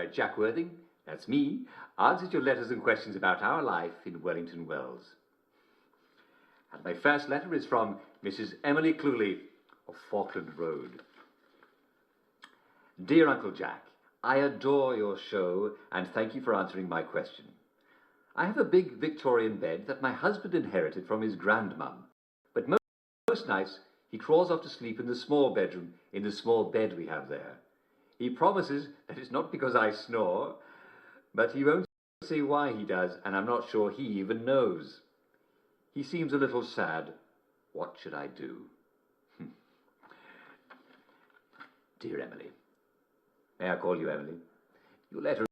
where Jack Worthing, that's me, answers your letters and questions about our life in Wellington Wells. And my first letter is from Mrs. Emily Cluley of Falkland Road. Dear Uncle Jack, I adore your show and thank you for answering my question. I have a big Victorian bed that my husband inherited from his grandmum, but most nights he crawls off to sleep in the small bedroom in the small bed we have there. He promises that it's not because I snore, but he won't say why he does, and I'm not sure he even knows. He seems a little sad. What should I do? Dear Emily, may I call you Emily? Your letter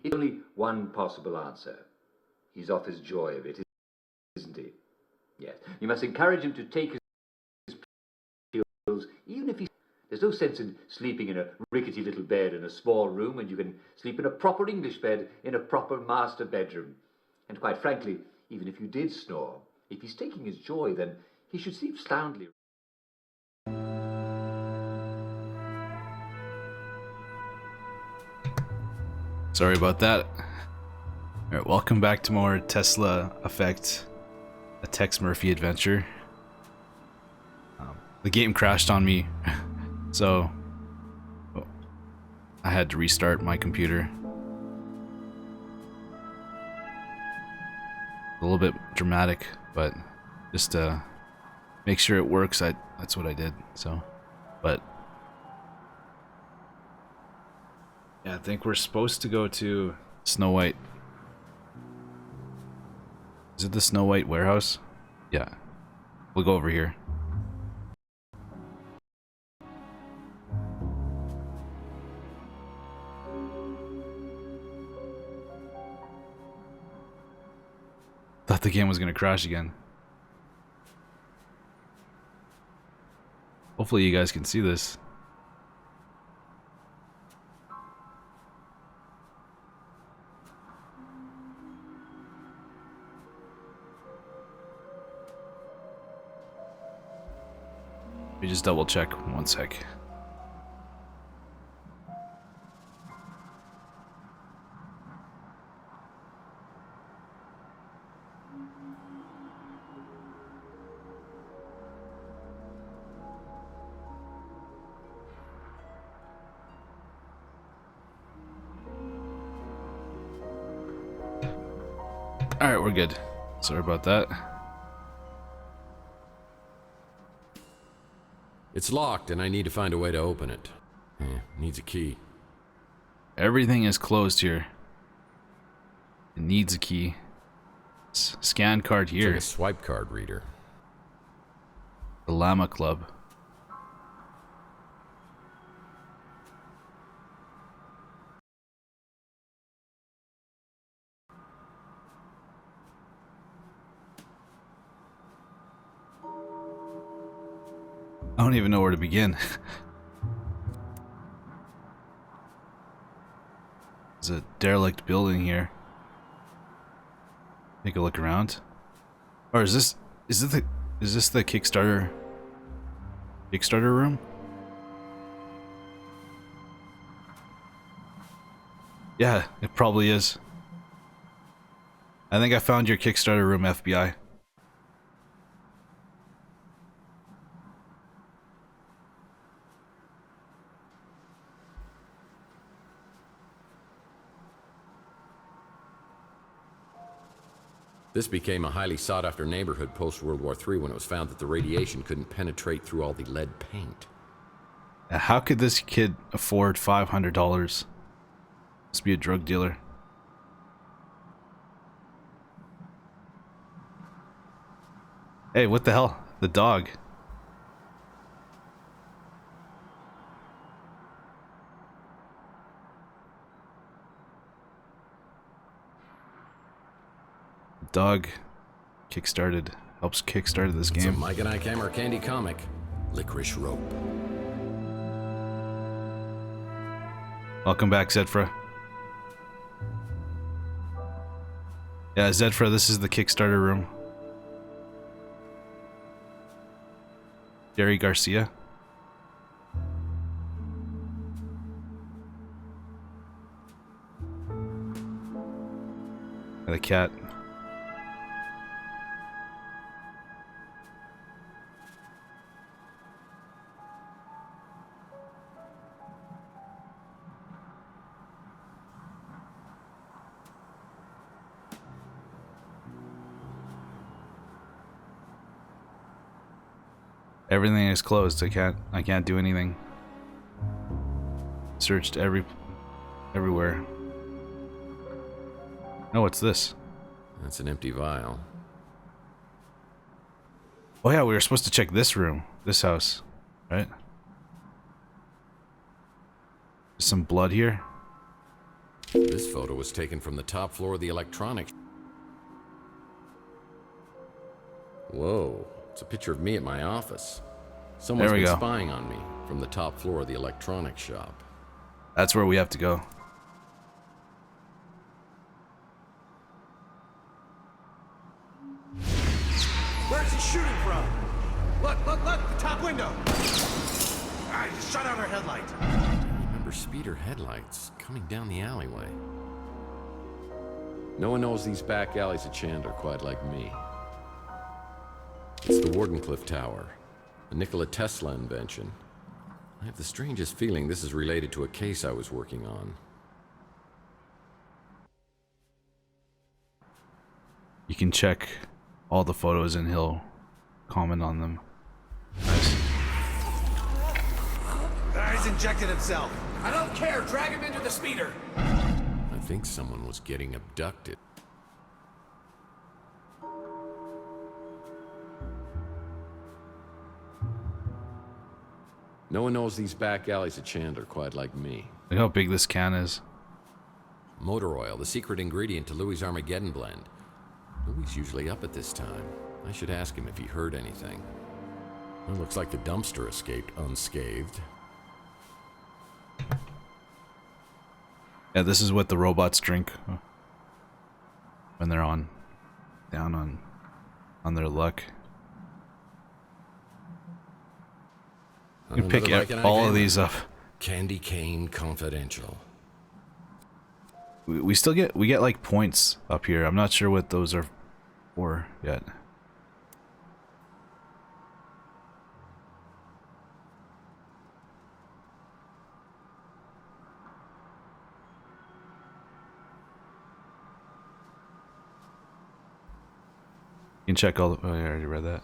is only one possible answer. He's off his joy of it, isn't he? Yes. You must encourage him to take his pills, even if there's no sense in sleeping in a rickety little bed in a small room when you can sleep in a proper English bed in a proper master bedroom. And quite frankly, even if you did snore, if he's taking his joy, then he should sleep soundly. Sorry about that. Alright, welcome back to more Tesla Effect, a Tex Murphy adventure. The game crashed on me, so I had to restart my computer. A little bit dramatic, but just to make sure it works, that's what I did. So, but yeah, I think we're supposed to go to Snow White. Is it the Snow White warehouse? Yeah. We'll go over here. Thought the game was gonna crash again. Hopefully you guys can see this. Let me just double check 1 sec. Alright, we're good. Sorry about that. It's locked and I need to find a way to open it. Needs a key. Everything is closed here. It needs a key. Scan card here. It's like a swipe card reader. The Llama Club. I don't even know where to begin. There's a derelict building here. Take a look around. Or is this the Kickstarter room? Yeah, it probably is. I think I found your Kickstarter room, FBI. This became a highly sought-after neighborhood post-World War III when it was found that the radiation couldn't penetrate through all the lead paint. How could this kid afford $500? Must be a drug dealer. Hey, what the hell? The dog. Dog helps kickstarted this game. It's a Mike and I Camera Candy comic, Licorice Rope. Welcome back, Zedfra. Yeah, Zedfra, this is the Kickstarter room. Gary Garcia. Got a cat. Everything is closed. I can't do anything. Searched everywhere. Oh, what's this? That's an empty vial. Oh yeah, we were supposed to check this room, this house, right? There's some blood here. This photo was taken from the top floor of the electronics. Whoa, it's a picture of me at my office. Someone's been spying on me from the top floor of the electronics shop. That's where we have to go. Where's he shooting from? Look, the top window. I just shut out our headlight. I remember speeder headlights coming down the alleyway. No one knows these back alleys of Chandler quite like me. It's the Wardenclyffe Tower, a Nikola Tesla invention. I have the strangest feeling this is related to a case I was working on. You can check all the photos and he'll comment on them. Nice. He's injected himself. I don't care. Drag him into the speeder. I think someone was getting abducted. No one knows these back alleys of Chandler quite like me. Look how big this can is. Motor oil, the secret ingredient to Louis' Armageddon blend. Louis usually up at this time. I should ask him if he heard anything. Well, looks like the dumpster escaped unscathed. Yeah, this is what the robots drink when they're down on their luck. You can pick all of these up. Candy Cane Confidential. We still get like points up here. I'm not sure what those are for yet. You can check all the... Oh, I already read that.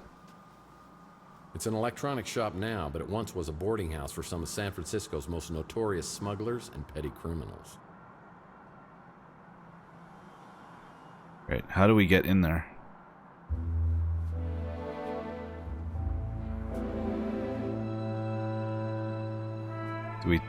It's an electronics shop now, but it once was a boarding house for some of San Francisco's most notorious smugglers and petty criminals. Right, how do we get in there? Do we...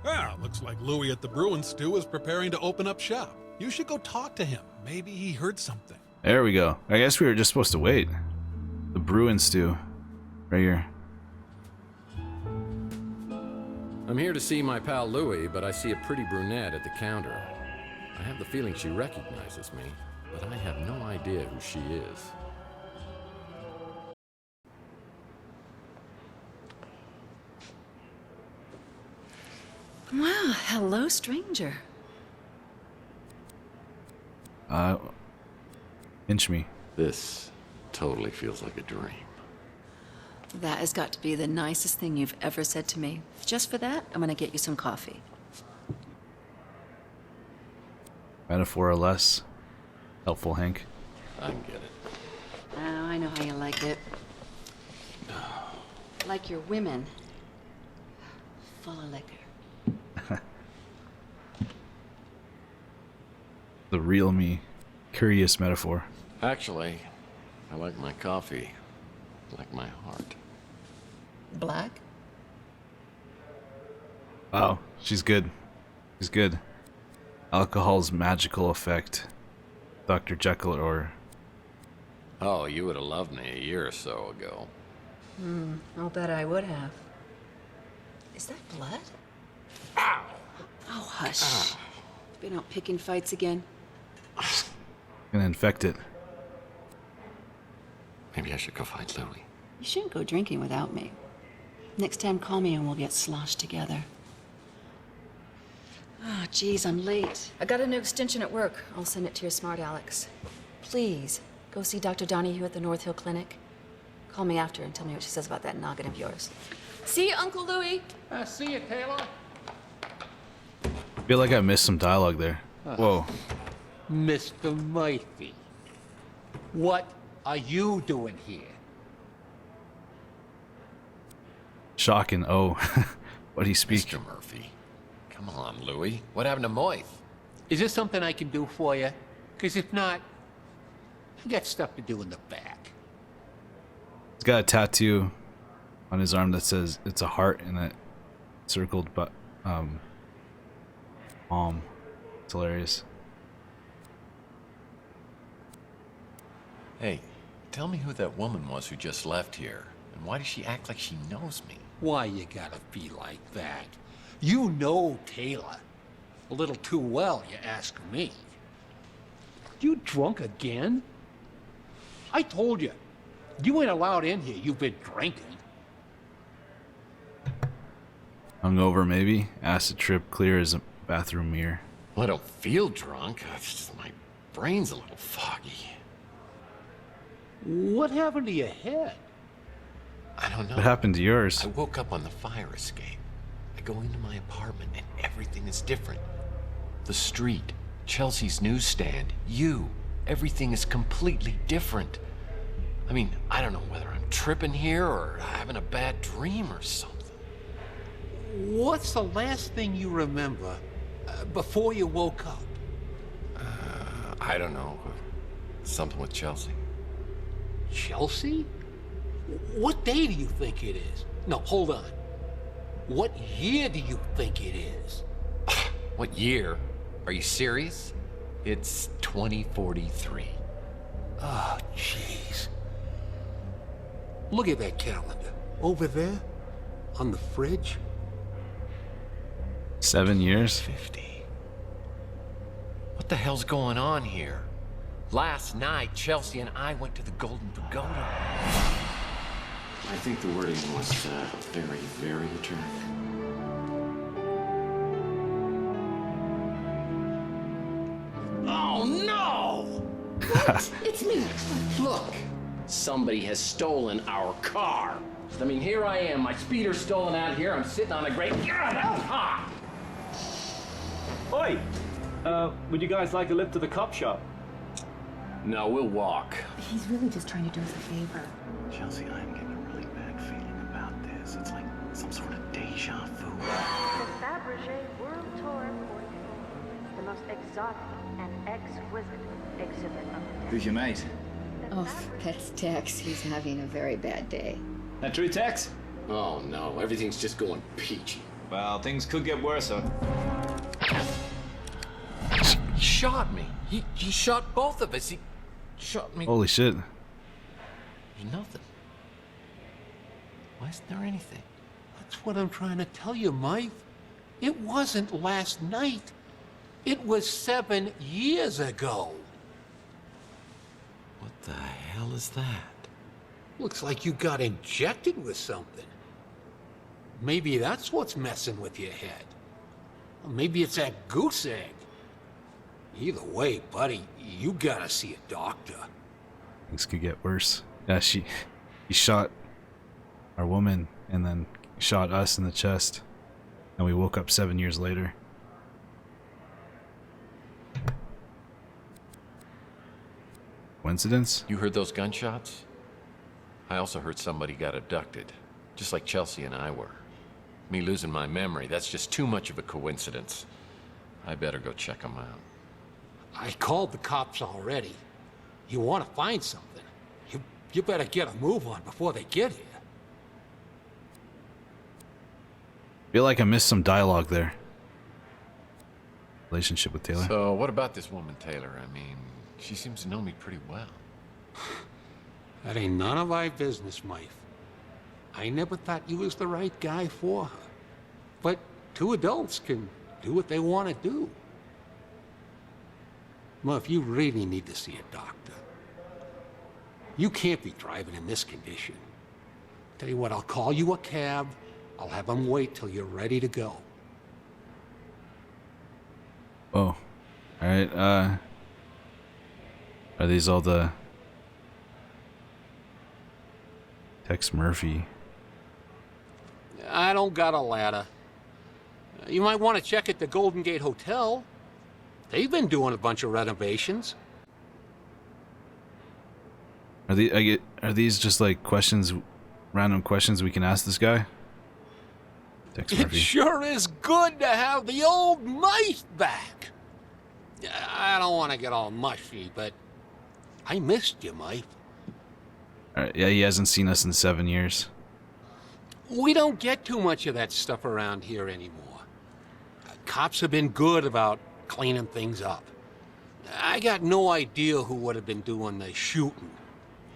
Ah, looks like Louis at the Bruin Stew is preparing to open up shop. You should go talk to him. Maybe he heard something. There we go. I guess we were just supposed to wait. The Bruin Stew. Right here. I'm here to see my pal Louis, but I see a pretty brunette at the counter. I have the feeling she recognizes me, but I have no idea who she is. Well, hello, stranger. Pinch me. This totally feels like a dream. That has got to be the nicest thing you've ever said to me. Just for that, I'm gonna get you some coffee. Metaphor or less. Helpful, Hank. I can get it. Oh, I know how you like it. Like your women. Full of liquor. The real me. Curious metaphor. Actually, I like my coffee like my heart. Black? Wow, she's good. She's good. Alcohol's magical effect. Dr. Jekyll or... Oh, you would have loved me a year or so ago. I'll bet I would have. Is that blood? Ow! Oh, hush. Been out picking fights again? Gonna infect it. Maybe I should go find Louis. You shouldn't go drinking without me. Next time, call me and we'll get sloshed together. Oh, geez, I'm late. I got a new extension at work. I'll send it to your smart Alex. Please, go see Dr. Donahue at the North Hill Clinic. Call me after and tell me what she says about that noggin of yours. See you, Uncle Louie. See you, Taylor. I feel like I missed some dialogue there. Whoa. Mr. Murphy, what are you doing here? Shocking. Oh. What'd he speak? Mr. Murphy. Come on, Louis. What happened to Moith? Is there something I can do for you? Because if not, I got stuff to do in the back. He's got a tattoo on his arm that says it's a heart and it circled but palm. It's hilarious. Hey, tell me who that woman was who just left here. And why does she act like she knows me? Why you gotta be like that? You know Taylor. A little too well, you ask me. You drunk again? I told you. You ain't allowed in here. You've been drinking. Hungover, maybe? Acid trip, clear as a bathroom mirror. Well, I don't feel drunk. It's just my brain's a little foggy. What happened to your head? I don't know. What happened to yours? I woke up on the fire escape. I go into my apartment and everything is different. The street, Chelsea's newsstand, you. Everything is completely different. I mean, I don't know whether I'm tripping here or having a bad dream or something. What's the last thing you remember before you woke up? I don't know. Something with Chelsea. Chelsea? What day do you think it is? No, hold on. What year do you think it is? What year? Are you serious? It's 2043. Oh, jeez. Look at that calendar. Over there, on the fridge. 7 years? 50. What the hell's going on here? Last night, Chelsea and I went to the Golden Pagoda. I think the wording was very, very attractive. Oh no! It's me. Look, somebody has stolen our car. I mean, here I am, my speeder's stolen out here. I'm sitting on a great. God, that was hot! Oi! Would you guys like a lift to the cop shop? No, we'll walk. He's really just trying to do us a favor. Chelsea, I'm getting a really bad feeling about this. It's like some sort of deja vu. The Fabergé World Tour 44, the most exotic and exquisite exhibit of the day. Who's your mate? Oh, that's Tex. He's having a very bad day. That true, Tex? Oh no, everything's just going peachy. Well, things could get worse, huh? He shot me. He shot both of us. He shot me. Holy shit. There's nothing. Why isn't there anything? That's what I'm trying to tell you, Mike. It wasn't last night. It was 7 years ago. What the hell is that? Looks like you got injected with something. Maybe that's what's messing with your head. Or maybe it's that goose egg. Either way, buddy, you gotta see a doctor. Things could get worse. Yeah, he shot our woman and then shot us in the chest. And we woke up 7 years later. Coincidence? You heard those gunshots? I also heard somebody got abducted, just like Chelsea and I were. Me losing my memory, that's just too much of a coincidence. I better go check them out. I called the cops already. You want to find something, you better get a move on before they get here. Feel like I missed some dialogue there. Relationship with Taylor. So, what about this woman, Taylor? I mean, she seems to know me pretty well. That ain't none of our business, Mike. I never thought you was the right guy for her. But two adults can do what they want to do. Murph, you really need to see a doctor. You can't be driving in this condition. Tell you what, I'll call you a cab. I'll have them wait till you're ready to go. Oh. Alright, are these all the Tex Murphy? I don't got a ladder. You might want to check at the Golden Gate Hotel. They've been doing a bunch of renovations. Are these just like questions, random questions we can ask this guy? Tex It Murphy. sure is good to have the old knife back. I don't want to get all mushy, but I missed you, Mike. Alright, yeah, he hasn't seen us in 7 years. We don't get too much of that stuff around here anymore. Cops have been good about cleaning things up. I got no idea who would have been doing the shooting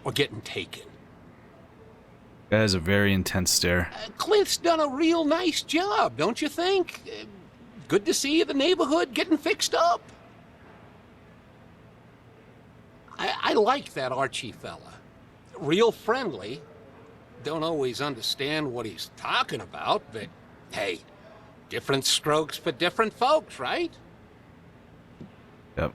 or getting taken. Guy has a very intense stare. Clint's done a real nice job, don't you think? Good to see the neighborhood getting fixed up. I like that Archie fella. Real friendly. Don't always understand what he's talking about, but hey, different strokes for different folks, right? Yep.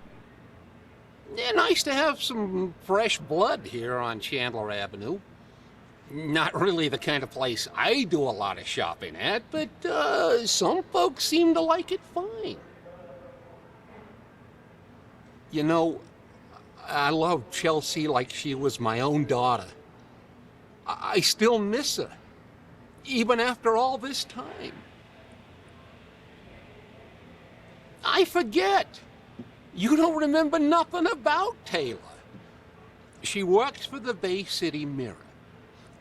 Yeah, nice to have some fresh blood here on Chandler Avenue. Not really the kind of place I do a lot of shopping at, but some folks seem to like it fine. You know, I love Chelsea like she was my own daughter. I still miss her, even after all this time. I forget. You don't remember nothing about Taylor. She works for the Bay City Mirror,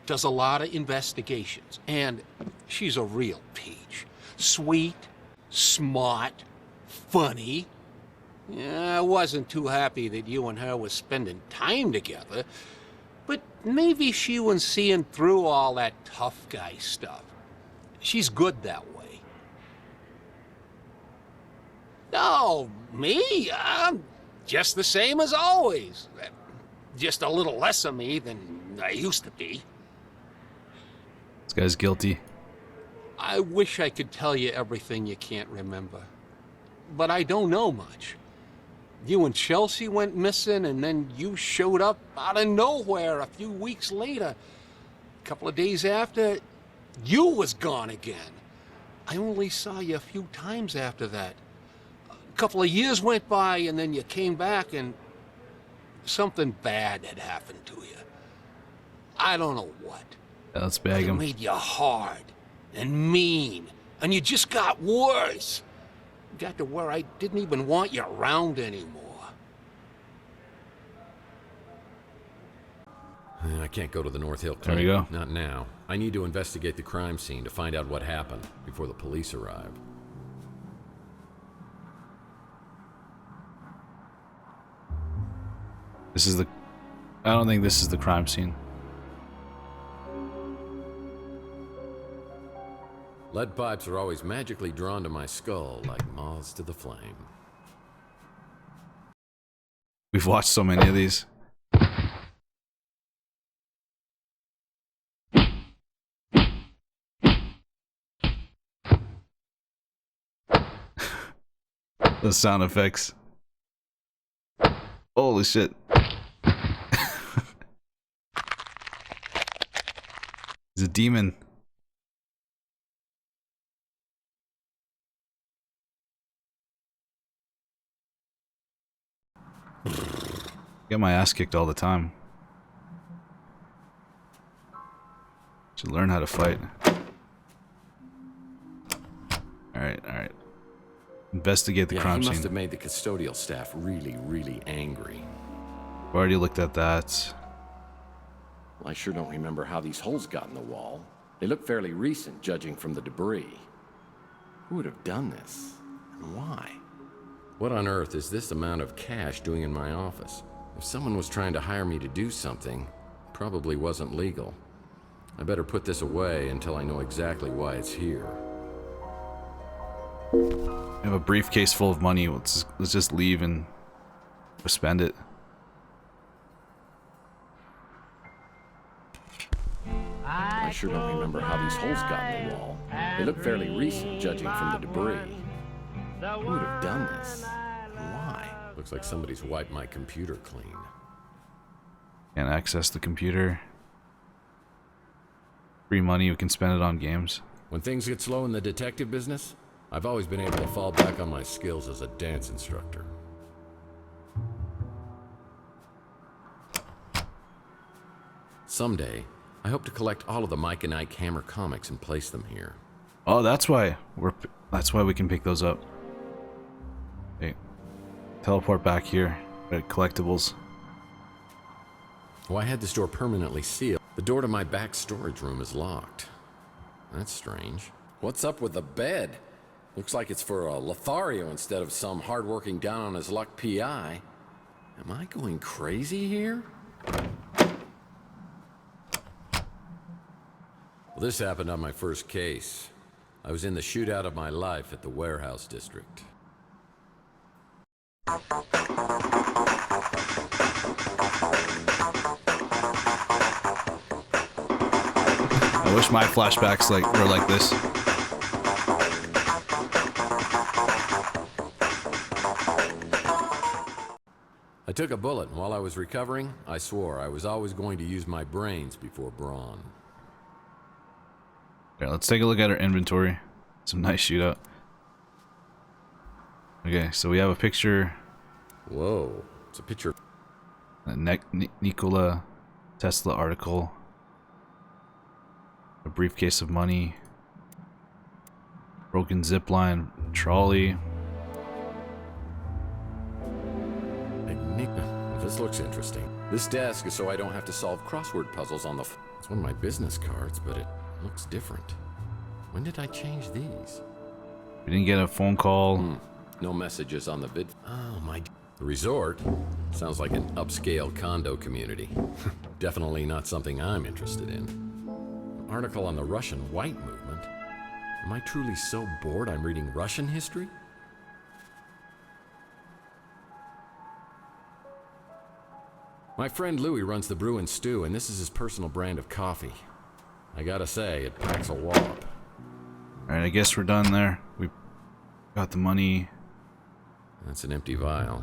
does a lot of investigations, and she's a real peach. Sweet, smart, funny. Yeah, I wasn't too happy that you and her were spending time together, but maybe she was seeing through all that tough guy stuff. She's good that way. Oh, me? I'm just the same as always. Just a little less of me than I used to be. This guy's guilty. I wish I could tell you everything you can't remember, but I don't know much. You and Chelsea went missing, and then you showed up out of nowhere a few weeks later. A couple of days after, you was gone again. I only saw you a few times after that. A couple of years went by, and then you came back, and something bad had happened to you. I don't know what. Yeah, let's bag him. It made you hard and mean, and you just got worse. Got to where I didn't even want you around anymore. I can't go to the North Hill There we Clinic. go. Not now. I need to investigate the crime scene to find out what happened before the police arrive. This is the... I don't think this is the crime scene. Lead pipes are always magically drawn to my skull like moths to the flame. We've watched so many of these. The sound effects. Holy shit. He's a demon. Get my ass kicked all the time. Should learn how to fight. Alright, alright. Investigate the crime He scene. must have made the custodial staff really, really angry. I've already looked at that. Well, I sure don't remember how these holes got in the wall. They look fairly recent, judging from the debris. Who would have done this? And why? What on earth is this amount of cash doing in my office? If someone was trying to hire me to do something, it probably wasn't legal. I better put this away until I know exactly why it's here. I have a briefcase full of money. Let's just leave and spend it. I sure don't remember how these holes got in the wall. They look fairly recent, judging from the debris. Who would have done this? Looks like somebody's wiped my computer clean. Can't access the computer. Free money, we can spend it on games. When things get slow in the detective business, I've always been able to fall back on my skills as a dance instructor. Someday, I hope to collect all of the Mike and Ike Hammer comics and place them here. Oh, that's why we can pick those up. Okay. Teleport back here. Right, collectibles. Oh, I had this door permanently sealed. The door to my back storage room is locked. That's strange. What's up with the bed? Looks like it's for a Lothario instead of some hard-working down-on-his-luck PI. Am I going crazy here? Well, this happened on my first case. I was in the shootout of my life at the warehouse district. I wish my flashbacks were like this. I took a bullet, and while I was recovering, I swore I was always going to use my brains before brawn. Okay, let's take a look at our inventory. Some nice shootout. Okay, so we have a picture. Whoa, it's a picture. A Nikola Tesla article. A briefcase of money. Broken zipline trolley. This looks interesting. This desk is so I don't have to solve crossword puzzles on the It's one of my business cards, but it looks different. When did I change these? We didn't get a phone call. No messages on the vid. Oh, my... The resort sounds like an upscale condo community. Definitely not something I'm interested in. An article on the Russian white movement. Am I truly so bored I'm reading Russian history? My friend Louis runs the Brew and Stew, and this is his personal brand of coffee. I gotta say, it packs a wallop. Alright, I guess we're done there. We got the money. That's an empty vial.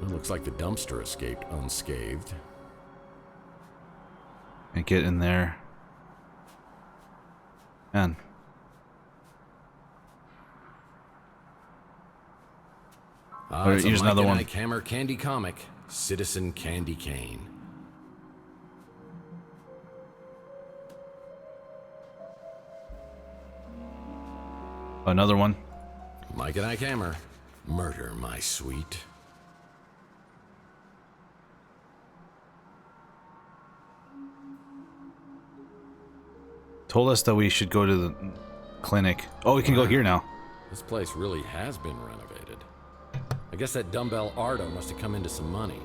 It looks like the dumpster escaped unscathed. And get in there. Man. Here's another one. Hammer Candy comic, Citizen Candy Cane. Another one. Mike and Ike Hammer, Murder My Sweet. Told us that we should go to the clinic. Oh, we can go here now. This place really has been renovated. I guess that dumbbell Ardo must have come into some money.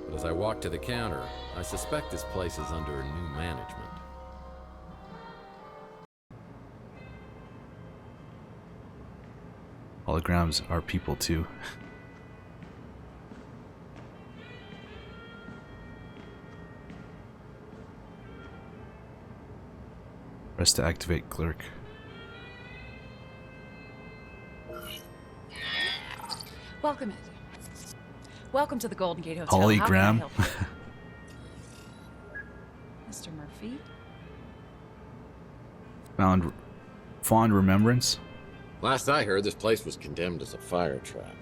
But as I walk to the counter, I suspect this place is under new management. Holograms are people too. Press to activate clerk. Welcome in. Welcome to the Golden Gate Hotel. Hologram. How can I help you? Mr. Murphy? Found fond remembrance. Last I heard, this place was condemned as a fire trap.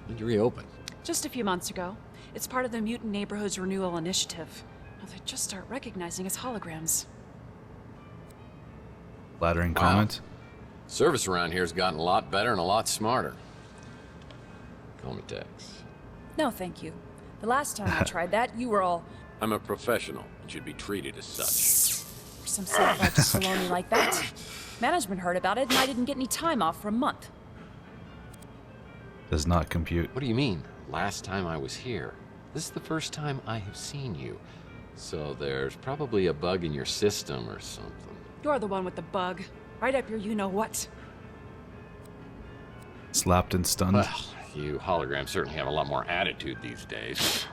When did you reopen? Just a few months ago. It's part of the Mutant Neighborhoods Renewal Initiative. Now they just start recognizing as holograms. Flattering comment. Service around here has gotten a lot better and a lot smarter. Call me Tex. No, thank you. The last time I tried that, you were all... I'm a professional and should be treated as such. For some self-righteous baloney like that. Management heard about it and I didn't get any time off for a month. Does not compute. What do you mean? Last time I was here. This is the first time I have seen you. So there's probably a bug in your system or something. You're the one with the bug. Right up your you-know-what. Slapped and stunned. Well, you holograms certainly have a lot more attitude these days.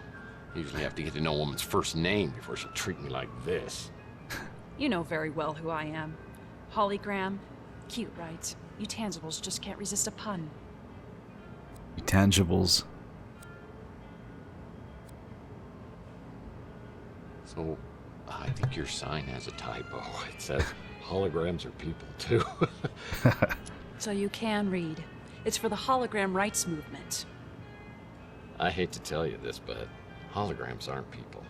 Usually have to get to know a woman's first name before she'll treat me like this. You know very well who I am. Hologram. Cute, right? You tangibles just can't resist a pun. You tangibles. So, I think your sign has a typo. It says holograms are people, too. So you can read. It's for the hologram rights movement. I hate to tell you this, but holograms aren't people.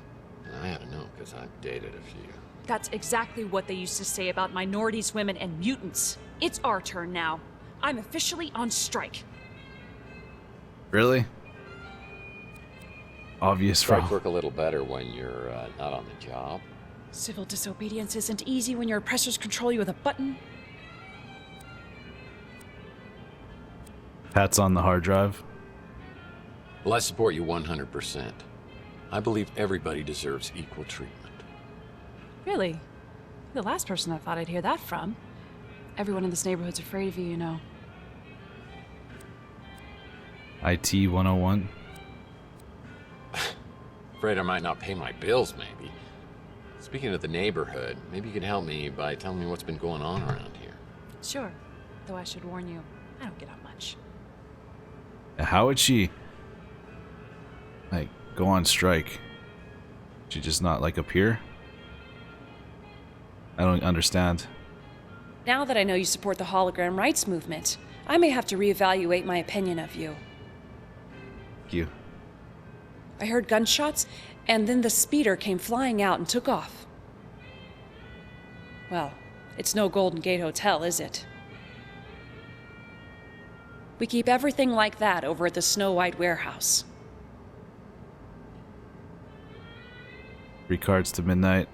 And I ought to know, because I've dated a few. That's exactly what they used to say about minorities, women, and mutants. It's our turn now. I'm officially on strike. Really? Obvious Strikes wrong. work a little better when you're not on the job. Civil disobedience isn't easy when your oppressors control you with a button. Pat's on the hard drive. Well, I support you 100%. I believe everybody deserves equal treatment. Really? You're the last person I thought I'd hear that from. Everyone in this neighborhood's afraid of you, you know. IT 101. Afraid I might not pay my bills, maybe. Speaking of the neighborhood, maybe you could help me by telling me what's been going on around here. Sure. Though I should warn you, I don't get out much. How would she, like, go on strike? She just not, like, appear? I don't understand. Now that I know you support the hologram rights movement, I may have to reevaluate my opinion of you. Thank you. I heard gunshots, and then the speeder came flying out and took off. Well, it's no Golden Gate Hotel, is it? We keep everything like that over at the Snow White warehouse. 3 cards to midnight.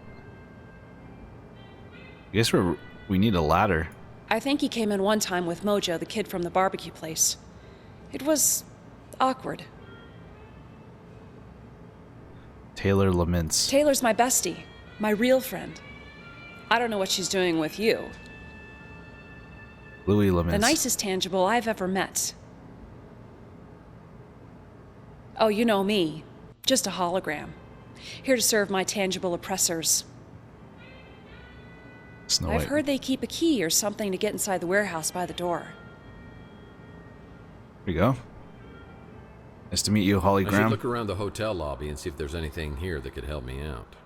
I guess we need a ladder. I think he came in one time with Mojo, the kid from the barbecue place. It was awkward. Taylor laments. Taylor's my bestie, my real friend. I don't know what she's doing with you. Louis laments. The nicest tangible I've ever met. Oh, you know me. Just a hologram. Here to serve my tangible oppressors. Snow I've White. heard they keep a key or something to get inside the warehouse by the door. Here you go. Nice to meet you, I should hologram. look around the hotel lobby and see if there's anything here that could help me out.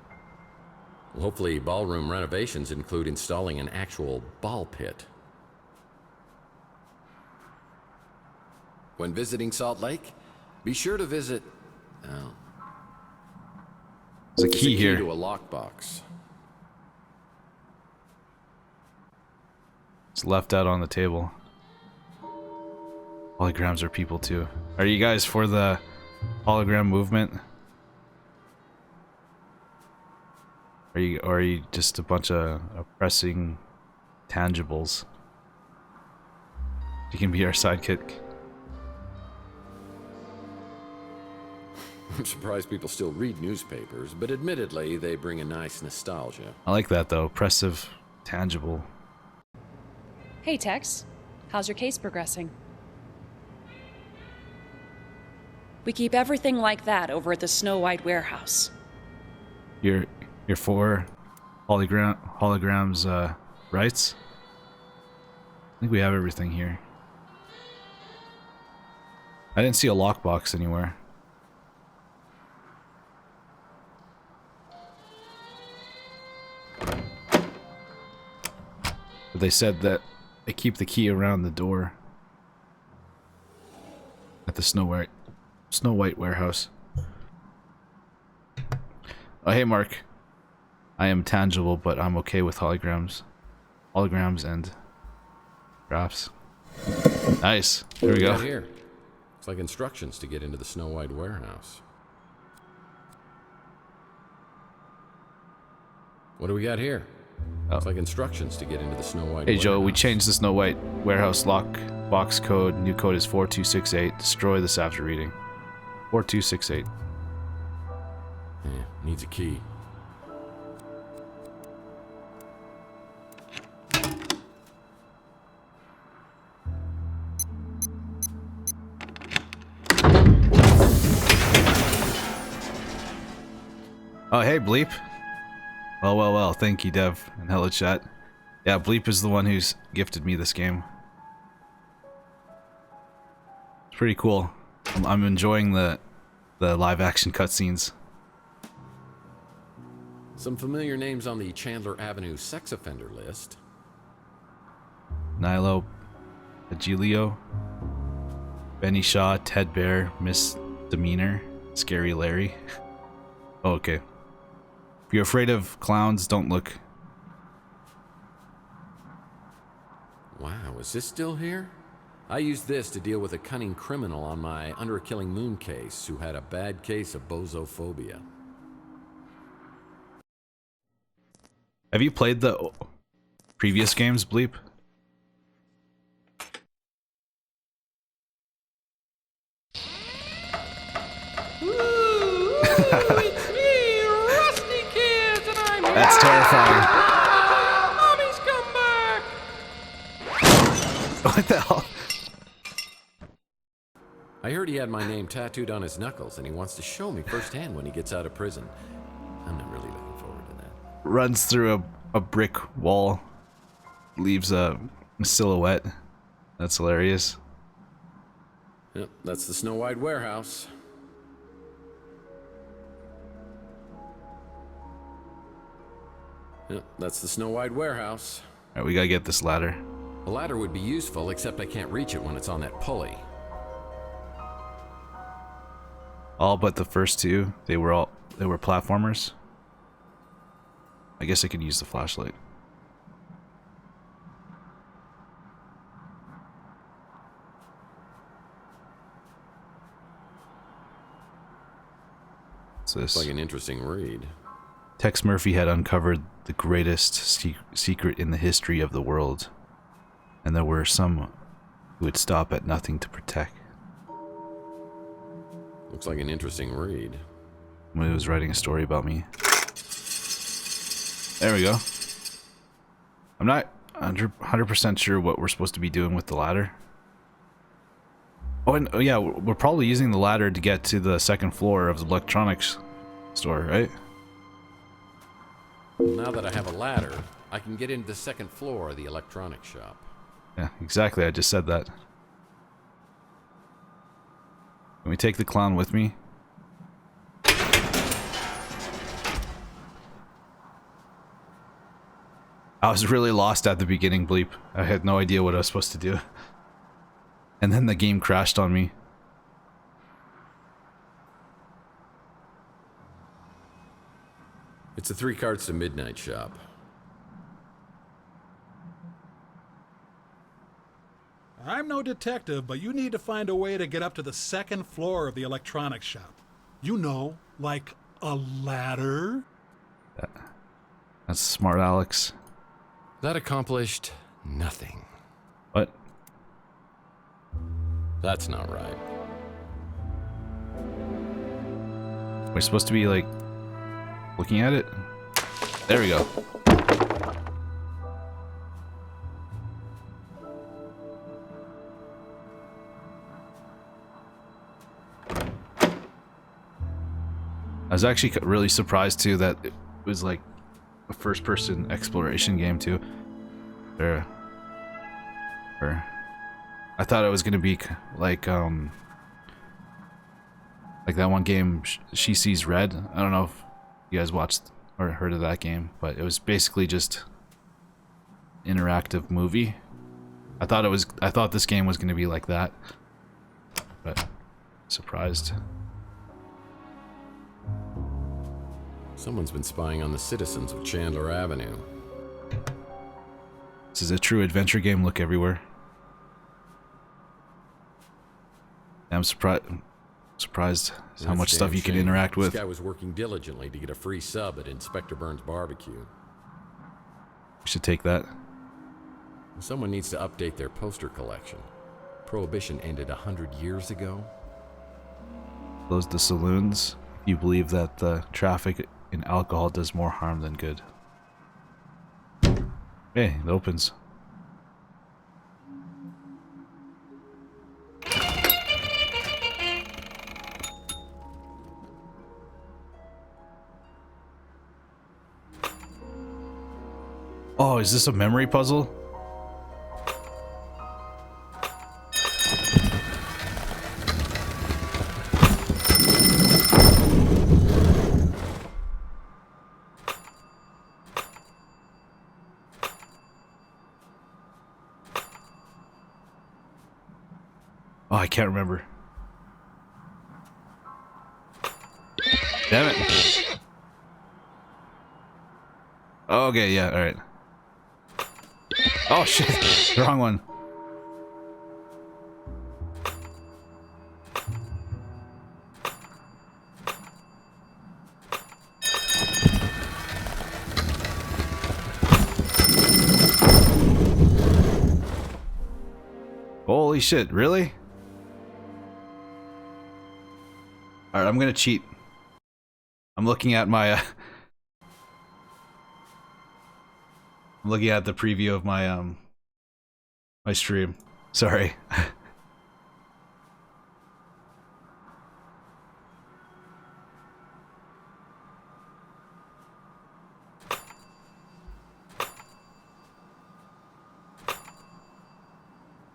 Well, hopefully ballroom renovations include installing an actual ball pit. When visiting Salt Lake, be sure to visit... Oh. There's a key here. To a lockbox. It's left out on the table. Holograms are people too. Are you guys for the hologram movement? Or are you just a bunch of oppressing tangibles? You can be our sidekick. I'm surprised people still read newspapers, but admittedly, they bring a nice nostalgia. I like that though. Oppressive, tangible. Hey, Tex. How's your case progressing? We keep everything like that over at the Snow White warehouse. You're for holograms rights? I think we have everything here. I didn't see a lockbox anywhere. But they said that they keep the key around the door at the Snow White warehouse. Oh, hey, Mark. I am tangible, but I'm okay with holograms and drafts. Nice. Here we go. Here. It's like instructions to get into the Snow White warehouse. What do we got here? Oh. It's like instructions to get into the Snow White Hey, warehouse. Joe, we changed the Snow White warehouse lock box code. New code is 4268. Destroy this after reading. 4268. Yeah, needs a key. Oh, hey, Bleep. Well. Thank you, Dev, and hello, chat. Yeah, Bleep is the one who's gifted me this game. It's pretty cool. I'm enjoying the live action cutscenes. Some familiar names on the Chandler Avenue sex offender list. Nilo Agilio, Benny Shaw, Ted Bear, Miss Demeanor, Scary Larry. Oh, okay. If you're afraid of clowns, don't look. Wow, is this still here? I used this to deal with a cunning criminal on my Under a Killing Moon case who had a bad case of bozophobia. Have you played the previous games, Bleep? It's me, Rusty Kids, and I'm That's terrifying. Mommy's come back! What the hell? I heard he had my name tattooed on his knuckles, and he wants to show me firsthand when he gets out of prison. I'm not really looking forward to that. Runs through a brick wall, leaves a silhouette. That's hilarious. Yep, that's the Snow White warehouse. Yep, that's the Snow White warehouse. Alright, we gotta get this ladder. A ladder would be useful, except I can't reach it when it's on that pulley. All but the first two, they were platformers. I guess I could use the flashlight. What's this? It's like an interesting read. Tex Murphy had uncovered the greatest secret in the history of the world, and there were some who would stop at nothing to protect. Looks like an interesting read. When he was writing a story about me. There we go. I'm not 100% sure what we're supposed to be doing with the ladder. Oh, and oh, yeah, we're probably using the ladder to get to the second floor of the electronics store, right? Now that I have a ladder, I can get into the second floor of the electronics shop. Yeah, exactly. I just said that. Can we take the clown with me? I was really lost at the beginning, Bleep. I had no idea what I was supposed to do. And then the game crashed on me. It's a 3 carts to midnight shop. I'm no detective, but you need to find a way to get up to the second floor of the electronics shop. You know, like a ladder? That's smart, Alex. That accomplished nothing. What? That's not right. We're supposed to be, like, looking at it? There we go. I was actually really surprised too that it was like a first-person exploration game too. Or I thought it was gonna be like that one game, She Sees Red. I don't know if you guys watched or heard of that game, but it was basically just interactive movie. I thought this game was gonna be like that, but surprised. Someone's been spying on the citizens of Chandler Avenue. This is a true adventure game. Look everywhere. I'm surprised how much stuff you can interact with. This guy was working diligently to get a free sub at Inspector Burns' barbecue. We should take that. Someone needs to update their poster collection. Prohibition ended 100 years ago. Close the saloons. You believe that the traffic in alcohol does more harm than good. Hey, it opens. Oh, is this a memory puzzle? Oh, I can't remember. Damn it. Okay, yeah, alright. Oh shit, wrong one. Holy shit, really? Alright, I'm gonna cheat. I'm looking at my I'm looking at the preview of my my stream. Sorry.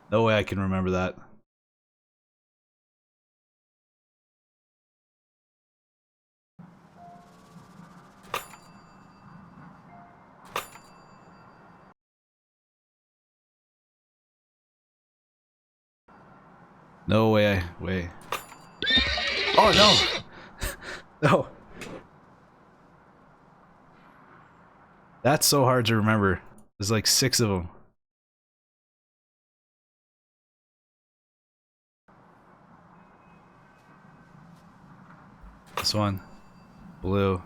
No way I can remember that. No way, way. Oh no! No. That's so hard to remember. There's like 6 of them. This one. Blue.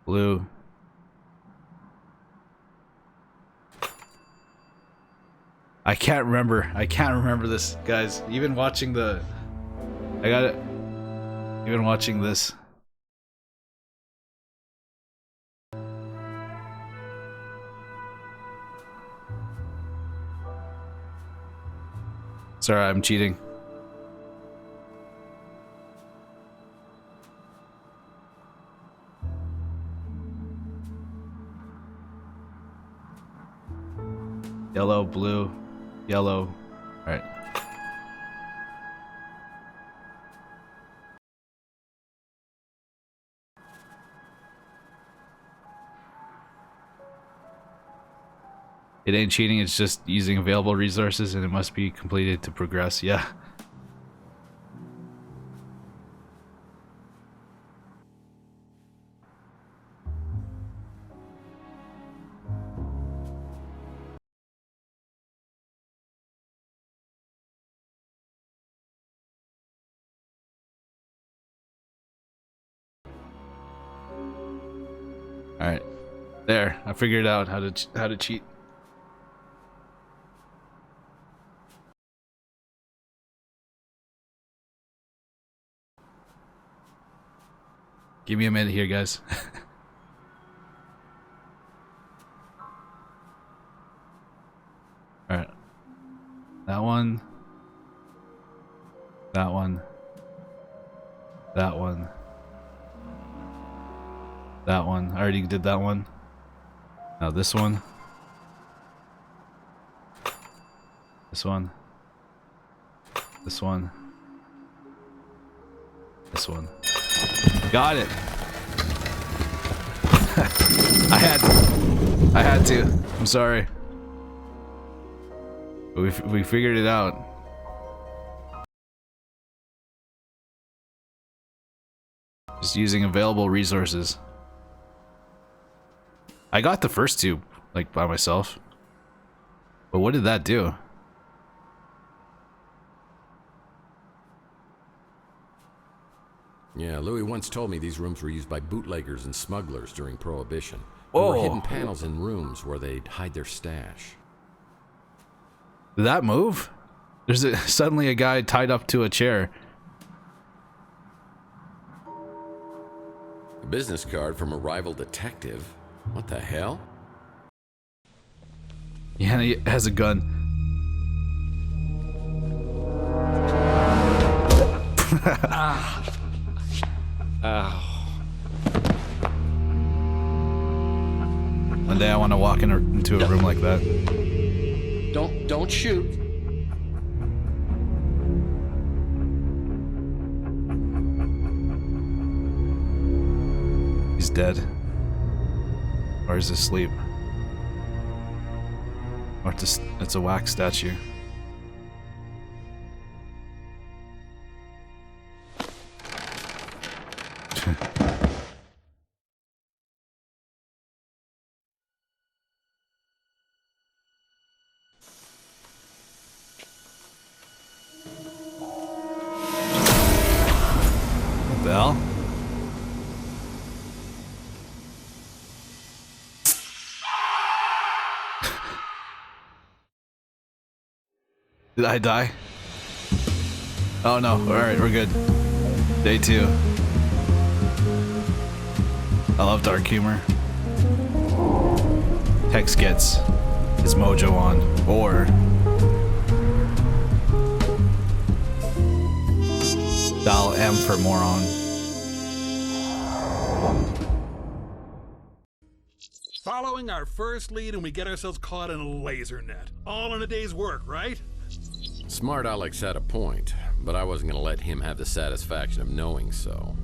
Blue. I can't remember. I can't remember this, guys. Even watching the... I got it. Even watching this. Sorry, I'm cheating. Yellow, blue, yellow. Alright. It ain't cheating, it's just using available resources and it must be completed to progress. Yeah. Alright. There, I figured out how to cheat. Give me a minute here, guys. Alright. That one. That one. That one. That one. I already did that one. Now this one. This one. This one. This one. Got it. I had to. I'm sorry. But we figured it out. Just using available resources. I got the first 2 like by myself. But what did that do? Yeah, Louis once told me these rooms were used by bootleggers and smugglers during Prohibition. Whoa. There were hidden panels in rooms where they'd hide their stash. Did that move? There's suddenly a guy tied up to a chair. A business card from a rival detective? What the hell? Yeah, he has a gun. One day I want to walk into a room like that. Don't shoot. He's dead. Or is he asleep? Or it's a wax statue. What the hell? Did I die? Oh no, alright, we're good. Day 2. I love dark humor. Tex gets his mojo on, or dial M for moron. Following our first lead and we get ourselves caught in a laser net. All in a day's work, right? Smart Alex had a point, but I wasn't going to let him have the satisfaction of knowing so.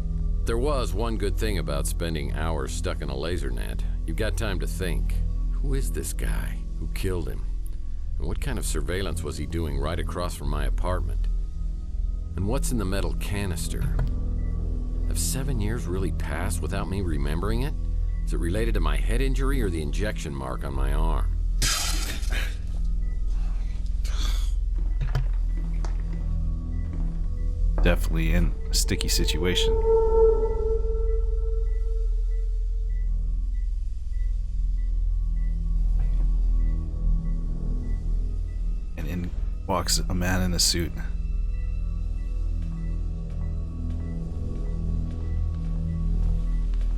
There was one good thing about spending hours stuck in a laser net. You've got time to think. Who is this guy? Who killed him? And what kind of surveillance was he doing right across from my apartment? And what's in the metal canister? Have 7 years really passed without me remembering it? Is it related to my head injury or the injection mark on my arm? Definitely in a sticky situation. And in walks a man in a suit.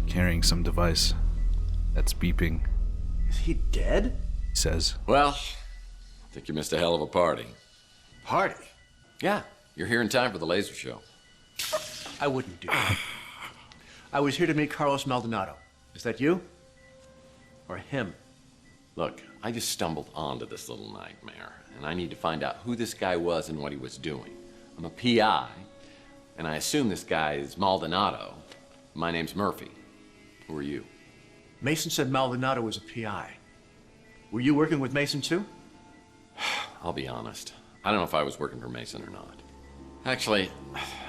Carrying some device that's beeping. Is he dead? He says. Well, I think you missed a hell of a party. Party? Yeah, you're here in time for the laser show. I wouldn't do that. I was here to meet Carlos Maldonado. Is that you? Or him? Look, I just stumbled onto this little nightmare, and I need to find out who this guy was and what he was doing. I'm a PI, and I assume this guy is Maldonado. My name's Murphy. Who are you? Mason said Maldonado was a PI. Were you working with Mason too? I'll be honest. I don't know if I was working for Mason or not. Actually,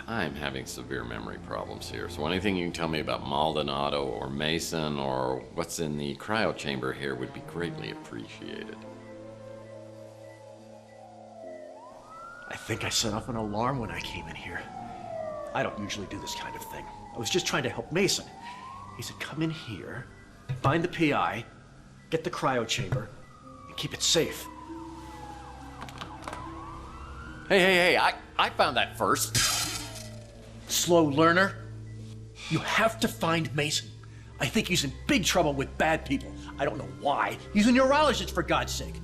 I'm having severe memory problems here, so anything you can tell me about Maldonado or Mason or what's in the cryo chamber here would be greatly appreciated. I think I set off an alarm when I came in here. I don't usually do this kind of thing. I was just trying to help Mason. He said, come in here, find the PI, get the cryo chamber, and keep it safe. Hey, I found that first. Slow learner. You have to find Mason. I think he's in big trouble with bad people. I don't know why. He's a neurologist, for God's sake.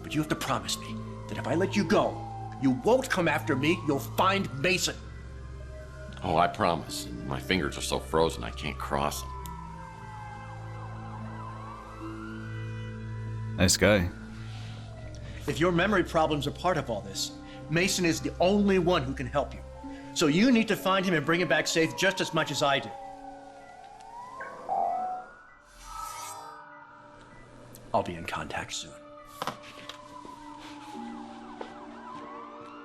But you have to promise me that if I let you go, you won't come after me, you'll find Mason. Oh, I promise. My fingers are so frozen I can't cross them. Nice guy. If your memory problems are part of all this, Mason is the only one who can help you. So you need to find him and bring him back safe just as much as I do. I'll be in contact soon.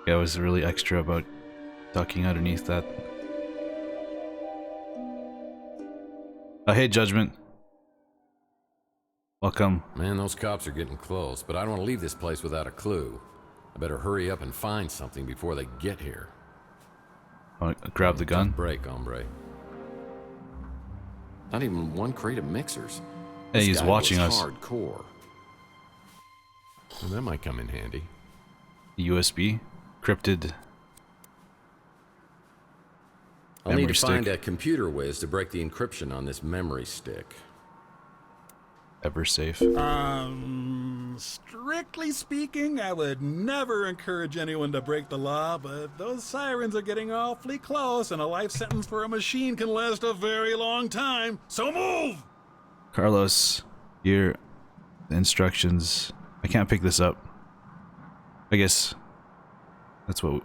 Yeah, I was really extra about ducking underneath that. Oh, hey, Judgment. Welcome. Man, those cops are getting close, but I don't want to leave this place without a clue. I better hurry up and find something before they get here. Oh, grab the gun. Tough break, hombre. Not even one crate of mixers. Hey, This he's guy watching was us. Hardcore. Well, that might come in handy. USB, cryptid. I'll need memory to find stick. a computer whiz to break the encryption on this memory stick. Ever safe. strictly speaking, I would never encourage anyone to break the law, but those sirens are getting awfully close, and a life sentence for a machine can last a very long time. So move! Carlos, your instructions. I can't pick this up. I guess that's what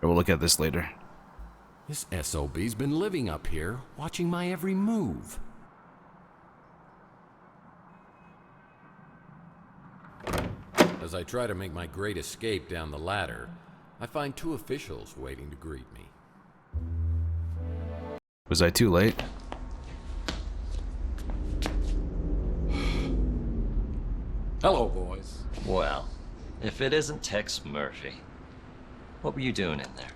we'll look at this later. This SOB's been living up here, watching my every move. As I try to make my great escape down the ladder, I find two officials waiting to greet me. Was I too late? Hello, boys. Well, if it isn't Tex Murphy, what were you doing in there?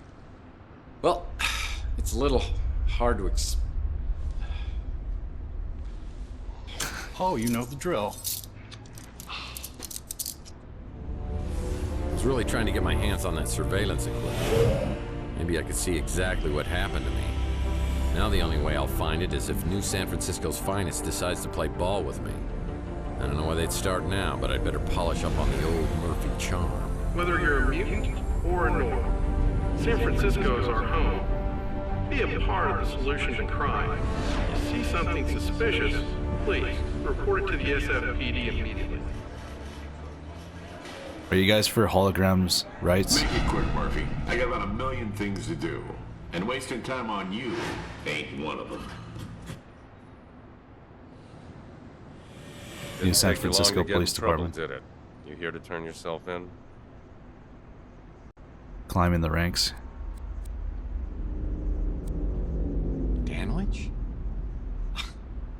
Well, it's a little hard to Oh, you know the drill. I was really trying to get my hands on that surveillance equipment. Maybe I could see exactly what happened to me. Now the only way I'll find it is if New San Francisco's finest decides to play ball with me. I don't know where they'd start now, but I'd better polish up on the old Murphy charm. Whether you're a mutant or a normal, San Francisco is our home. Be a part of the solution to crime. If you see something suspicious, please report it to the SFPD immediately. Are you guys for holograms rights? Make it quick, Murphy. I got about 1 million things to do. And wasting time on you ain't one of them. New San Francisco Police Department. Did it? You here to turn yourself in? Climbing the ranks. Danwich?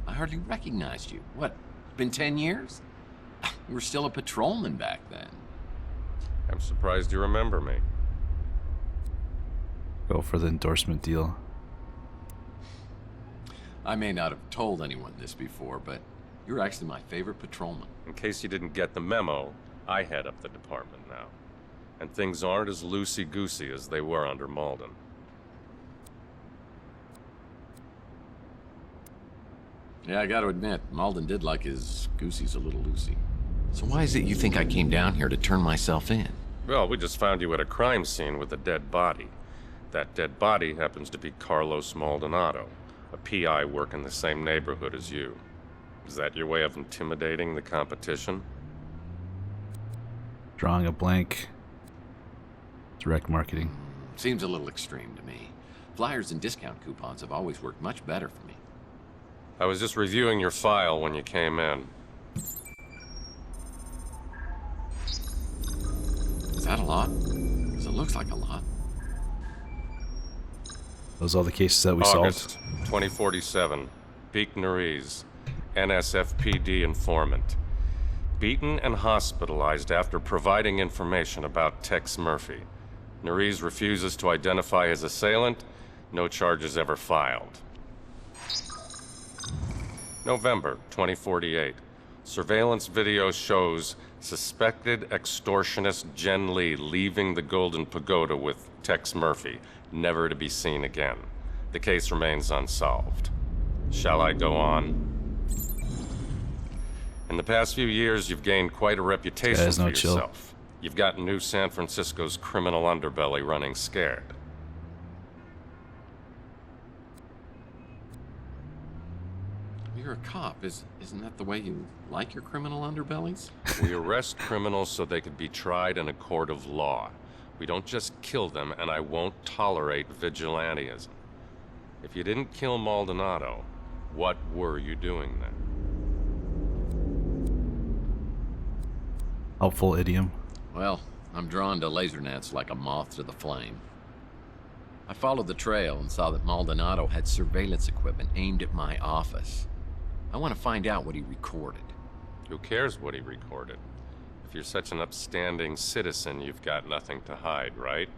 I hardly recognized you. What, been 10 years? You were still a patrolman back then. I'm surprised you remember me. Go for the endorsement deal. I may not have told anyone this before, but you're actually my favorite patrolman. In case you didn't get the memo, I head up the department now. And things aren't as loosey-goosey as they were under Malden. Yeah, I gotta admit, Malden did like his goosies a little loosey. So why is it you think I came down here to turn myself in? Well, we just found you at a crime scene with a dead body. That dead body happens to be Carlos Maldonado, a PI working the same neighborhood as you. Is that your way of intimidating the competition? Drawing a blank. Direct marketing. Seems a little extreme to me. Flyers and discount coupons have always worked much better for me. I was just reviewing your file when you came in. Is that a lot? Because it looks like a lot. Those are all the cases that we August solved. 2047. Beak Nariz, NSFPD informant. Beaten and hospitalized after providing information about Tex Murphy. Nariz refuses to identify his assailant. No charges ever filed. November 2048. Surveillance video shows suspected extortionist Jen Lee leaving the Golden Pagoda with Tex Murphy, never to be seen again. The case remains unsolved. Shall I go on? In the past few years, you've gained quite a reputation for yourself. You've gotten New San Francisco's criminal underbelly running scared. You're a cop. Isn't that the way you like your criminal underbellies? We arrest criminals so they could be tried in a court of law. We don't just kill them, and I won't tolerate vigilantism. If you didn't kill Maldonado, what were you doing then? Helpful idiom. Well, I'm drawn to laser nets like a moth to the flame. I followed the trail and saw that Maldonado had surveillance equipment aimed at my office. I want to find out what he recorded. Who cares what he recorded? If you're such an upstanding citizen, you've got nothing to hide, right?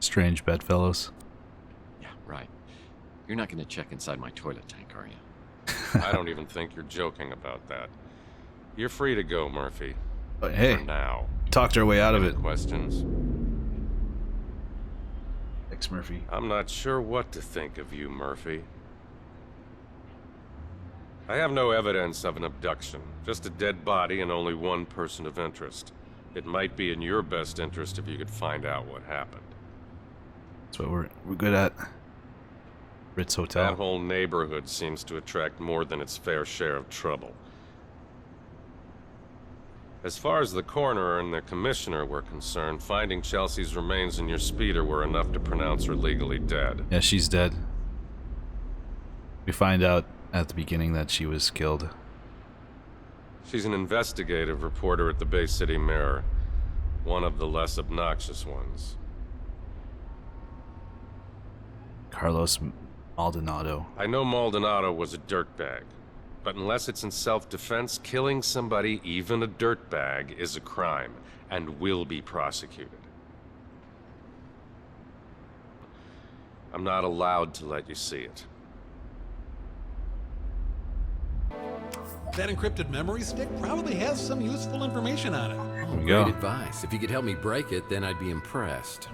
Strange bedfellows. Yeah, right. You're not going to check inside my toilet tank, are you? I don't even think you're joking about that. You're free to go, Murphy. But hey, for now. Talked our way out of it. Questions? Tex Murphy. I'm not sure what to think of you, Murphy. I have no evidence of an abduction, just a dead body and only one person of interest. It might be in your best interest if you could find out what happened. That's what we're good at. Ritz Hotel. That whole neighborhood seems to attract more than its fair share of trouble. As far as the coroner and the commissioner were concerned, finding Chelsea's remains in your speeder were enough to pronounce her legally dead. Yeah, she's dead. We find out at the beginning that she was killed. She's an investigative reporter at the Bay City Mirror, one of the less obnoxious ones. Carlos Maldonado. I know Maldonado was a dirtbag, but unless it's in self-defense, killing somebody, even a dirtbag, is a crime and will be prosecuted. I'm not allowed to let you see it. That encrypted memory stick probably has some useful information on it. There we go. Great advice. If you could help me break it, then I'd be impressed.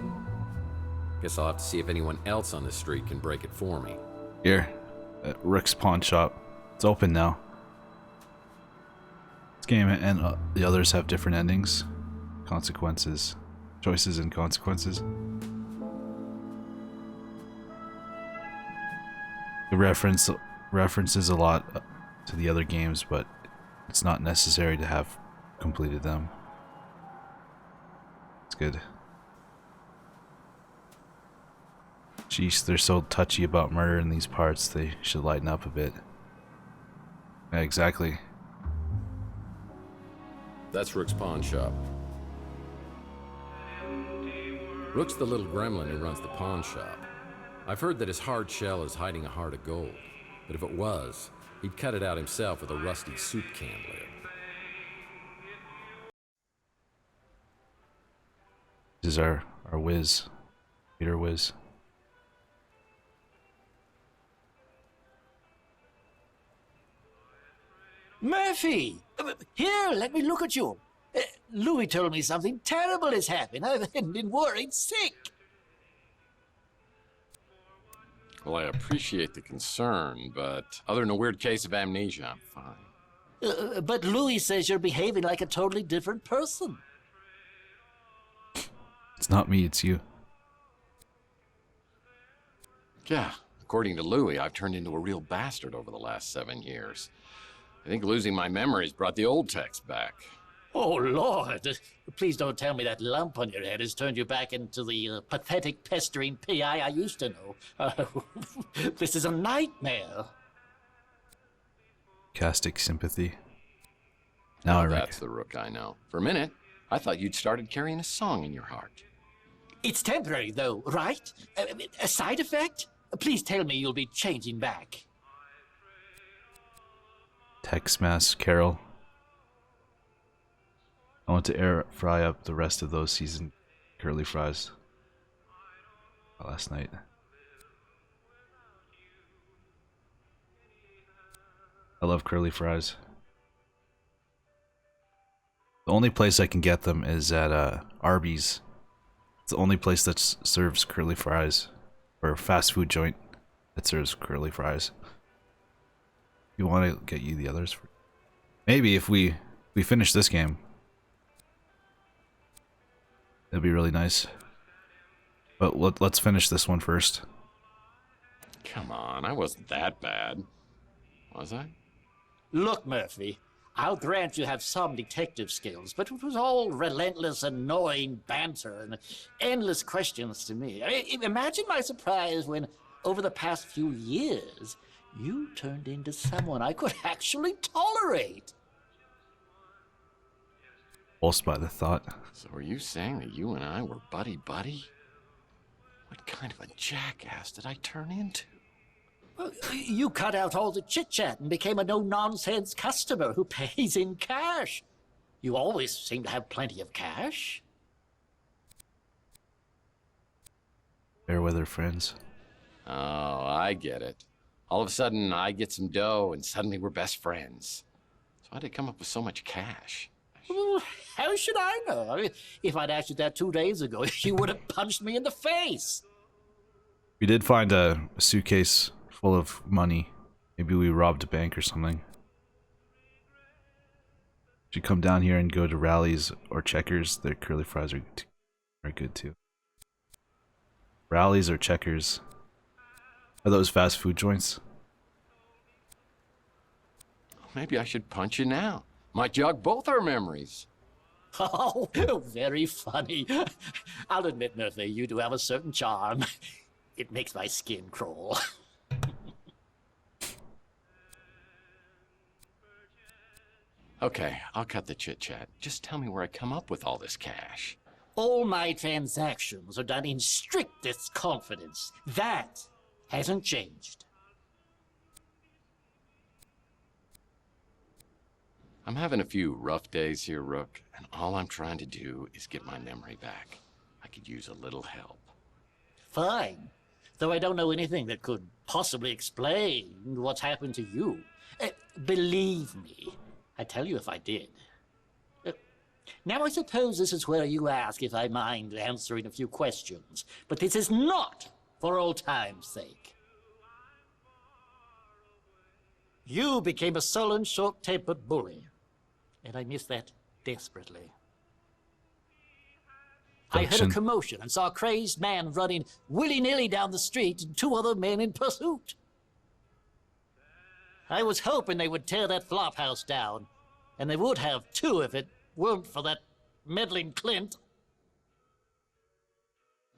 Guess I'll have to see if anyone else on the street can break it for me. Here, at Rick's pawn shop. It's open now. This game and the others have different endings, consequences, choices and consequences. The references a lot to the other games, but it's not necessary to have completed them. It's good. Jeez, they're so touchy about murder in these parts. They should lighten up a bit. Yeah, exactly. That's Rook's pawn shop. Rook's the little gremlin who runs the pawn shop. I've heard that his hard shell is hiding a heart of gold, but if it was, he'd cut it out himself with a rusty soup can lid. This is our whiz, Peter Whiz. Murphy! Here, let me look at you. Louis told me something terrible has happened. I've been worried sick. Well, I appreciate the concern, but other than a weird case of amnesia, I'm fine. But Louis says you're behaving like a totally different person. It's not me, it's you. Yeah, according to Louis, I've turned into a real bastard over the last 7 years. I think losing my memories brought the old Tex back. Oh, Lord. Please don't tell me that lump on your head has turned you back into the pathetic, pestering PI I used to know. This is a nightmare. Sarcastic sympathy. Now I reckon. That's the Rook I know. For a minute, I thought you'd started carrying a song in your heart. It's temporary, though, right? A side effect? Please tell me you'll be changing back. Tex Mass Carol. I want to air fry up the rest of those seasoned curly fries last night. I love curly fries. The only place I can get them is at Arby's. It's the only place that serves curly fries, or a fast food joint that serves curly fries. You want to get you the others? Maybe if we finish this game, that'd be really nice. But let's finish this one first. Come on, I wasn't that bad. Was I? Look, Murphy, I'll grant you have some detective skills, but it was all relentless, annoying banter and endless questions to me. Imagine my surprise when, over the past few years, you turned into someone I could actually tolerate. Pulsed by the thought. So are you saying that you and I were buddy-buddy? What kind of a jackass did I turn into? You cut out all the chit-chat and became a no-nonsense customer who pays in cash. You always seem to have plenty of cash. Fairweather friends. Oh, I get it. All of a sudden, I get some dough, and suddenly we're best friends. So how did I come up with so much cash? Well, how should I know? If I'd asked you that 2 days ago, you would have punched me in the face. We did find a suitcase full of money Maybe we robbed a bank or something. Should come down here and go to Rallies or Checkers. Their curly fries are good too. Rallies or Checkers. Are those fast food joints? Maybe I should punch you now. Might jog both our memories. Oh, very funny. I'll admit, Murphy, you do have a certain charm. It makes my skin crawl. Okay, I'll cut the chit-chat. Just tell me where I come up with all this cash. All my transactions are done in strictest confidence. That hasn't changed. I'm having a few rough days here, Rook, and all I'm trying to do is get my memory back. I could use a little help. Fine. Though I don't know anything that could possibly explain what's happened to you. Believe me, I'd tell you if I did. Now I suppose this is where you ask if I mind answering a few questions, but this is not for old time's sake. You became a sullen, short-tempered bully, and I miss that desperately. I heard a commotion and saw a crazed man running willy-nilly down the street and 2 other men in pursuit. I was hoping they would tear that flop house down, and they would have too if it weren't for that meddling Clint.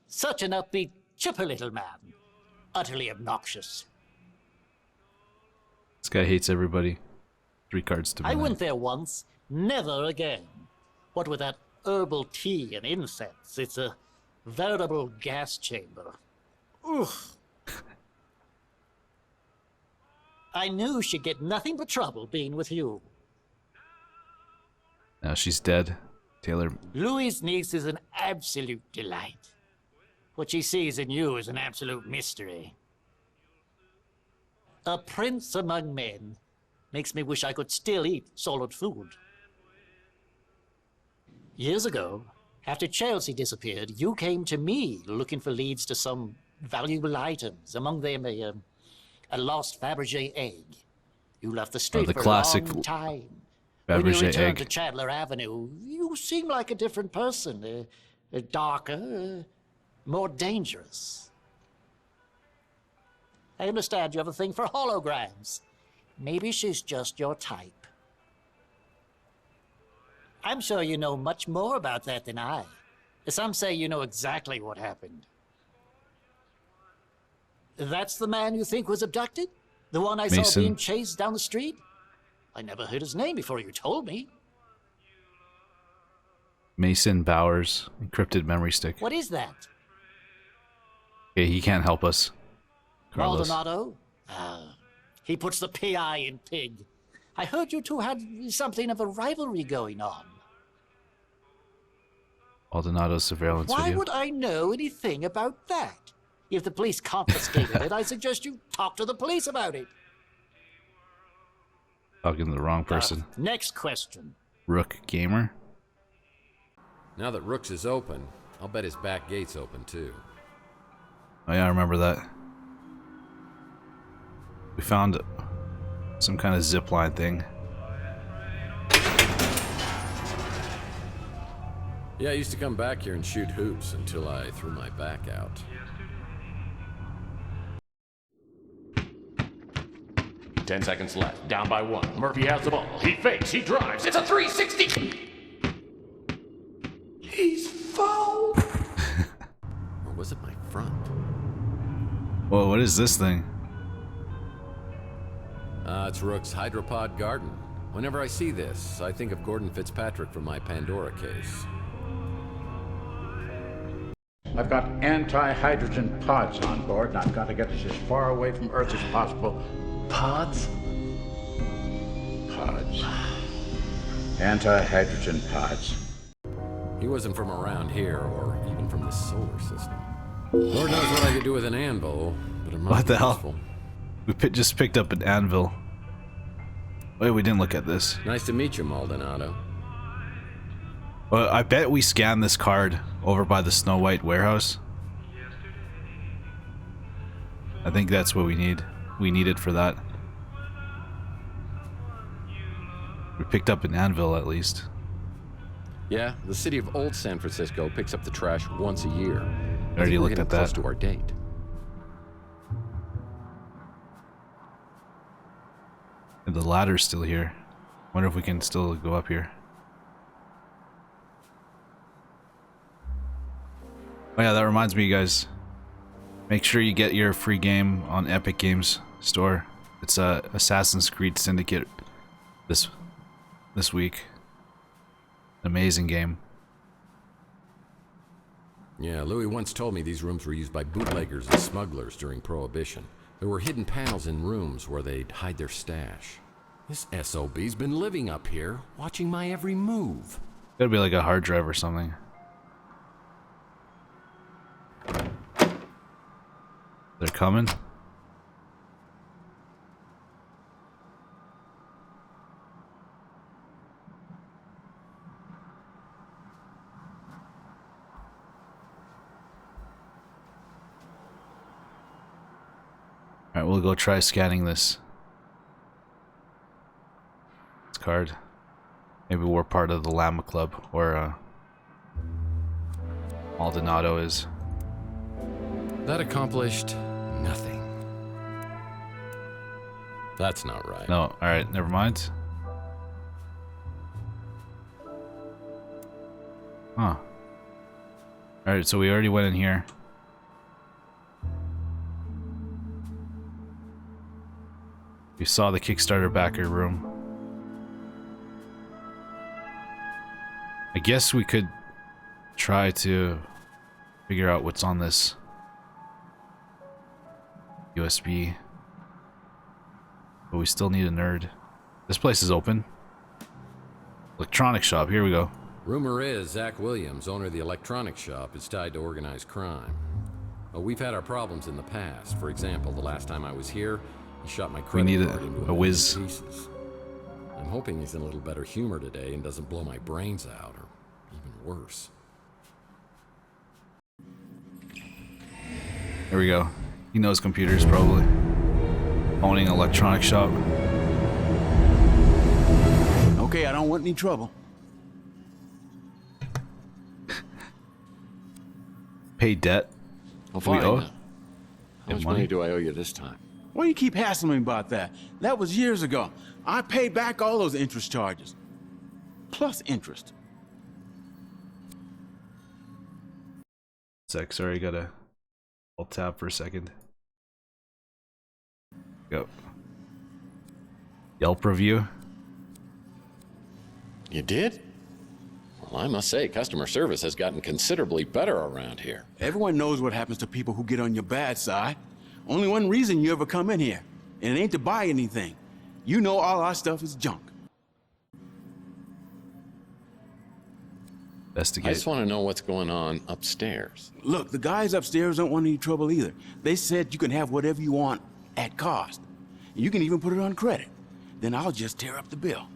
Such an upbeat, chipper little man. Utterly obnoxious. This guy hates everybody. 3 cards to I went there once, never again. What with that herbal tea and incense, it's a veritable gas chamber. Oof. I knew she'd get nothing but trouble being with you. Now she's dead. Taylor. Louis' niece is an absolute delight. What she sees in you is an absolute mystery. A prince among men makes me wish I could still eat solid food. Years ago, after Chelsea disappeared, you came to me looking for leads to some valuable items, among them a lost Fabergé egg. You left the street the for classic a long time. Fabergé when you returned egg. to Chandler Avenue, you seemed like a different person, darker, more dangerous. I understand you have a thing for holograms. Maybe she's just your type. I'm sure you know much more about that than I. Some say you know exactly what happened. That's the man you think was abducted? The one I saw Mason. being chased down the street? I never heard his name before you told me. Mason Bowers. Encrypted memory stick. What is that? Okay, he can't help us. Carlos. Maldonado? He puts the PI in pig. I heard you two had something of a rivalry going on. Maldonado's surveillance Why video. would I know anything about that? If the police confiscated it, I suggest you talk to the police about it. Talking to the wrong person. Next question. Rook Gamer. Now that Rook's is open, I'll bet his back gate's open too. Oh yeah, I remember that. We found some kind of zip line thing. Yeah, I used to come back here and shoot hoops until I threw my back out. Ten seconds left. Down by 1. Murphy has the ball. He fakes. He drives. It's a 360. He's fouled. Or was it my front? Whoa, what is this thing? It's Rook's hydropod garden. Whenever I see this, I think of Gordon Fitzpatrick from my Pandora case. I've got anti-hydrogen pods on board, and I've got to get us as far away from Earth as possible. Pods? Pods. Anti-hydrogen pods. He wasn't from around here, or even from the solar system. Lord knows what I could do with an anvil, but it must What the be hell? useful. We just picked up an anvil. Wait, we didn't look at this. Nice to meet you, Maldonado. Well, I bet we scanned this card over by the Snow White warehouse. I think that's what we need. We need it for that. picked up an anvil at least. Yeah, the city of Old San Francisco picks up the trash once a year. I already looked at that. Close to our date. And the ladder's still here. Wonder if we can still go up here. Oh yeah, that reminds me, guys. Make sure you get your free game on Epic Games Store. It's Assassin's Creed Syndicate this week. Amazing game. Yeah, Louis once told me these rooms were used by bootleggers and smugglers during Prohibition. There were hidden panels in rooms where they'd hide their stash. This SOB's been living up here, watching my every move. Gotta be like a hard drive or something. They're coming. Alright, we'll go try scanning this card. Maybe we're part of the Llama Club, or Maldonado is. That accomplished nothing. That's not right. No, alright, never mind. Huh. Alright, so we already went in here. We saw the Kickstarter backer room. I guess we could try to figure out what's on this USB. But we still need a nerd. This place is open. Electronic shop, here we go. Rumor is Zach Williams, owner of the electronics shop, is tied to organized crime. Well, we've had our problems in the past. For example, the last time I was here, he shot my credit card into a whiz. pieces. I'm hoping he's in a little better humor today and doesn't blow my brains out, or even worse. There we go. He knows computers, probably. Owning an electronic shop. Okay, I don't want any trouble. Pay debt. I'll Do we find owe? out. How much money do I owe you this time? Why do you keep hassling me about that? That was years ago. I paid back all those interest charges. Plus interest. Sec, sorry, gotta alt tab for a second. Go. Yelp review. You did? Well, I must say, customer service has gotten considerably better around here. Everyone knows what happens to people who get on your bad side. Only one reason you ever come in here, and it ain't to buy anything. You know all our stuff is junk. Investigate. I just want to know what's going on upstairs. Look, the guys upstairs don't want any trouble either. They said you can have whatever you want at cost. You can even put it on credit. Then I'll just tear up the bill.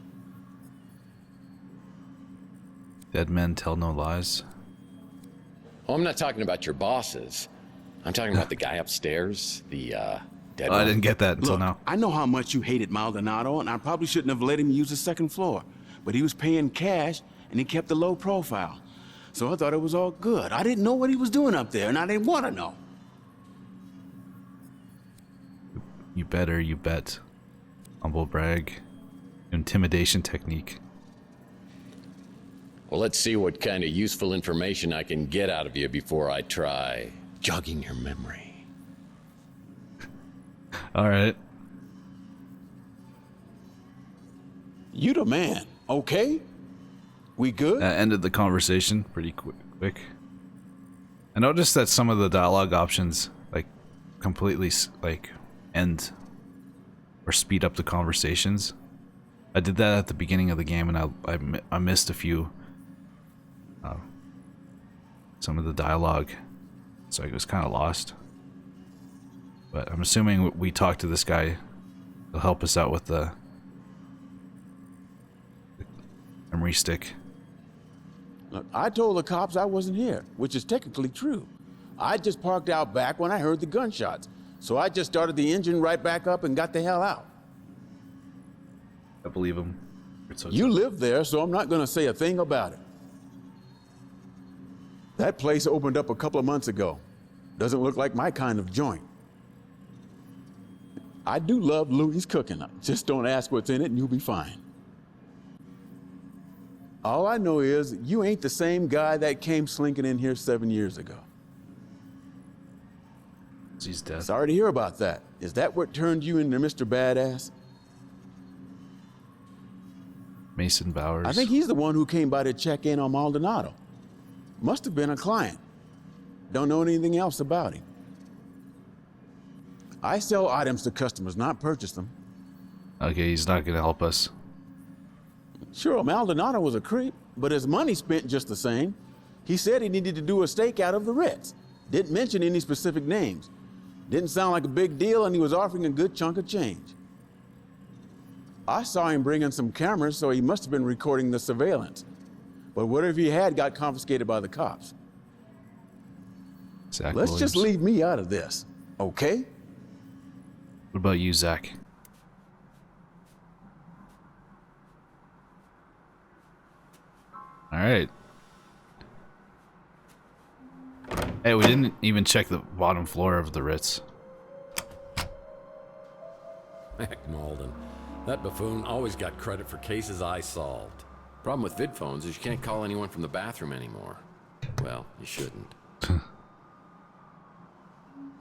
Dead men tell no lies. Oh, I'm not talking about your bosses. I'm talking about the guy upstairs, the, dead I didn't get that until Look, now. I know how much you hated Maldonado, and I probably shouldn't have let him use the second floor. But he was paying cash, and he kept a low profile. So I thought it was all good. I didn't know what he was doing up there, and I didn't want to know. You better, you bet. Humble brag. Intimidation technique. Well, let's see what kind of useful information I can get out of you before I try jogging your memory. Alright. You the man, okay? We good? That ended the conversation pretty quick. I noticed that some of the dialogue options, like, completely, like, end or speed up the conversations. I did that at the beginning of the game, and I missed a few, some of the dialogue, so I was kind of lost. But I'm assuming we talked to this guy. He'll help us out with the memory stick. Look, I told the cops I wasn't here, which is technically true. I just parked out back when I heard the gunshots, so I just started the engine right back up and got the hell out. I believe him. Ritz Hotel. You live there, so I'm not going to say a thing about it. That place opened up a couple of months ago. Doesn't look like my kind of joint. I do love Louie's cooking. Just don't ask what's in it and you'll be fine. All I know is you ain't the same guy that came slinking in here 7 years ago. He's dead. Sorry to hear about that. Is that what turned you into Mr. Badass? Mason Bowers. I think he's the one who came by to check in on Maldonado. Must have been a client. Don't know anything else about him. I sell items to customers, not purchase them. Okay, he's not gonna help us. Sure, Maldonado was a creep, but his money spent just the same. He said he needed to do a stakeout of the Ritz. Didn't mention any specific names. Didn't sound like a big deal, and he was offering a good chunk of change. I saw him bring in some cameras, so he must have been recording the surveillance. But whatever he had got confiscated by the cops. Zach Let's Williams. just leave me out of this, okay? What about you, Zach? All right. Hey, we didn't even check the bottom floor of the Ritz. Heck, Malden. That buffoon always got credit for cases I solved. Problem with vid phones is you can't call anyone from the bathroom anymore. Well, you shouldn't.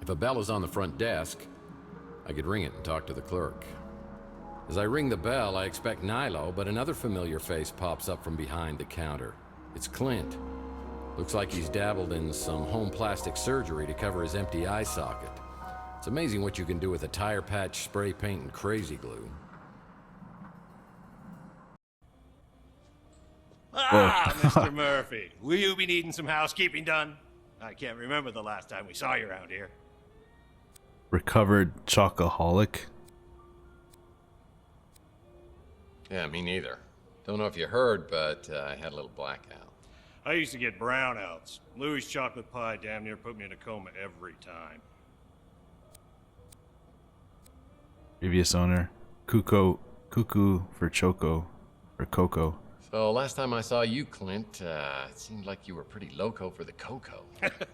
If a bell is on the front desk, I could ring it and talk to the clerk. As I ring the bell, I expect Nilo, but another familiar face pops up from behind the counter. It's Clint. Looks like he's dabbled in some home plastic surgery to cover his empty eye socket. It's amazing what you can do with a tire patch, spray paint, and crazy glue. Ah, Mr. Murphy, will you be needing some housekeeping done? I can't remember the last time we saw you around here. Recovered chocoholic. Yeah, me neither. Don't know if you heard, but I had a little blackout. I used to get brownouts. Louis' chocolate pie damn near put me in a coma every time. Previous owner. Cuckoo for Choco. For Coco. So last time I saw you, Clint, it seemed like you were pretty loco for the cocoa.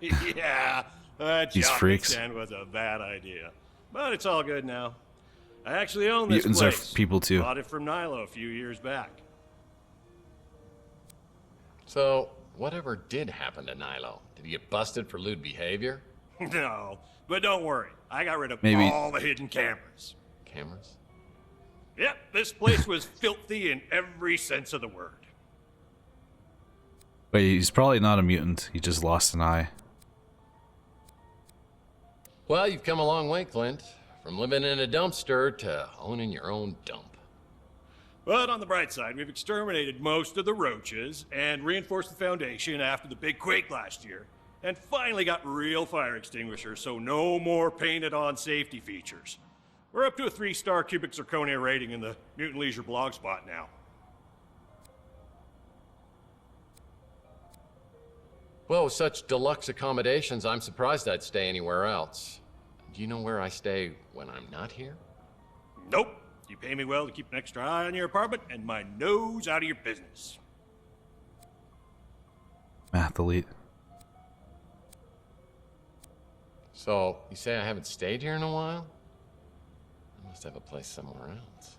Yeah, that These chocolate freaks. stand was a bad idea. But it's all good now. I actually own this Mutants place. are people too. Bought it from Nilo a few years back. So, whatever did happen to Nilo? Did he get busted for lewd behavior? No, but don't worry. I got rid of Maybe- all the hidden cameras. Cameras? Yep, this place was filthy in every sense of the word. Wait, he's probably not a mutant. He just lost an eye. Well, you've come a long way, Clint. From living in a dumpster to owning your own dump. But on the bright side, we've exterminated most of the roaches and reinforced the foundation after the big quake last year. And finally got real fire extinguishers, so no more painted-on safety features. We're up to a 3-star cubic zirconia rating in the Mutant Leisure blog spot now. Well, with such deluxe accommodations, I'm surprised I'd stay anywhere else. Do you know where I stay when I'm not here? Nope. You pay me well to keep an extra eye on your apartment and my nose out of your business. Mathlete. So, you say I haven't stayed here in a while? I must have a place somewhere else.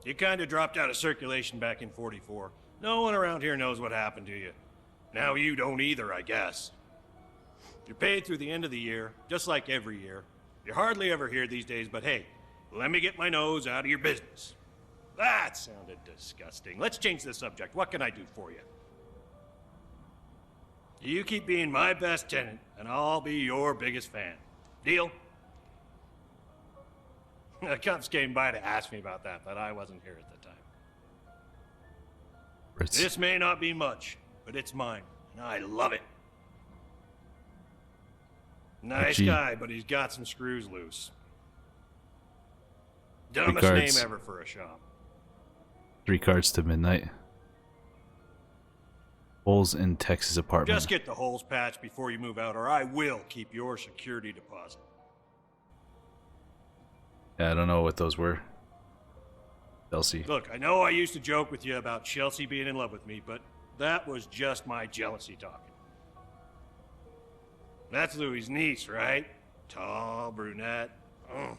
You kind of dropped out of circulation back in 44. No one around here knows what happened to you. Now you don't either, I guess. You're paid through the end of the year, just like every year. You're hardly ever here these days, but hey, let me get my nose out of your business. That sounded disgusting. Let's change the subject. What can I do for you? You keep being my best tenant, and I'll be your biggest fan. Deal? The cops came by to ask me about that, but I wasn't here at the time. This may not be much, but it's mine, and I love it. Nice Gee. guy, but he's got some screws loose. Dumbest Regards. name ever for a shop. 3 cards to midnight. Holes in Tex's apartment. Just get the holes patched before you move out, or I will keep your security deposit. Yeah, I don't know what those were. Chelsea. Look, I know I used to joke with you about Chelsea being in love with me, but that was just my jealousy talking. That's Louis' niece, right? Tall, brunette. Oh.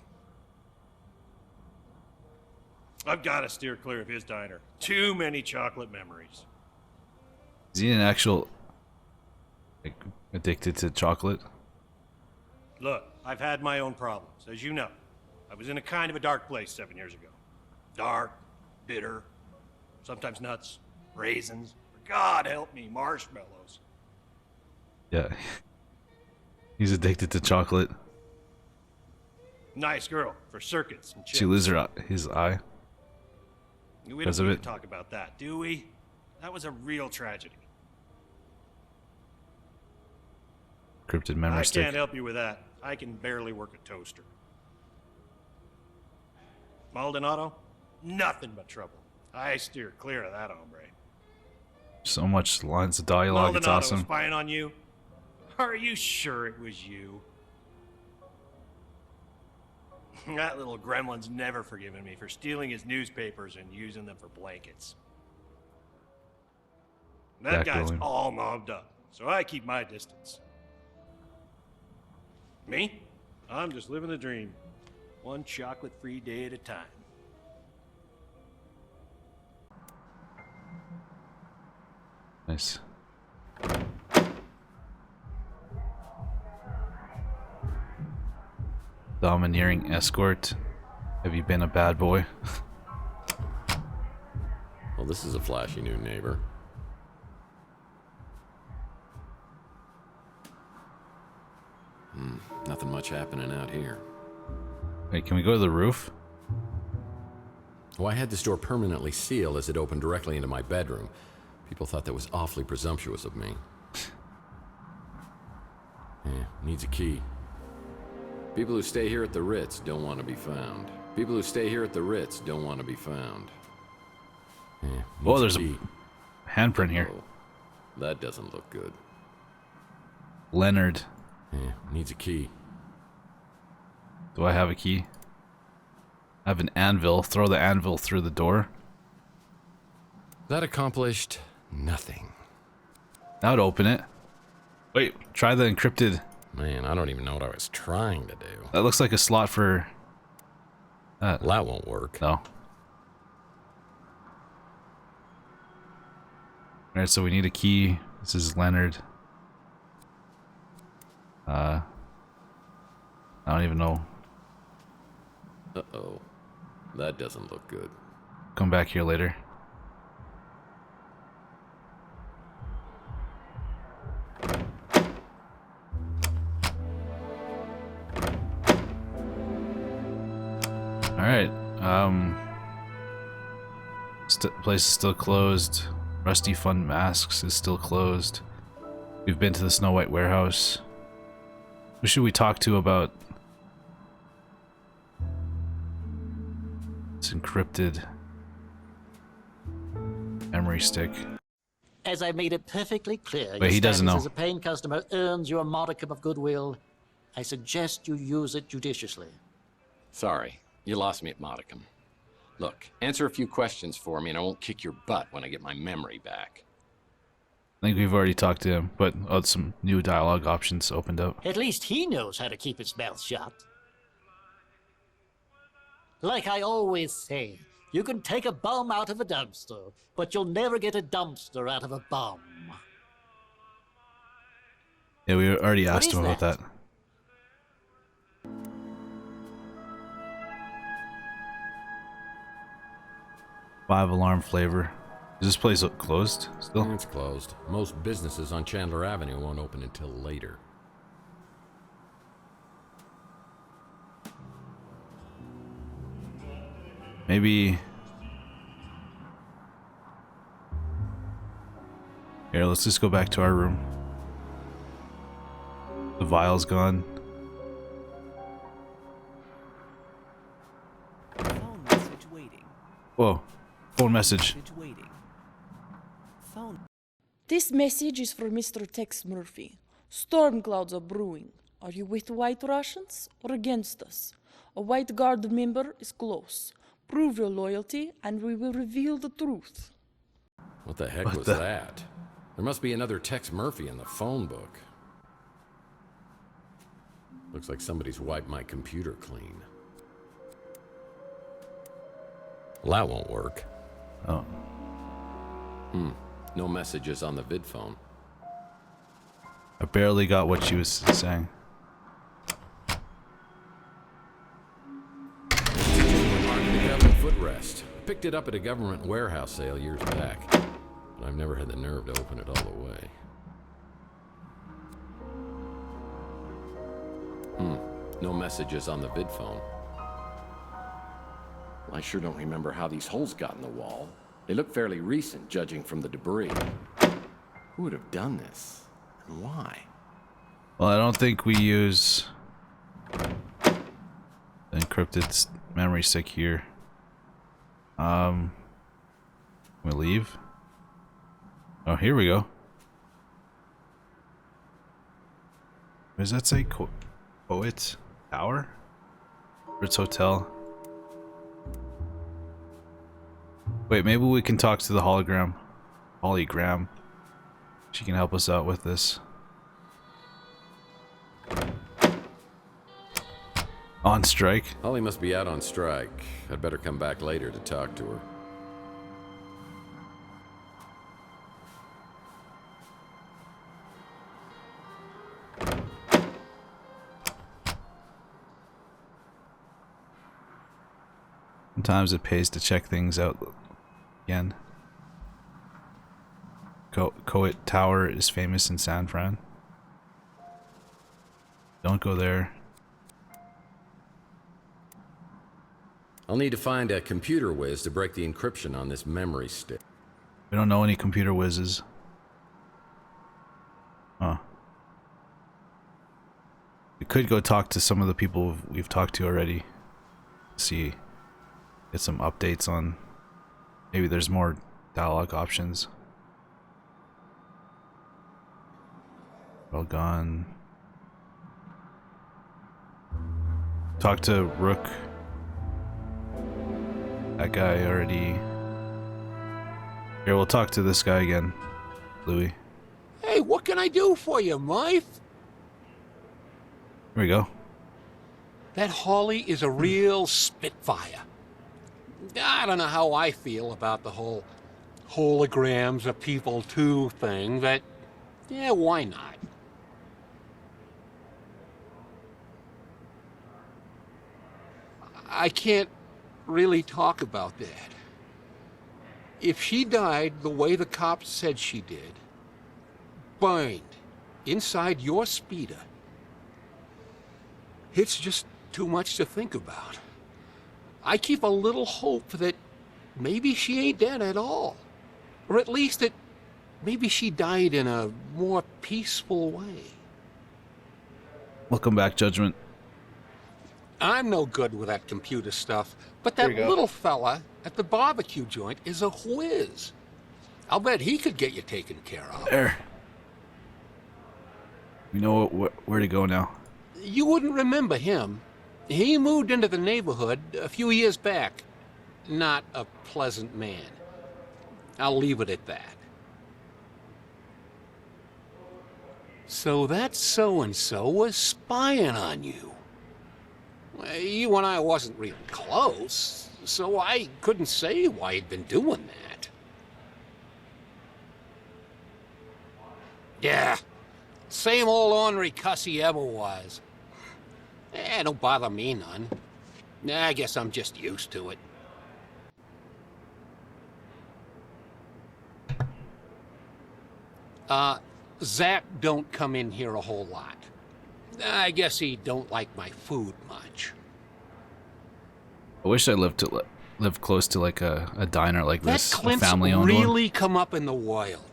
I've got to steer clear of his diner. Too many chocolate memories. Is he an actual like, addicted to chocolate? Look, I've had my own problems, as you know. I was in a kind of a dark place 7 years ago. Dark, bitter, sometimes nuts, raisins. God help me, marshmallows. Yeah. He's addicted to chocolate. Nice girl for circuits and chips. She loses his eye. We don't need to talk about that, do we? That was a real tragedy. Encrypted memory I stick. can't help you with that. I can barely work a toaster. Maldonado? Nothing but trouble. I steer clear of that hombre. So much lines of dialogue. It's Maldonado awesome. spying on you? Are you sure it was you? That little gremlin's never forgiven me for stealing his newspapers and using them for blankets. That guy's Backdoing. all mobbed up, so I keep my distance. Me? I'm just living the dream. One chocolate-free day at a time. Nice. Domineering escort. Have you been a bad boy? Well, this is a flashy new neighbor. Nothing much happening out here. Wait, can we go to the roof? Well, I had this door permanently sealed as it opened directly into my bedroom. People thought that was awfully presumptuous of me. Yeah, needs a key. People who stay here at the Ritz don't want to be found. People who stay here at the Ritz don't want to be found. Yeah, Oh, there's key. a handprint here. Oh, that doesn't look good. Leonard. Yeah, needs a key. Do I have a key? I have an anvil. Throw the anvil through the door. That accomplished nothing. That would open it. Wait, try the encrypted. Man, I don't even know what I was trying to do. That looks like a slot for... Well, that won't work. No. Alright, so we need a key. This is Leonard. I don't even know. Uh-oh. That doesn't look good. Come back here later. Alright, place is still closed. Rusty Fun Masks is still closed. We've been to the Snow White warehouse. Who should we talk to about... It's encrypted memory stick. As I made it perfectly clear, Wait, he doesn't know. as a paying customer earns you a modicum of goodwill. I suggest you use it judiciously. Sorry, you lost me at modicum. Look, answer a few questions for me and I won't kick your butt when I get my memory back. I think we've already talked to him, but some new dialogue options opened up. At least he knows how to keep his mouth shut. Like I always say, you can take a bum out of a dumpster, but you'll never get a dumpster out of a bum. Yeah, we already What asked is him about that. Five-alarm flavor. Is this place closed still? It's closed. Most businesses on Chandler Avenue won't open until later. Maybe... Here, let's just go back to our room. The vial's gone. Phone message waiting. Whoa. Phone message. Waiting. Phone. This message is for Mr. Tex Murphy. Storm clouds are brewing. Are you with White Russians or against us? A White Guard member is close. Prove your loyalty, and we will reveal the truth. What the heck was that? There must be another Tex Murphy in the phone book. Looks like somebody's wiped my computer clean. Well, that won't work. Oh. No messages on the vid phone. I barely got what she was saying. The government footrest. Picked it up at a government warehouse sale years back, but I've never had the nerve to open it all the way. No messages on the vid phone. I sure don't remember how these holes got in the wall. They look fairly recent, judging from the debris. Who would have done this? And why? Well, I don't think we use the encrypted memory stick here. We leave? Oh, here we go. What does that say? Poet Tower? Ritz Hotel. Wait, maybe we can talk to the hologram. Hologram. She can help us out with this. On strike? Holly must be out on strike. I'd better come back later to talk to her. Sometimes it pays to check things out again. Coet Tower is famous in San Fran. Don't go there. I'll need to find a computer whiz to break the encryption on this memory stick. We don't know any computer whizzes. Huh. We could go talk to some of the people we've talked to already. See. Get some updates on. Maybe there's more dialogue options. Well gone. Talk to Rook. That guy already. Here, we'll talk to this guy again, Louis. Hey, what can I do for you, Murph? Here we go. That Holly is a real spitfire. I don't know how I feel about the whole holograms of people too thing, but yeah, why not? I can't really talk about that. If she died the way the cops said she did, burned inside your speeder, it's just too much to think about. I keep a little hope that maybe she ain't dead at all. Or at least that maybe she died in a more peaceful way. Welcome back, Judgment. I'm no good with that computer stuff, but that little fella at the barbecue joint is a whiz. I'll bet he could get you taken care of. There. We know where to go now. You wouldn't remember him. He moved into the neighborhood a few years back. Not a pleasant man. I'll leave it at that. So that so-and-so was spying on you. You and I wasn't real close, so I couldn't say why he'd been doing that. Yeah, same old ornery cuss he ever was. Don't bother me none. I guess I'm just used to it. Zap don't come in here a whole lot. I guess he don't like my food much. I wish I lived close to like a diner like this, That a Clint's family-owned really one. come up in the wild.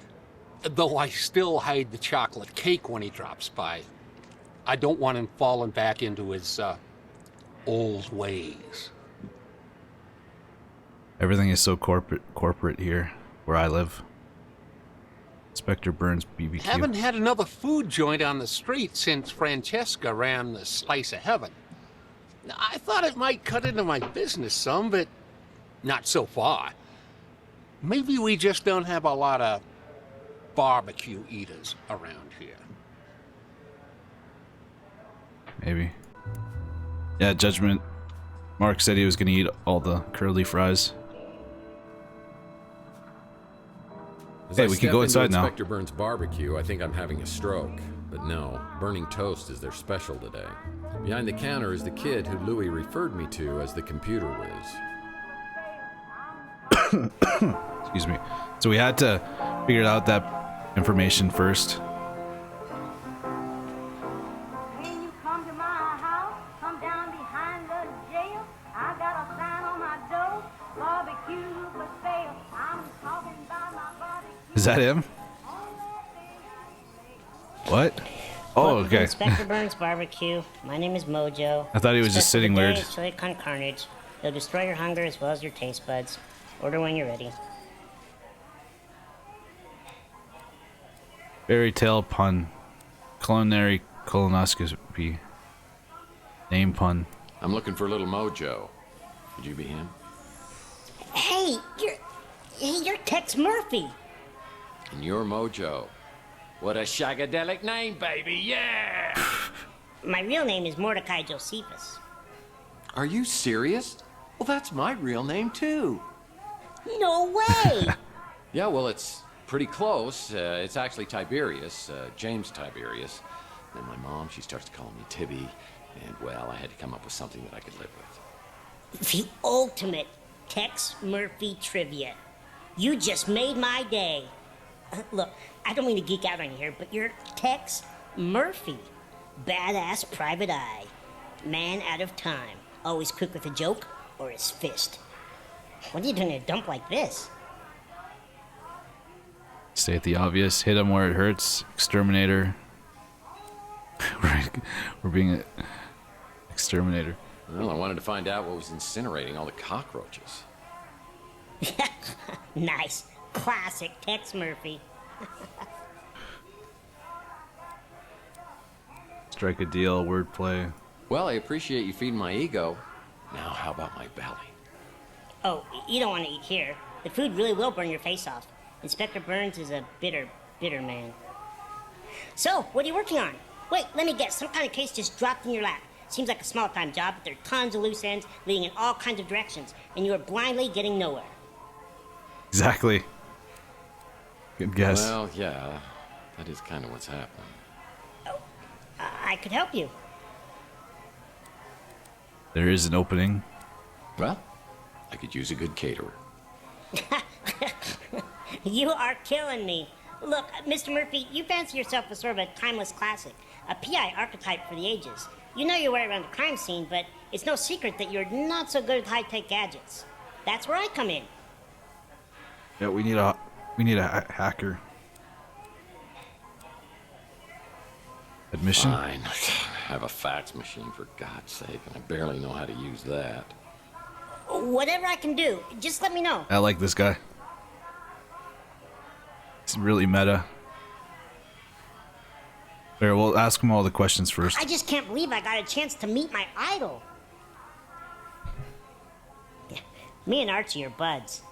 Though I still hide the chocolate cake when he drops by. I don't want him falling back into his old ways. Everything is so corporate here, where I live. Inspector Burns BBQ. Haven't had another food joint on the street since Francesca ran the Slice of Heaven. I thought it might cut into my business some, but not so far. Maybe we just don't have a lot of barbecue eaters around here. Maybe. Yeah, Judgment. Mark said he was gonna eat all the curly fries. As Hey, I we step can go into inside now. Inspector Burns' barbecue, I think I'm having a stroke. But no, burning toast is their special today. Behind the counter is the kid who Louis referred me to as the computer whiz. Excuse me. So we had to figure out that information first. When you come to my house, come down behind the jail. I got a sign on my door, barbecue for sale. I'm talking about my barbecue. Is that him? What? Oh, Welcome to okay. Inspector Burns Barbecue. My name is Mojo. I thought he was just sitting weird. Chili con carnage. They'll destroy your hunger as well as your taste buds. Order when you're ready. Fairy tale pun. Culinary colonoscopy. Name pun. I'm looking for little Mojo. Could you be him? Hey, you're Tex Murphy. And you're Mojo. What a shagadelic name, baby, yeah! My real name is Mordecai Josephus. Are you serious? Well, that's my real name, too. No way! Yeah, well, it's pretty close. It's actually Tiberius, James Tiberius. Then my mom, she starts to call me Tibby. And, well, I had to come up with something that I could live with. The ultimate Tex Murphy trivia. You just made my day. Look, I don't mean to geek out on you here, but you're Tex Murphy. Badass private eye. Man out of time. Always quick with a joke or his fist. What are you doing in a dump like this? State the obvious. Hit him where it hurts. Exterminator. We're being an exterminator. Well, I wanted to find out what was incinerating all the cockroaches. Nice. Classic Tex Murphy. Strike a deal. Wordplay. Well, I appreciate you feeding my ego. Now, how about my belly? Oh, you don't want to eat here. The food really will burn your face off. Inspector Burns is a bitter man. So, what are you working on? Wait, let me guess. Some kind of case just dropped in your lap. Seems like a small-time job, but there are tons of loose ends leading in all kinds of directions, and you are blindly getting nowhere. Exactly. Good guess. Well, yeah, that is kind of what's happening. I could help you. There is an opening. Well, I could use a good caterer. You are killing me. Look, Mr. Murphy, you fancy yourself as sort of a timeless classic, a PI archetype for the ages. You know your way around the crime scene, but it's no secret that you're not so good with high-tech gadgets. That's where I come in. Yeah, we need a hacker. Admission? Fine. I have a fax machine, for God's sake, and I barely know how to use that. Whatever I can do, just let me know. I like this guy. It's really meta. Here, we'll ask him all the questions first. I just can't believe I got a chance to meet my idol. Me and Archie are buds.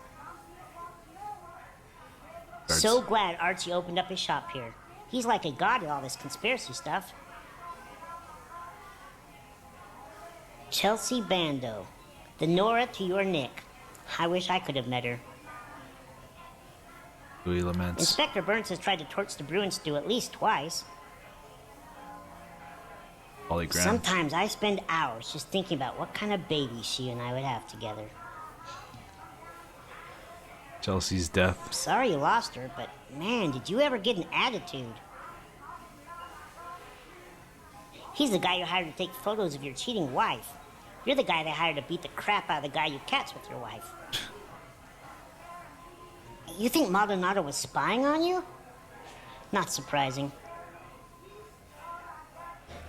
So glad Archie opened up his shop here. He's like a god at all this conspiracy stuff. Chelsea Bando. The Nora to your Nick. I wish I could have met her. Louis laments. Inspector Burns has tried to torch the Bruin stew at least twice. Polygram. Sometimes I spend hours just thinking about what kind of baby she and I would have together. Chelsea's death. Sorry you lost her, but man, did you ever get an attitude? He's the guy you hired to take photos of your cheating wife. You're the guy they hired to beat the crap out of the guy you catch with your wife. You think Maldonado was spying on you? Not surprising.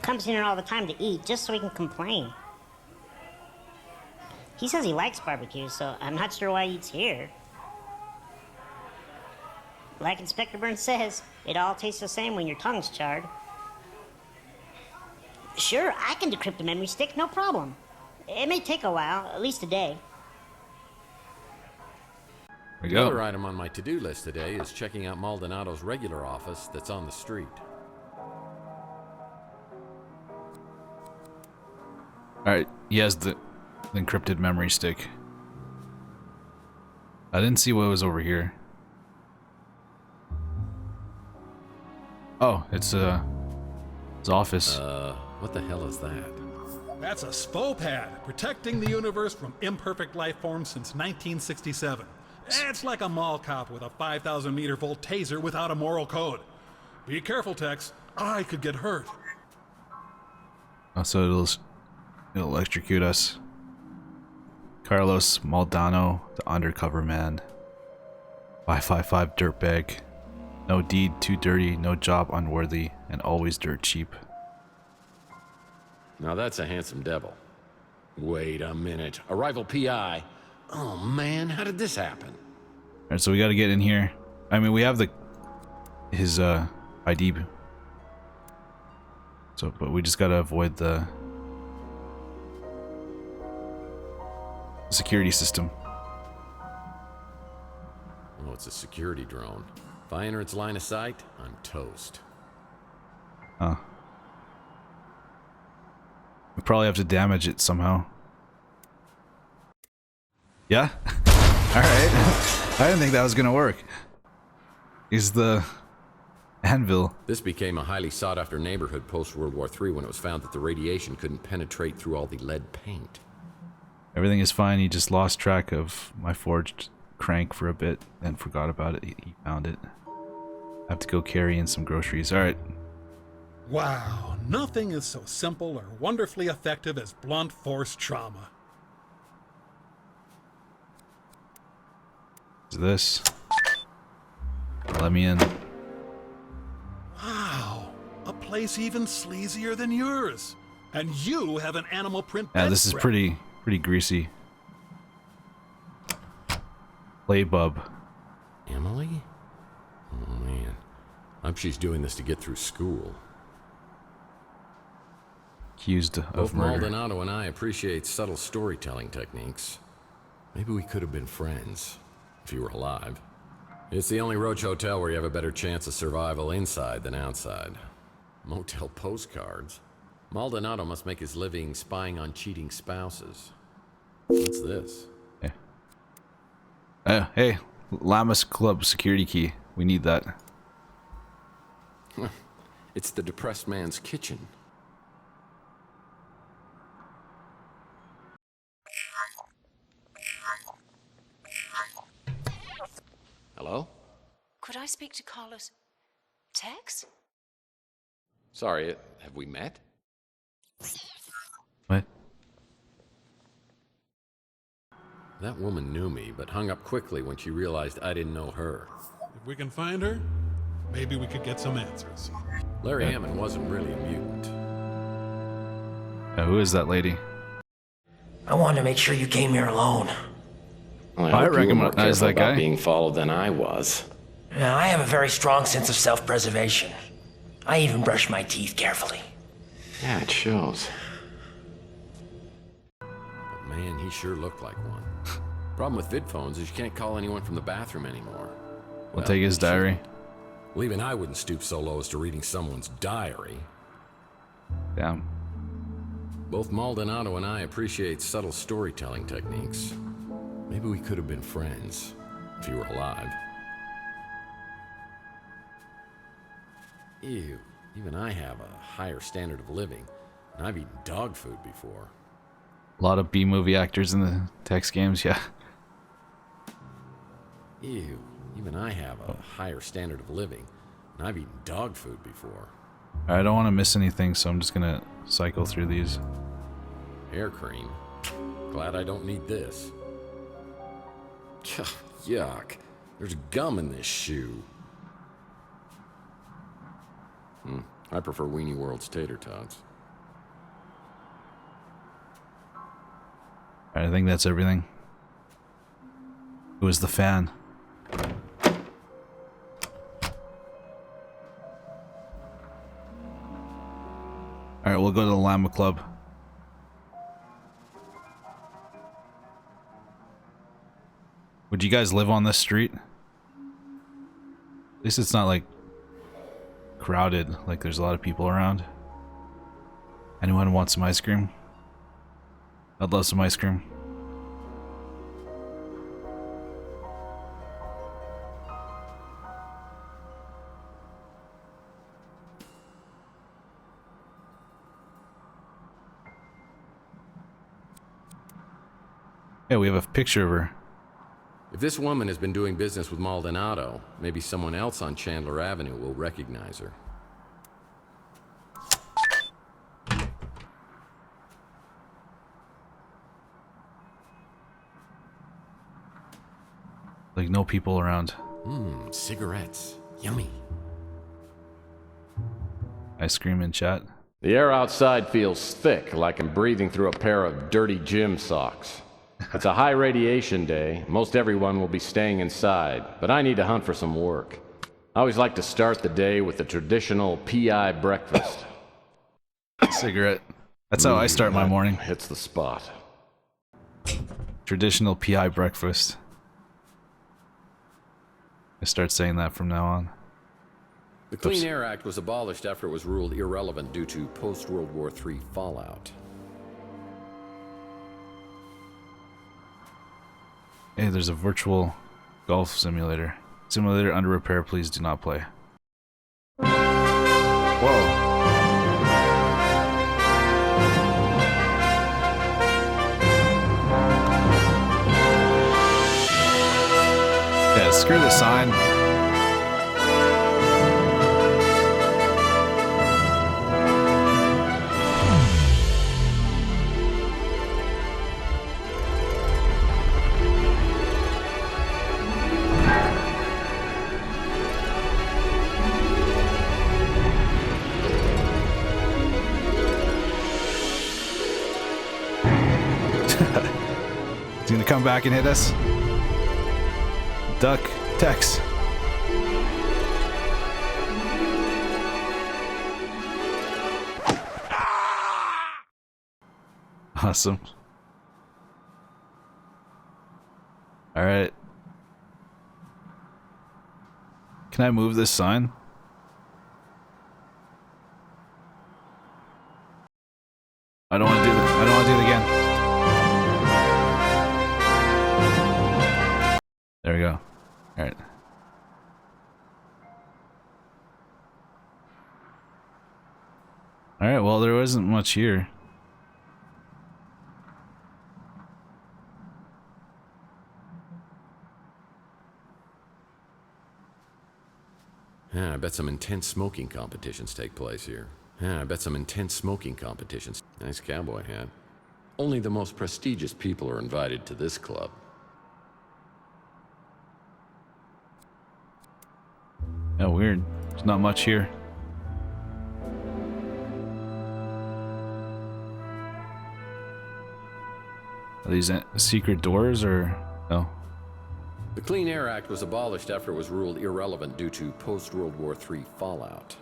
Comes in here all the time to eat just so he can complain. He says he likes barbecue, so I'm not sure why he eats here. Like Inspector Burns says, it all tastes the same when your tongue's charred. Sure, I can decrypt a memory stick, no problem. It may take a while, at least a day. we go. Another item on my to-do list today is checking out Maldonado's regular office that's on the street. Alright, he has the encrypted memory stick. I didn't see what was over here. Oh, it's his office. What the hell is that? That's a SPO pad, protecting the universe from imperfect life forms since 1967. It's like a mall cop with a 5,000 meter volt taser without a moral code. Be careful, Tex. I could get hurt. Oh, so it'll electrocute us. Carlos Maldonado, the undercover man. 555 dirtbag. No deed too dirty, no job unworthy, and always dirt cheap. Now that's a handsome devil. Wait a minute. A rival PI. Oh man, how did this happen? Alright, so we gotta get in here. I mean, we have his ID. So, but we just gotta avoid the security system. Oh, it's a security drone. If I enter its line of sight, I'm toast. Huh. We probably have to damage it somehow. Yeah? Alright. I didn't think that was gonna work. Is the anvil. This became a highly sought-after neighborhood post-World War III when it was found that the radiation couldn't penetrate through all the lead paint. Everything is fine. He just lost track of my forged crank for a bit and forgot about it. He found it. I have to go carry in some groceries. Alright. Wow, nothing is so simple or wonderfully effective as blunt force trauma. Is this? Let me in. Wow, a place even sleazier than yours. And you have an animal print Yeah, this is bedspread. pretty greasy. Play bub. Emily? Oh man. I hope she's doing this to get through school. Accused of Both murder. Maldonado and I appreciate subtle storytelling techniques. Maybe we could have been friends, if you were alive. It's the only Roach Hotel where you have a better chance of survival inside than outside. Motel postcards? Maldonado must make his living spying on cheating spouses. What's this? Hey, Llamas Club security key. We need that. It's the depressed man's kitchen. Hello? Could I speak to Carlos? Tex? Sorry, have we met? What? That woman knew me, but hung up quickly when she realized I didn't know her. If we can find her, maybe we could get some answers. Larry Hammond wasn't really a mutant. Who is that lady? I wanted to make sure you came here alone. Well, I recognize that guy. Being followed than I was. Now, I have a very strong sense of self-preservation. I even brush my teeth carefully. Yeah, it shows. But man, he sure looked like one. Problem with vid phones is you can't call anyone from the bathroom anymore. We'll take his diary. Well, even I wouldn't stoop so low as to reading someone's diary. Damn. Both Maldonado and I appreciate subtle storytelling techniques. Maybe we could have been friends, if you were alive. Ew, even I have a higher standard of living, and I've eaten dog food before. A lot of B-movie actors in the Tex games, yeah. Ew, even I have a higher standard of living, and I've eaten dog food before. I don't want to miss anything, so I'm just gonna cycle through these. Hair cream? Glad I don't need this. Yuck. There's gum in this shoe. I prefer Weenie World's tater tots. I think that's everything. Who is the fan? Alright, we'll go to the Llama Club. Would you guys live on this street? At least it's not like crowded, like there's a lot of people around. Anyone want some ice cream? I'd love some ice cream. Hey, we have a picture of her. If this woman has been doing business with Maldonado, maybe someone else on Chandler Avenue will recognize her. Like no people around. Cigarettes. Yummy. Ice cream in chat. The air outside feels thick, like I'm breathing through a pair of dirty gym socks. It's a high radiation day. Most everyone will be staying inside, but I need to hunt for some work. I always like to start the day with the traditional PI breakfast. Cigarette. That's how I start my morning. Hits the spot. Traditional PI breakfast. I start saying that from now on. The Clean Air Act was abolished after it was ruled irrelevant due to post-World War III fallout. Hey, there's a virtual golf simulator. Simulator under repair, please do not play. Whoa. Yeah, screw the sign. He's gonna come back and hit us. Duck, Tex. Awesome. All right. Can I move this sign? I don't want to do that. I don't want to do it again. There we go. All right. All right. Well, there wasn't much here. Yeah, I bet some intense smoking competitions take place here. Yeah, I bet some intense smoking competitions. Nice cowboy hat. Only the most prestigious people are invited to this club. Yeah, weird. There's not much here. Are these secret doors or no? The Clean Air Act was abolished after it was ruled irrelevant due to post-World War III fallout.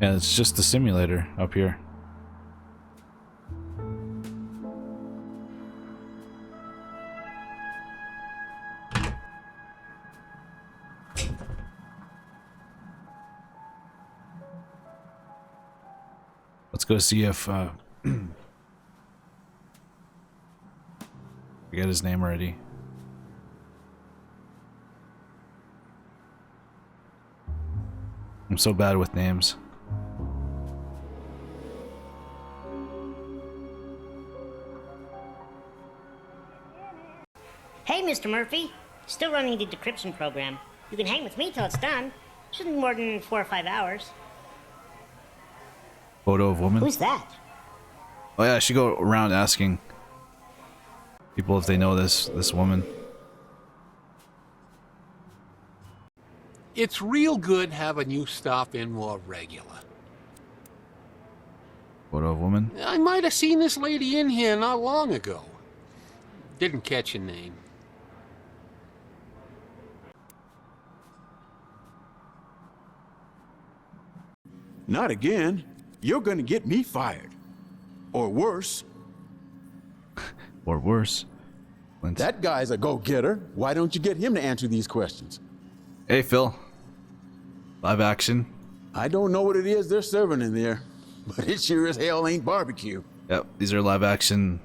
Yeah, it's just the simulator up here. Let's go see if I forget his name already. I'm so bad with names. Hey, Mr. Murphy. Still running the decryption program. You can hang with me till it's done. Shouldn't be more than 4 or 5 hours. Photo of woman? Who's that? Oh yeah, I should go around asking people if they know this woman. It's real good having you stop in more regular. Photo of woman? I might have seen this lady in here not long ago. Didn't catch your name. Not again. You're gonna get me fired. Or worse. Or worse. That guy's a go-getter. Why don't you get him to answer these questions? Hey, Phil. Live action. I don't know what it is they're serving in there, but it sure as hell ain't barbecue. Yep, these are live action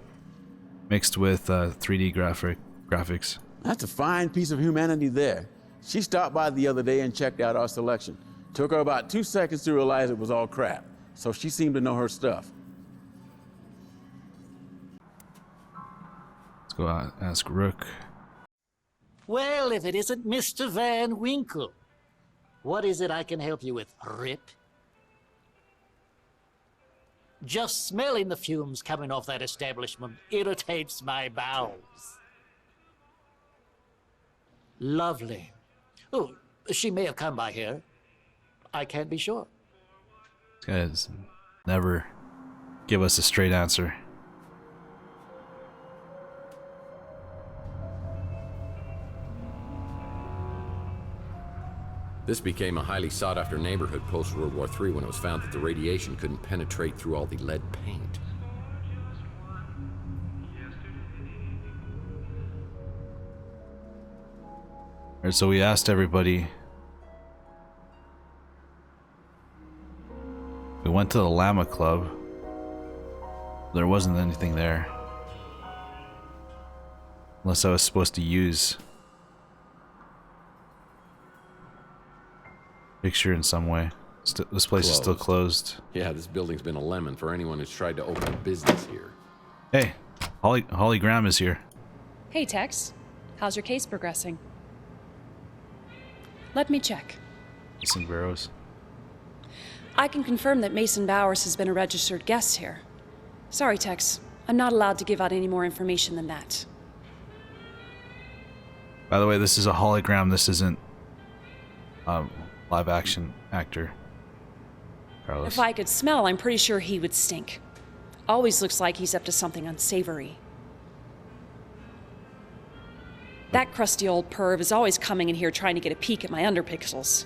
mixed with 3D graphics. That's a fine piece of humanity there. She stopped by the other day and checked out our selection. Took her about 2 seconds to realize it was all crap, so she seemed to know her stuff. Let's go out, ask Rook. Well, if it isn't Mr. Van Winkle. What is it I can help you with, Rip? Just smelling the fumes coming off that establishment irritates my bowels. Lovely. Oh, she may have come by here. I can't be sure. These guys never give us a straight answer. This became a highly sought-after neighborhood post-World War III when it was found that the radiation couldn't penetrate through all the lead paint. Alright, so we asked everybody. We went to the Llama Club. There wasn't anything there. Unless I was supposed to use picture in some way. This place is still closed. Yeah, this building's been a lemon for anyone who's tried to open a business here. Hey, Holly Graham is here. Hey, Tex. How's your case progressing? Let me check. Mason Barrows. I can confirm that Mason Bowers has been a registered guest here. Sorry, Tex. I'm not allowed to give out any more information than that. By the way, this is a hologram. This isn't live action actor. Carlos. If I could smell, I'm pretty sure he would stink. Always looks like he's up to something unsavory. That crusty old perv is always coming in here trying to get a peek at my underpixels.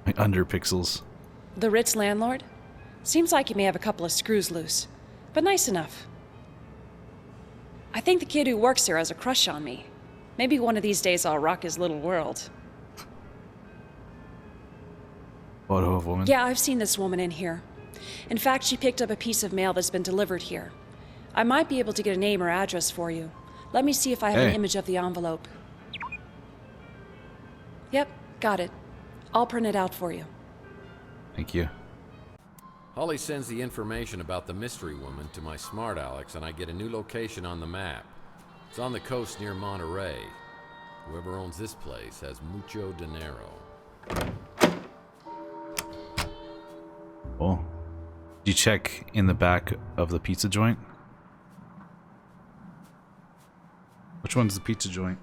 My underpixels. The Ritz landlord? Seems like he may have a couple of screws loose, but nice enough. I think the kid who works here has a crush on me. Maybe one of these days I'll rock his little world. Photo of woman? Yeah, I've seen this woman in here. In fact, she picked up a piece of mail that's been delivered here. I might be able to get a name or address for you. Let me see if I have an image of the envelope. Yep, got it. I'll print it out for you. Thank you. Holly sends the information about the mystery woman to my smart Alex, and I get a new location on the map. It's on the coast near Monterey. Whoever owns this place has mucho dinero. Oh. Did you check in the back of the pizza joint? Which one's the pizza joint?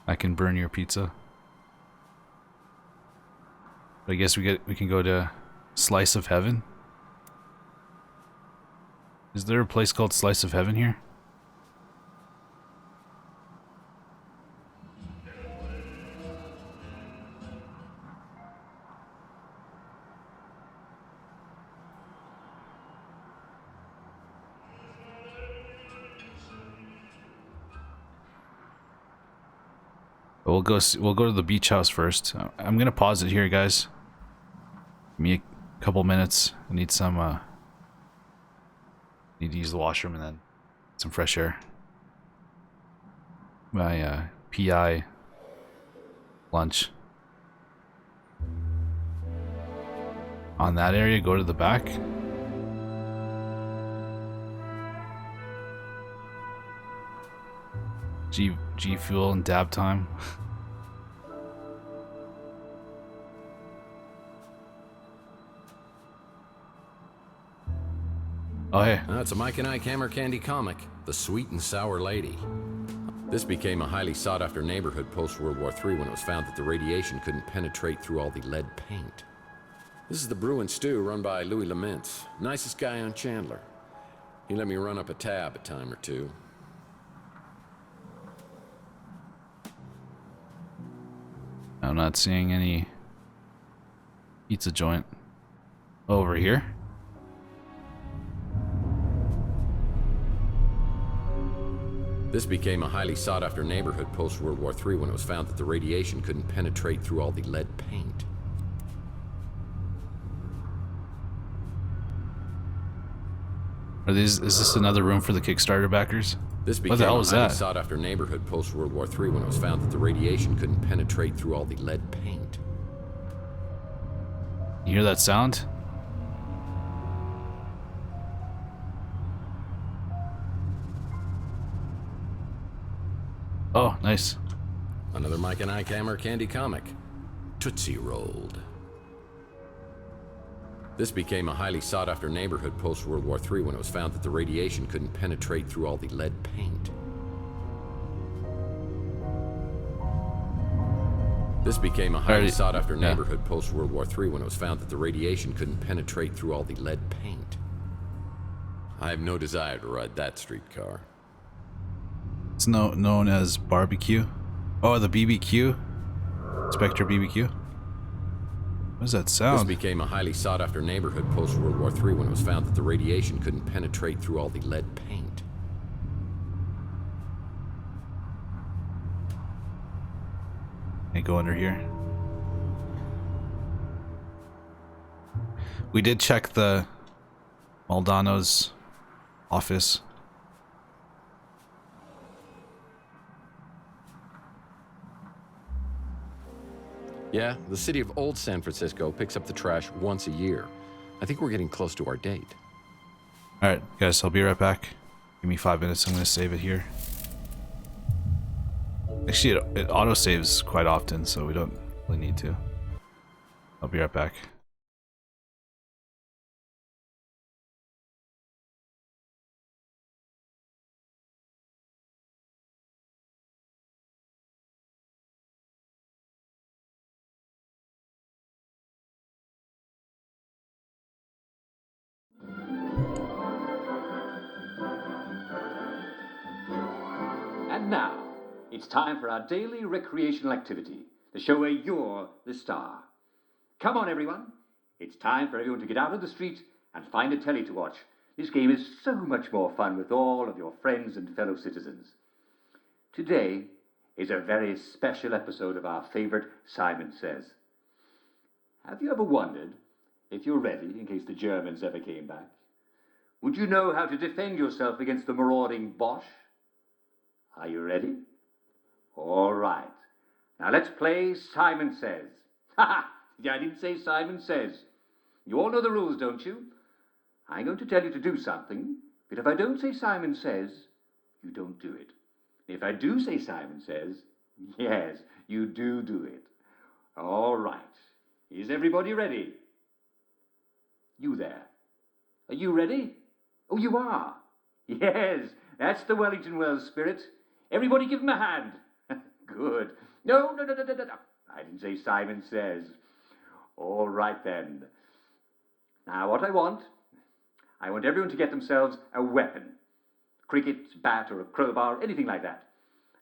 I can burn your pizza. But I guess we can go to Slice of Heaven. Is there a place called Slice of Heaven here? We'll go to the beach house first. I'm gonna pause it here, guys. Give me a couple minutes. I need some need to use the washroom and then some fresh air. My PI lunch. On that area, go to the back. G Fuel and dab time. Oh, hey. That's a Mike and Ike Hammer Candy comic, The Sweet and Sour Lady. This became a highly sought-after neighborhood post-World War III when it was found that the radiation couldn't penetrate through all the lead paint. This is the Brew and Stew run by Louis Lamintz, nicest guy on Chandler. He let me run up a tab a time or two. I'm not seeing any pizza joint over here. This became a highly sought-after neighborhood post-World War III when it was found that the radiation couldn't penetrate through all the lead paint. Is this another room for the Kickstarter backers? This What became the hell a was highly that? sought-after neighborhood post-World War III when it was found that the radiation couldn't penetrate through all the lead paint. You hear that sound? Oh, nice. Another Mike and Ike Hammer candy comic. Tootsie Rolled. This became a highly sought-after neighborhood post-World War III when it was found that the radiation couldn't penetrate through all the lead paint. This became a highly sought-after neighborhood post-World War III when it was found that the radiation couldn't penetrate through all the lead paint. I have no desire to ride that streetcar. It's known as barbecue. Oh, the BBQ? Spectre BBQ? What does that sound? This became a highly sought-after neighborhood post-World War III when it was found that the radiation couldn't penetrate through all the lead paint. Can't go under here. We did check the Maldano's office. Yeah, the city of Old San Francisco picks up the trash once a year. I think we're getting close to our date. Alright, guys, I'll be right back. Give me 5 minutes, I'm gonna save it here. Actually, it auto-saves quite often, so we don't really need to. I'll be right back. And now, it's time for our daily recreational activity, the show where you're the star. Come on, everyone. It's time for everyone to get out of the street and find a telly to watch. This game is so much more fun with all of your friends and fellow citizens. Today is a very special episode of our favorite Simon Says. Have you ever wondered if you're ready in case the Germans ever came back? Would you know how to defend yourself against the marauding Bosch? Are you ready? All right. Now let's play Simon Says. Ha ha! Yeah, I didn't say Simon Says. You all know the rules, don't you? I'm going to tell you to do something, but if I don't say Simon Says, you don't do it. If I do say Simon Says, yes, you do it. All right. Is everybody ready? You there. Are you ready? Oh, you are. Yes, that's the Wellington Wells spirit. Everybody give him a hand. Good. No. I didn't say Simon Says. All right, then. Now, what I want everyone to get themselves a weapon. Cricket, bat, or a crowbar, anything like that.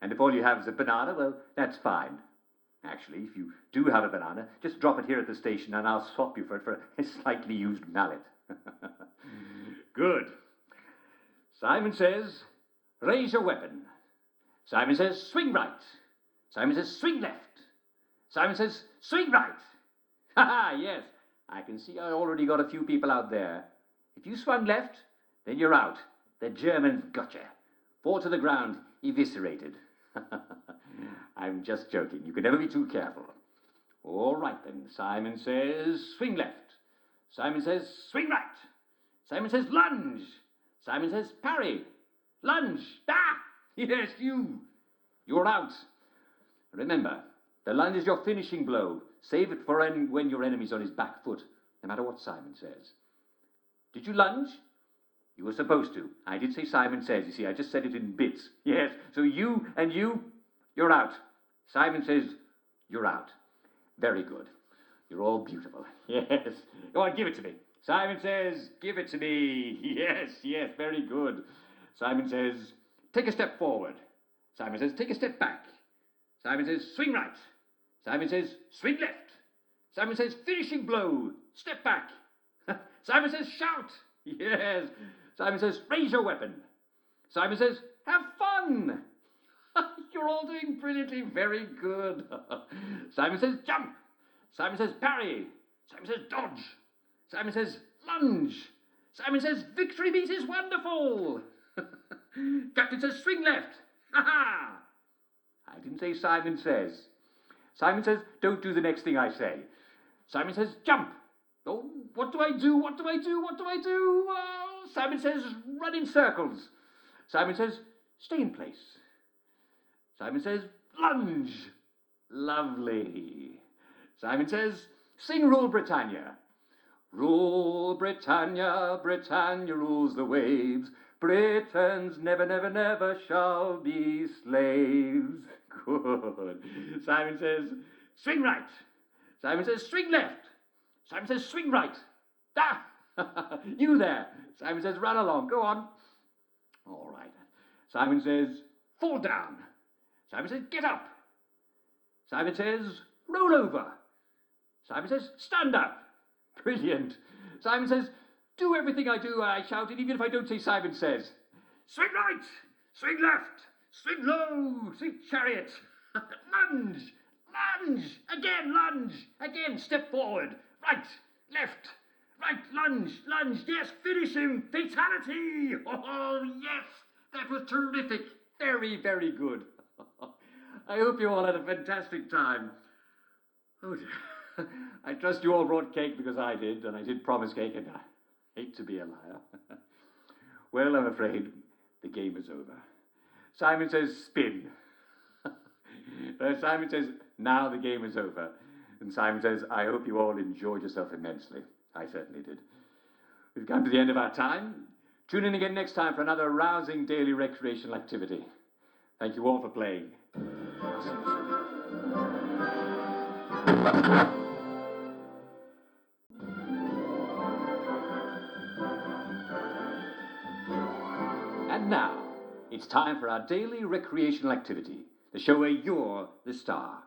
And if all you have is a banana, well, that's fine. Actually, if you do have a banana, just drop it here at the station and I'll swap you for it for a slightly used mallet. Good. Simon Says, raise your weapon. Simon says, swing right. Simon says, swing left. Simon says, swing right. Ha ha, yes. I can see I already got a few people out there. If you swung left, then you're out. The Germans got you. Fall to the ground, eviscerated. I'm just joking. You can never be too careful. All right, then. Simon says, swing left. Simon says, swing right. Simon says, lunge. Simon says, parry. Lunge. Ah! Yes, you. You're out. Remember, the lunge is your finishing blow. Save it for when your enemy's on his back foot, no matter what Simon says. Did you lunge? You were supposed to. I did say Simon Says. You see, I just said it in bits. Yes, so you and you're out. Simon says, you're out. Very good. You're all beautiful. Yes. Go on, give it to me. Simon says, give it to me. Yes, yes, very good. Simon says, take a step forward. Simon says, take a step back. Simon says, swing right. Simon says, swing left. Simon says, finishing blow, step back. Simon says, shout. Yes. Simon says, raise your weapon. Simon says, have fun. You're all doing brilliantly, very good. Simon says, jump. Simon says, parry. Simon says, dodge. Simon says, lunge. Simon says, victory beat is wonderful. Captain says, swing left. Ha ha. I didn't say Simon says. Simon says, don't do the next thing I say. Simon says, jump. Oh, what do I do? What do I do? What do I do? Simon says, run in circles. Simon says, stay in place. Simon says, lunge. Lovely. Simon says, sing Rule Britannia. Rule Britannia, Britannia rules the waves. Britons never, never, never shall be slaves. Good. Simon says, swing right. Simon says, swing left. Simon says, swing right. Ah! You there. Simon says, run along. Go on. All right. Simon says, fall down. Simon says, get up. Simon says, roll over. Simon says, stand up. Brilliant. Simon says, do everything I do, I shouted, even if I don't say Simon says. Swing right. Swing left. Swing low. Swing chariot. Lunge. Lunge. Again, lunge. Again, step forward. Right. Left. Right. Lunge. Lunge. Yes, finish him. Fatality. Oh, yes. That was terrific. Very, very good. I hope you all had a fantastic time. Oh, dear. I trust you all brought cake because I did, and I did promise cake, and I hate to be a liar. Well, I'm afraid the game is over. Simon says, spin. Simon says, now the game is over. And Simon says, I hope you all enjoyed yourself immensely. I certainly did. We've come to the end of our time. Tune in again next time for another rousing daily recreational activity. Thank you all for playing. And now, it's time for our daily recreational activity, the show where you're the star.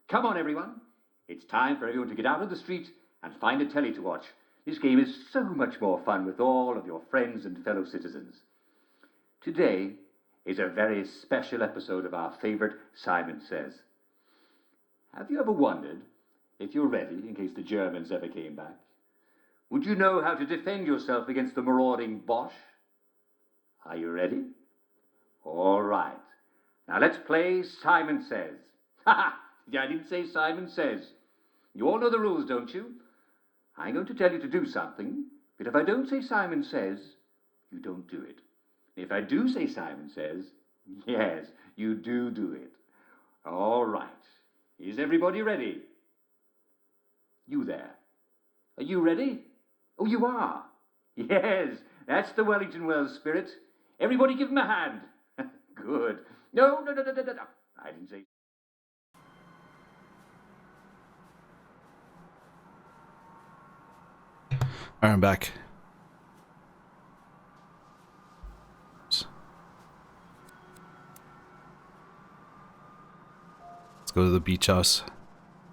Come on, everyone. It's time for everyone to get out of the street and find a telly to watch. This game is so much more fun with all of your friends and fellow citizens. Today is a very special episode of our favorite Simon Says. Have you ever wondered if you're ready in case the Germans ever came back? Would you know how to defend yourself against the marauding Bosch? Are you ready? All right. Now let's play Simon Says. Ha ha! Yeah, I didn't say Simon Says. You all know the rules, don't you? I'm going to tell you to do something, but if I don't say Simon Says, you don't do it. If I do say Simon Says, yes, you do it. All right. Is everybody ready? You there. Are you ready? Oh, you are. Yes, that's the Wellington Wells spirit. Everybody give him a hand. Good. No. I didn't say. Alright, I'm back. Let's go to the beach house.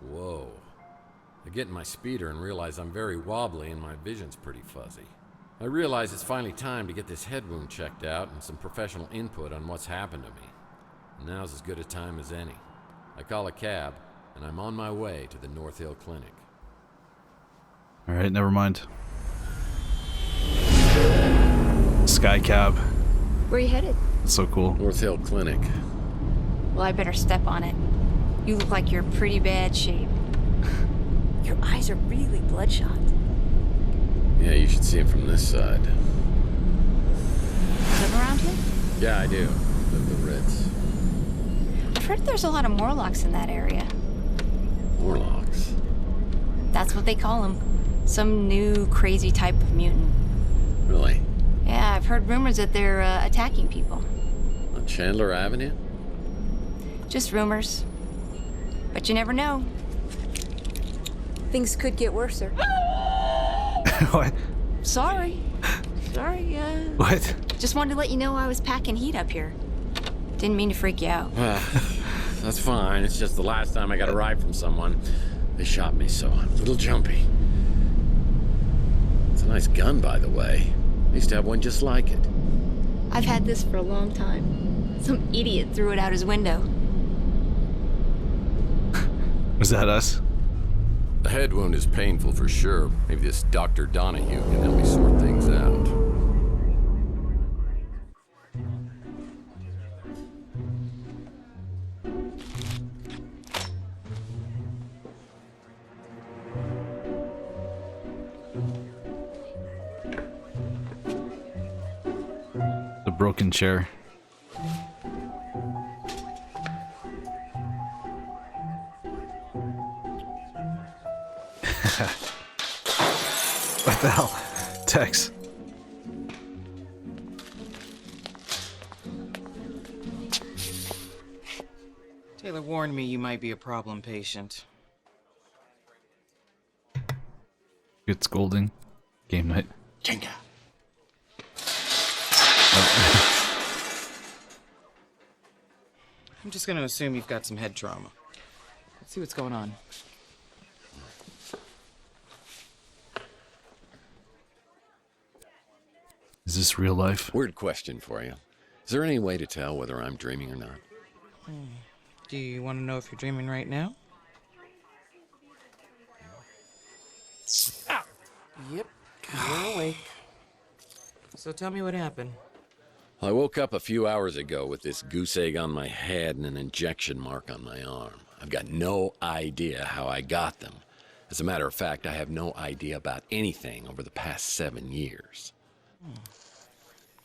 Whoa. I get in my speeder and realize I'm very wobbly and my vision's pretty fuzzy. I realize it's finally time to get this head wound checked out and some professional input on what's happened to me. And now's as good a time as any. I call a cab, and I'm on my way to the North Hill Clinic. Alright, never mind. Sky cab. Where are you headed? That's so cool. North Hill Clinic. Well, I better step on it. You look like you're in pretty bad shape. Your eyes are really bloodshot. Yeah, you should see it from this side. Live around here? Yeah, I do. Live at the Ritz. I've heard there's a lot of Morlocks in that area. Morlocks? That's what they call them. Some new crazy type of mutant. Really? Yeah, I've heard rumors that they're attacking people. On Chandler Avenue? Just rumors. But you never know. Things could get worse, sir. What? Sorry. Sorry, What? Just wanted to let you know I was packing heat up here. Didn't mean to freak you out. That's fine. It's just the last time I got a ride from someone, they shot me, so I'm a little jumpy. It's a nice gun, by the way. I used to have one just like it. I've had this for a long time. Some idiot threw it out his window. Was that us? The head wound is painful for sure. Maybe this Dr. Donahue can help me sort things out. The broken chair. What the hell? Tex. Taylor warned me you might be a problem patient. Good scolding. Game night. Jenga. I'm just gonna assume you've got some head trauma. Let's see what's going on. Is this real life? Weird question for you. Is there any way to tell whether I'm dreaming or not? Do you want to know if you're dreaming right now? Yep, you're awake. So tell me what happened. I woke up a few hours ago with this goose egg on my head and an injection mark on my arm. I've got no idea how I got them. As a matter of fact, I have no idea about anything over the past 7 years.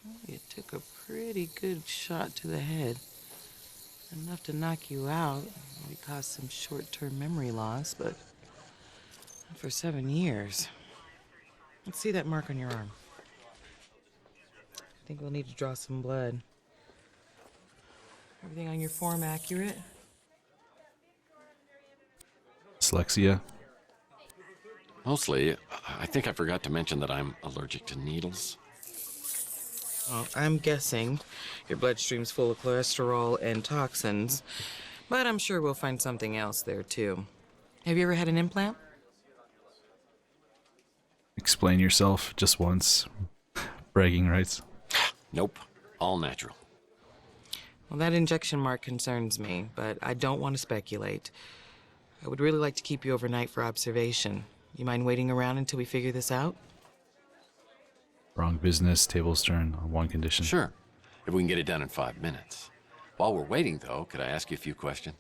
Well, you took a pretty good shot to the head. Enough to knock you out. Maybe cause some short-term memory loss, but not for 7 years. Let's see that mark on your arm. I think we'll need to draw some blood. Everything on your form accurate? Dyslexia. Mostly. I think I forgot to mention that I'm allergic to needles. Well, I'm guessing your bloodstream's full of cholesterol and toxins, but I'm sure we'll find something else there too. Have you ever had an implant? Explain yourself just once. Bragging rights. Nope. All natural. Well, that injection mark concerns me, but I don't want to speculate. I would really like to keep you overnight for observation. You mind waiting around until we figure this out? Wrong business, tables turn on one condition. Sure. If we can get it done in 5 minutes. While we're waiting, though, could I ask you a few questions?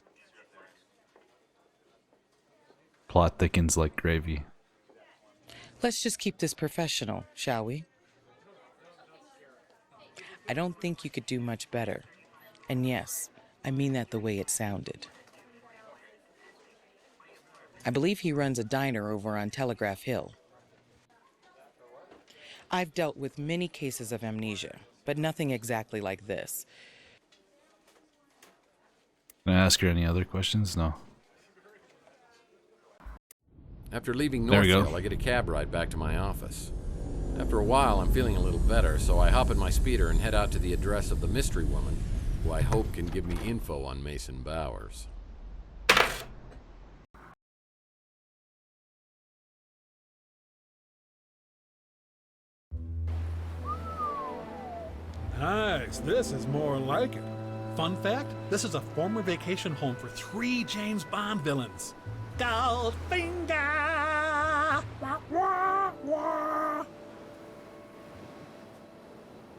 Plot thickens like gravy. Let's just keep this professional, shall we? I don't think you could do much better. And yes, I mean that the way it sounded. I believe he runs a diner over on Telegraph Hill. I've dealt with many cases of amnesia, but nothing exactly like this. Can I ask her any other questions? No. After leaving There we go. Northville, I get a cab ride back to my office. After a while, I'm feeling a little better, so I hop in my speeder and head out to the address of the mystery woman, who I hope can give me info on Mason Bowers. Nice. This is more like it. Fun fact, this is a former vacation home for 3 James Bond villains. Goldfinger! Wah, wah, wah.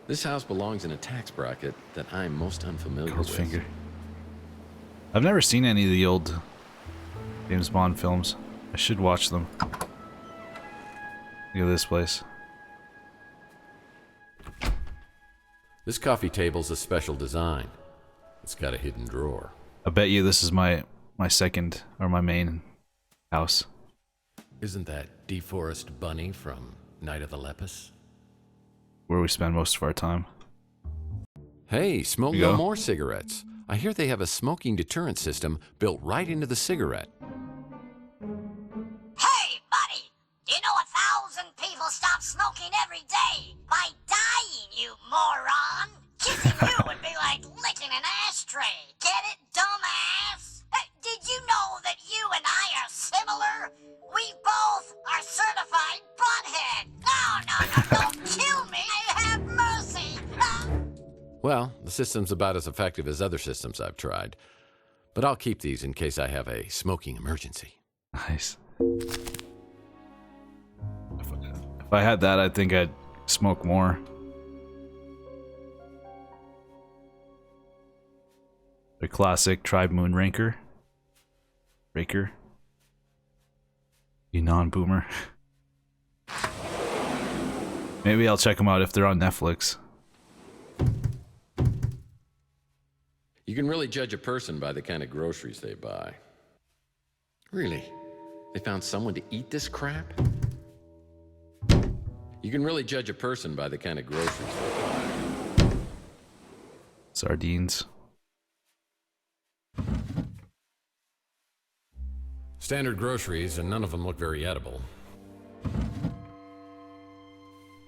This house belongs in a tax bracket that I'm most unfamiliar with. Goldfinger. I've never seen any of the old James Bond films. I should watch them. Look at this place. This coffee table's a special design. It's got a hidden drawer. I bet you this is my second or my main house. Isn't that DeForest Bunny from Night of the Lepus? Where we spend most of our time. Hey, smoke Here we no go. more cigarettes. I hear they have a smoking deterrent system built right into the cigarette. Hey, buddy! Do you know 1,000 people Well, the system's about as effective as other systems I've tried. But I'll keep these in case I have a smoking emergency. Nice. If I had that, I think I'd smoke more. The classic Tribe Moon Raker. You non-boomer. Maybe I'll check them out if they're on Netflix. You can really judge a person by the kind of groceries they buy. Really? They found someone to eat this crap? You can really judge a person by the kind of groceries they buy. Sardines. Standard groceries, and none of them look very edible.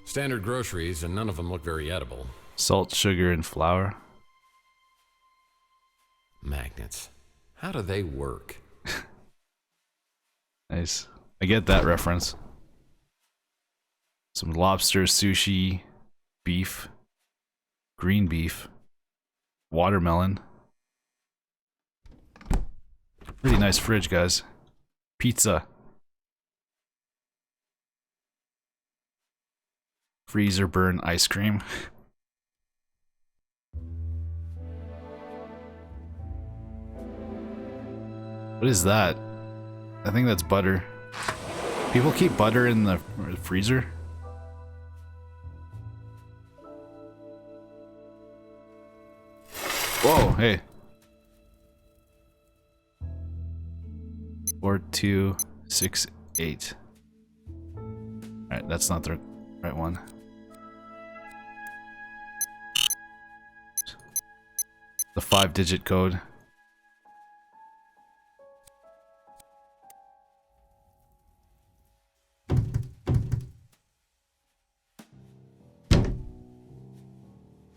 Standard groceries, and none of them look very edible. Salt, sugar, and flour. Magnets. How do they work? Nice. I get that reference. Some lobster, sushi, beef, green beef, watermelon. Pretty nice fridge, guys. Pizza. Freezer burn ice cream. What is that? I think that's butter. People keep butter in the freezer? Whoa, hey. 4268. Alright, that's not the right one. The 5-digit code.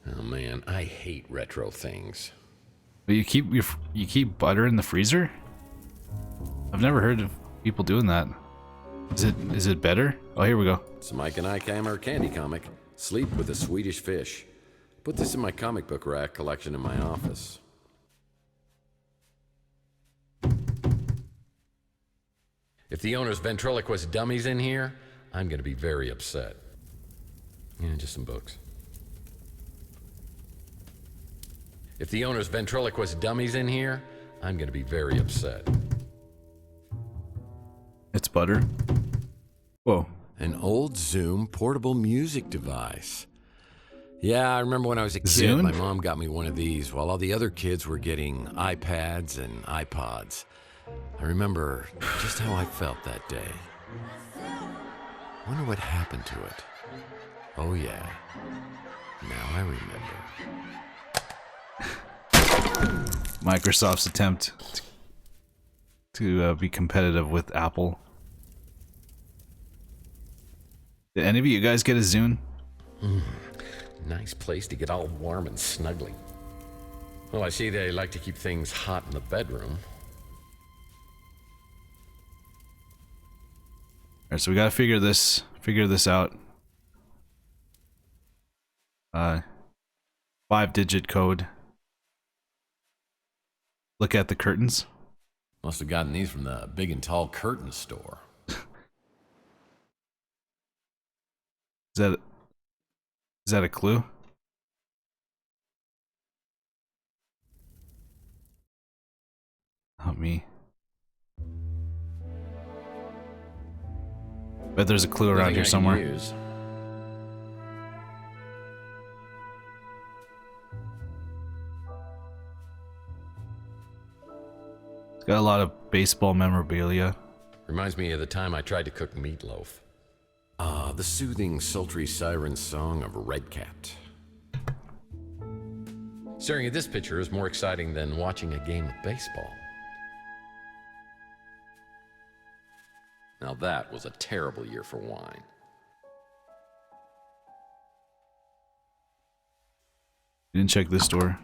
Oh man, I hate retro things. But you keep butter in the freezer? I've never heard of people doing that. Is it better? Oh, here we go. It's Mike and Ike Hammer candy comic. Sleep with a Swedish fish. Put this in my comic book rack collection in my office. If the owner's ventriloquist dummy's in here, I'm gonna be very upset. Yeah, just some books. If the owner's ventriloquist dummy's in here, I'm gonna be very upset. It's butter. Whoa. An old Zoom portable music device. Yeah, I remember when I was a kid, Zune? my mom got me one of these while all the other kids were getting iPads and iPods. I remember just how I felt that day. Wonder what happened to it. Oh yeah, now I remember. Microsoft's attempt to be competitive with Apple. Did any of you guys get a Zune? Nice place to get all warm and snuggly. Well, I see they like to keep things hot in the bedroom. Alright, so we gotta figure this out. 5-digit code. Look at the curtains. Must have gotten these from the big and tall curtain store. Is that a clue? Not me. Bet there's a clue around here somewhere. It's got a lot of baseball memorabilia. Reminds me of the time I tried to cook meatloaf. The soothing, sultry siren song of a redcat. Staring at this picture is more exciting than watching a game of baseball. Now that was a terrible year for wine. Didn't check this door.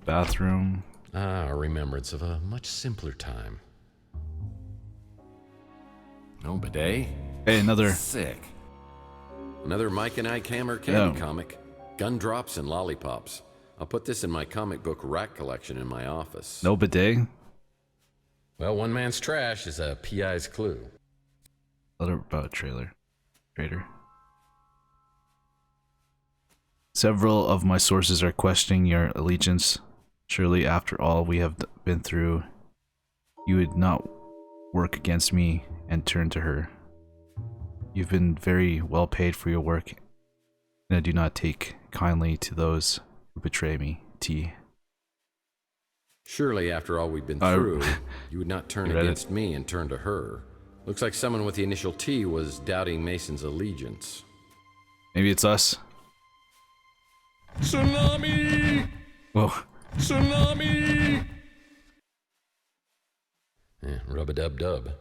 Bathroom. A remembrance of a much simpler time. No bidet? Hey, another. Sick. Another Mike and Ike Hammer candy comic. Gun drops and lollipops. I'll put this in my comic book rack collection in my office. No bidet? Well, one man's trash is a PI's clue. Letter about trailer. Trader. Several of my sources are questioning your allegiance. Surely, after all we have been through, you would not work against me and turn to her. You've been very well paid for your work, and I do not take kindly to those who betray me. T. Surely, after all we've been through, you would not turn against me and turn to her. Looks like someone with the initial T was doubting Mason's allegiance. Maybe it's us. Tsunami! Whoa. Tsunami! Rub-a-dub-dub.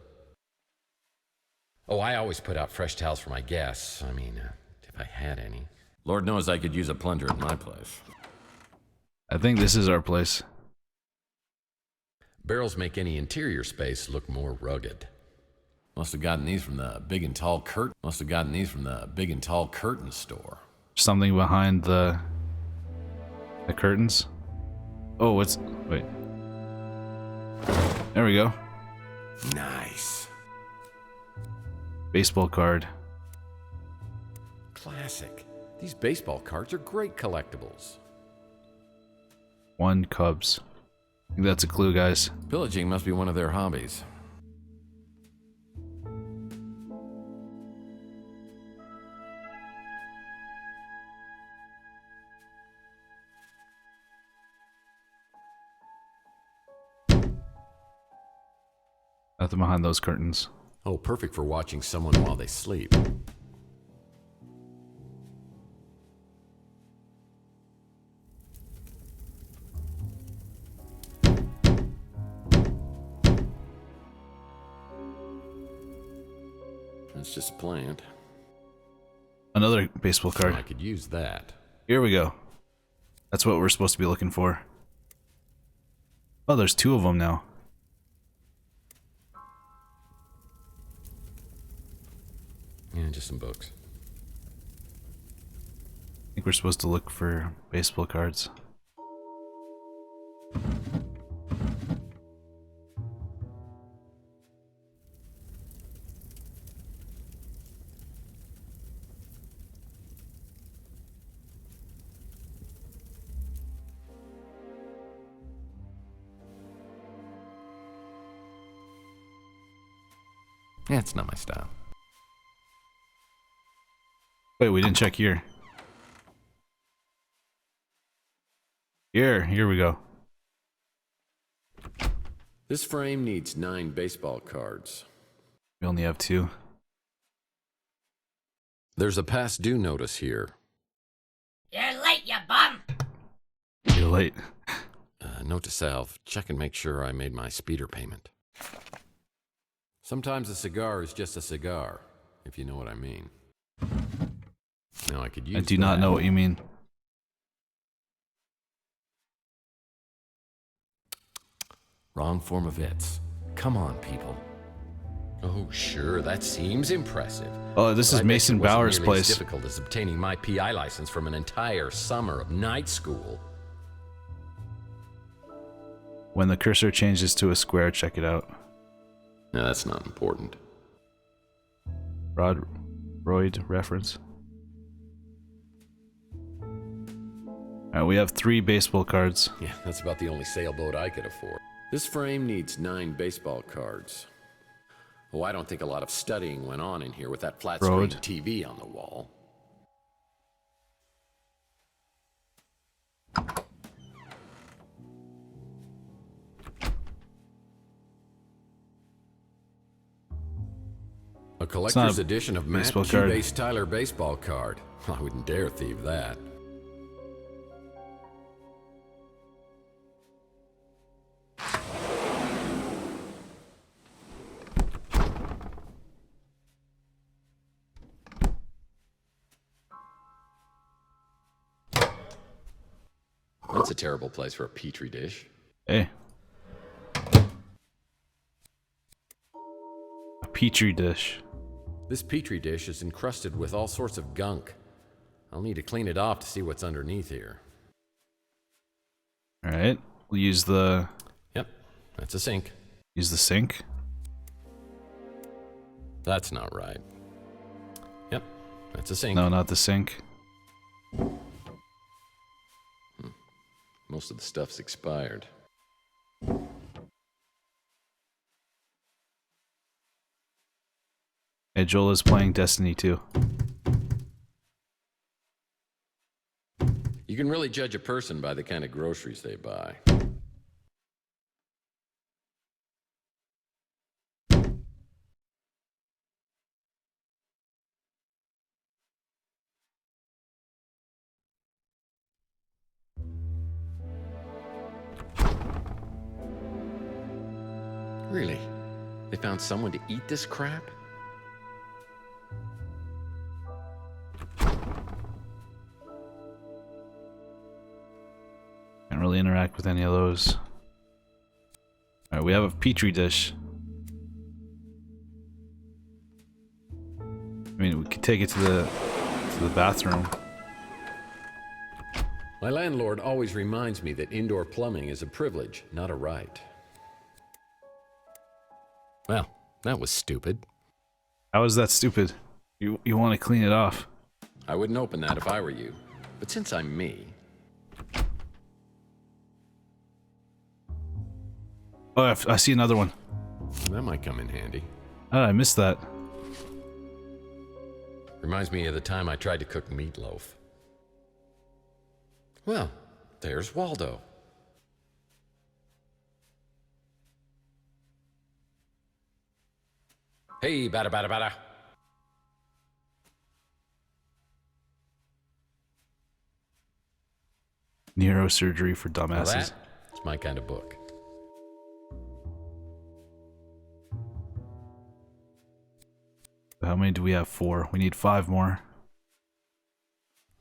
Oh, I always put out fresh towels for my guests. I mean, if I had any. Lord knows I could use a plunger at my place. I think this is our place. Barrels make any interior space look more rugged. Must have gotten these from the big and tall curtain. Store. Something behind the curtains. Oh, wait. There we go. Nice. Baseball card. Classic. These baseball cards are great collectibles. 1 Cubs. I think that's a clue, guys. Pillaging must be one of their hobbies. Nothing behind those curtains. Oh, perfect for watching someone while they sleep. It's just a plant. Another baseball card. I could use that. Here we go. That's what we're supposed to be looking for. Oh, there's 2 of them now. Yeah, just some books. I think we're supposed to look for baseball cards. Yeah, it's not my style. Wait, we didn't check here. Here we go. This frame needs 9 baseball cards. We only have 2. There's a past due notice here. You're late, you bum! You're late. Note to self, check and make sure I made my speeder payment. Sometimes a cigar is just a cigar, if you know what I mean. Now I could use I do not know what you mean. Wrong form of its. Come on, people. Oh, sure, that seems impressive. Oh, this is Mason Bauer's place. As difficult as obtaining my PI license from an entire summer of night school. When the cursor changes to a square, check it out. No, that's not important. Royd reference. Alright, we have 3 baseball cards. Yeah, that's about the only sailboat I could afford. This frame needs 9 baseball cards. Oh, I don't think a lot of studying went on in here with that flat screen TV on the wall. A collector's edition of Matt Q-Base Tyler baseball card. I wouldn't dare thieve that. That's a terrible place for a petri dish. Hey. A petri dish. This petri dish is encrusted with all sorts of gunk. I'll need to clean it off to see what's underneath here. Alright, we'll use the... Yep, that's a sink. Use the sink? That's not right. Yep, that's a sink. No, not the sink. Most of the stuff's expired. Hey, Joel is playing Destiny 2. You can really judge a person by the kind of groceries they buy. Really? They found someone to eat this crap? Can't really interact with any of those. Alright, we have a petri dish. I mean, we could take it to the bathroom. My landlord always reminds me that indoor plumbing is a privilege, not a right. Well, that was stupid. How is that stupid? You want to clean it off. I wouldn't open that if I were you. But since I'm me... Oh, I see another one. That might come in handy. Oh, I missed that. Reminds me of the time I tried to cook meatloaf. Well, there's Waldo. Hey, bada bada bada. Neurosurgery for Now dumbasses. that's my kind of book. How many do we have? 4. We need 5 more.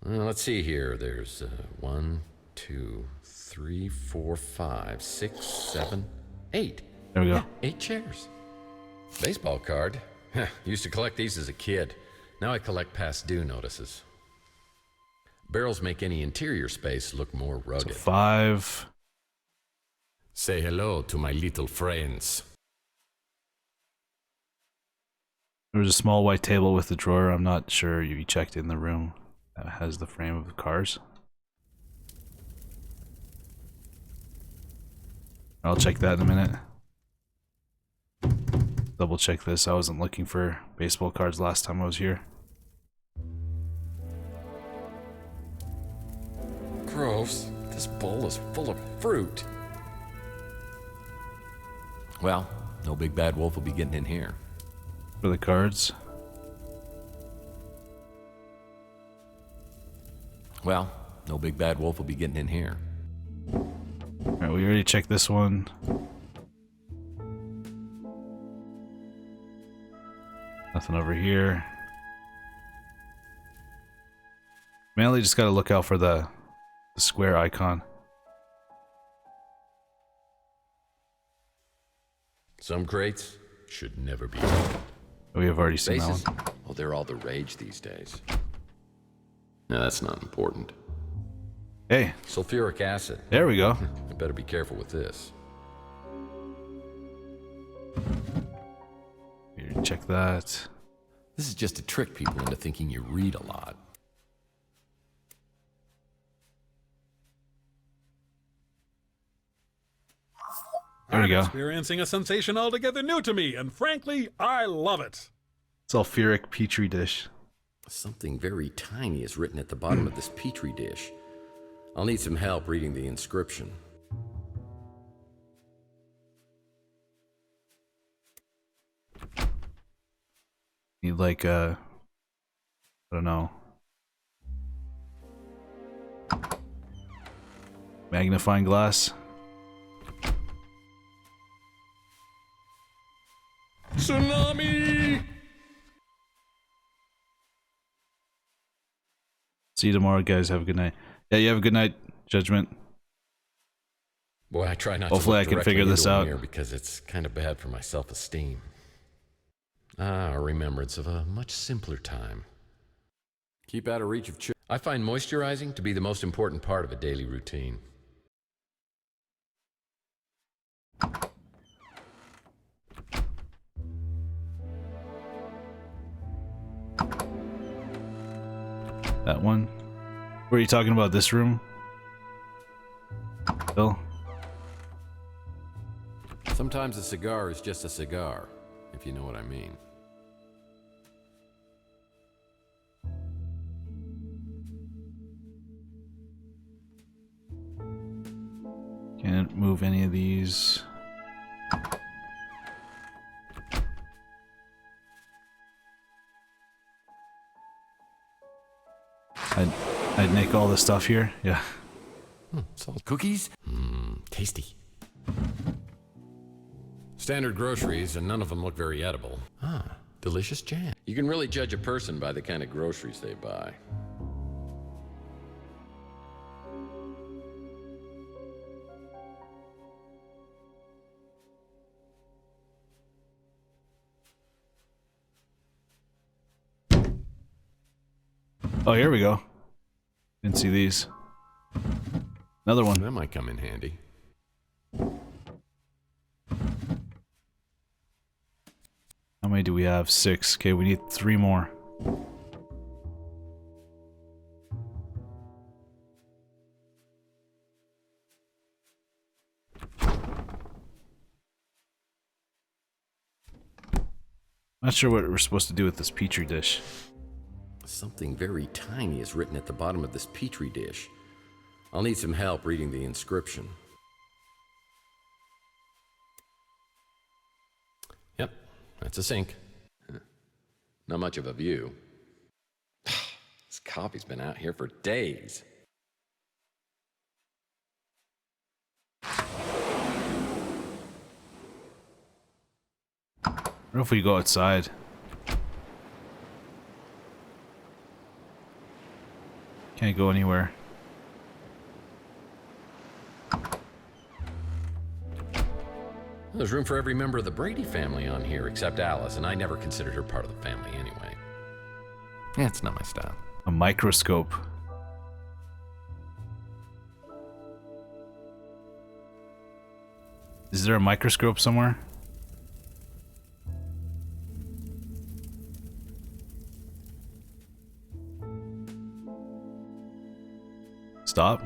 Well, let's see here. There's 1, 2, 3, 4, 5, 6, 7, 8. There we go. Yeah, 8 chairs. Baseball card. Used to collect these as a kid. Now I collect past due notices. Barrels make any interior space look more rugged. So 5. Say hello to my little friends. There was a small white table with a drawer. I'm not sure you checked in the room that has the frame of the cars. I'll check that in a minute. Double check this. I wasn't looking for baseball cards last time I was here. Gross. This bowl is full of fruit. Well, no big bad wolf will be getting in here. For the cards. Well, no big bad wolf will be getting in here. Alright, we already checked this one. Nothing over here. Mainly just gotta look out for the square icon. Some crates should never be. We have already seen that one. Oh, they're all the rage these days. No, that's not important. Hey. Sulfuric acid. There we go. I better be careful with this. Here, check that. This is just to trick people into thinking you read a lot. There we go. I'm experiencing a sensation altogether new to me, and frankly, I love it. Sulfuric petri dish. Something very tiny is written at the bottom of this petri dish. I'll need some help reading the inscription. Need like a... I don't know. Magnifying glass. Tsunami! See you tomorrow, guys. Have a good night. Yeah, you have a good night, Judgment. Boy, I try not Hopefully to I look can figure directly this into a out. mirror because it's kind of bad for my self-esteem. Ah, a remembrance of a much simpler time. Keep out of reach of I find moisturizing to be the most important part of a daily routine. That one. Were you talking about this room? Bill? Sometimes a cigar is just a cigar, if you know what I mean. Can't move any of these. I'd nick all the stuff here. Yeah. Salt cookies? Tasty. Standard groceries, and none of them look very edible. Ah, delicious jam. You can really judge a person by the kind of groceries they buy. Oh, here we go. Didn't see these. Another one. That might come in handy. How many do we have? 6. Okay, we need 3 more. Not sure what we're supposed to do with this petri dish. Something very tiny is written at the bottom of this petri dish. I'll need some help reading the inscription. Yep, that's a sink. Not much of a view. This coffee's been out here for days. What if we go outside? Can't go anywhere. There's room for every member of the Brady family on here except Alice, and I never considered her part of the family anyway. Yeah, it's not my style. A microscope. Is there a microscope somewhere? Stop.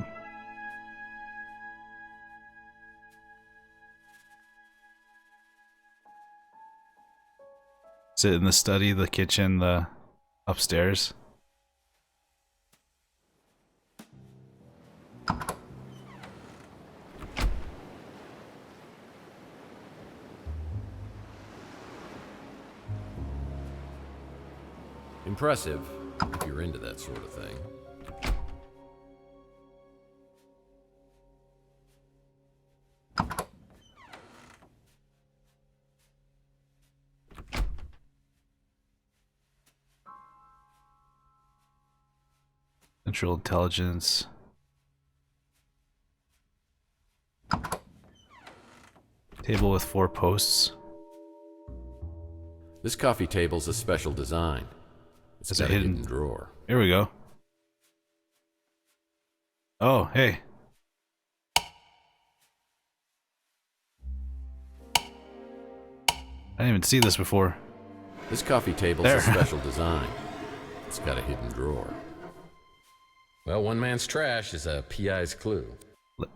Is it in the study, the kitchen, the upstairs? Impressive, if you're into that sort of thing. Central intelligence. Table with 4 posts. This coffee table's a special design. It's got a hidden drawer. Here we go. Oh, hey. I didn't even see this before. This coffee table's a special design. It's got a hidden drawer. Well, one man's trash is a PI's clue.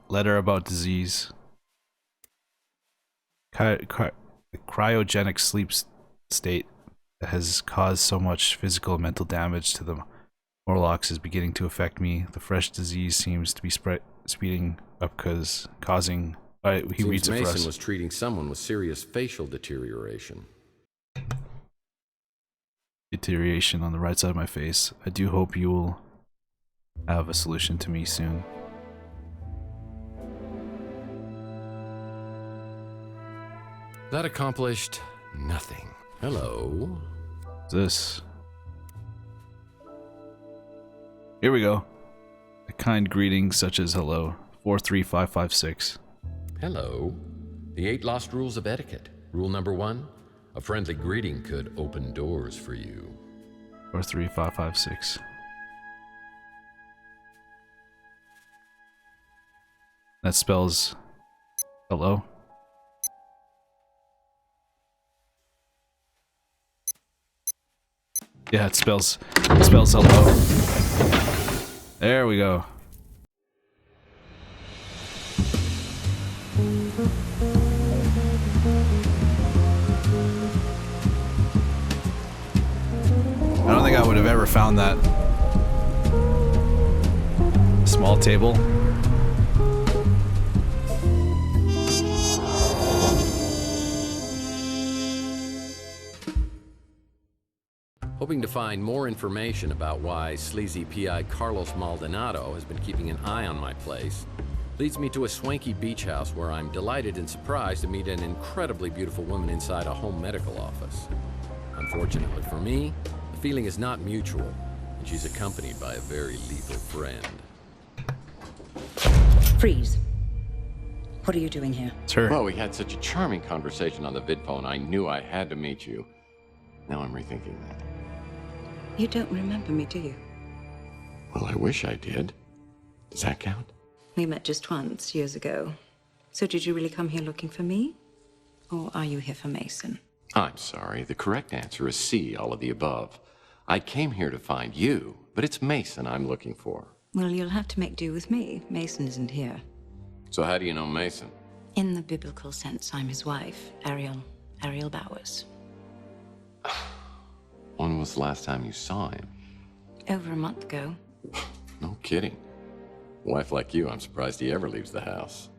Letter about disease. Cryogenic sleep state that has caused so much physical and mental damage to the Morlocks is beginning to affect me. The fresh disease seems to be speeding up causing... he reads it for us. Mason was treating someone with serious facial deterioration. Deterioration on the right side of my face. I do hope you will have a solution to me soon. That accomplished nothing. Hello. This. Here we go. A kind greeting such as hello. 43556. Hello. The 8 lost rules of etiquette. Rule number 1. A friendly greeting could open doors for you. 43556. That spells hello. Yeah, it spells hello. There we go. I don't think I would have ever found that small table. Hoping to find more information about why sleazy PI Carlos Maldonado has been keeping an eye on my place leads me to a swanky beach house where I'm delighted and surprised to meet an incredibly beautiful woman inside a home medical office. Unfortunately for me, the feeling is not mutual, and she's accompanied by a very lethal friend. Freeze. What are you doing here? It's her. Well, we had such a charming conversation on the vid phone, I knew I had to meet you. Now I'm rethinking that. You don't remember me, do you? Well, I wish I did. Does that count? We met just once, years ago. So did you really come here looking for me? Or are you here for Mason? I'm sorry. The correct answer is C, all of the above. I came here to find you, but it's Mason I'm looking for. Well, you'll have to make do with me. Mason isn't here. So how do you know Mason? In the biblical sense, I'm his wife, Ariel Bowers. When was the last time you saw him? Over a month ago. No kidding. A wife like you, I'm surprised he ever leaves the house.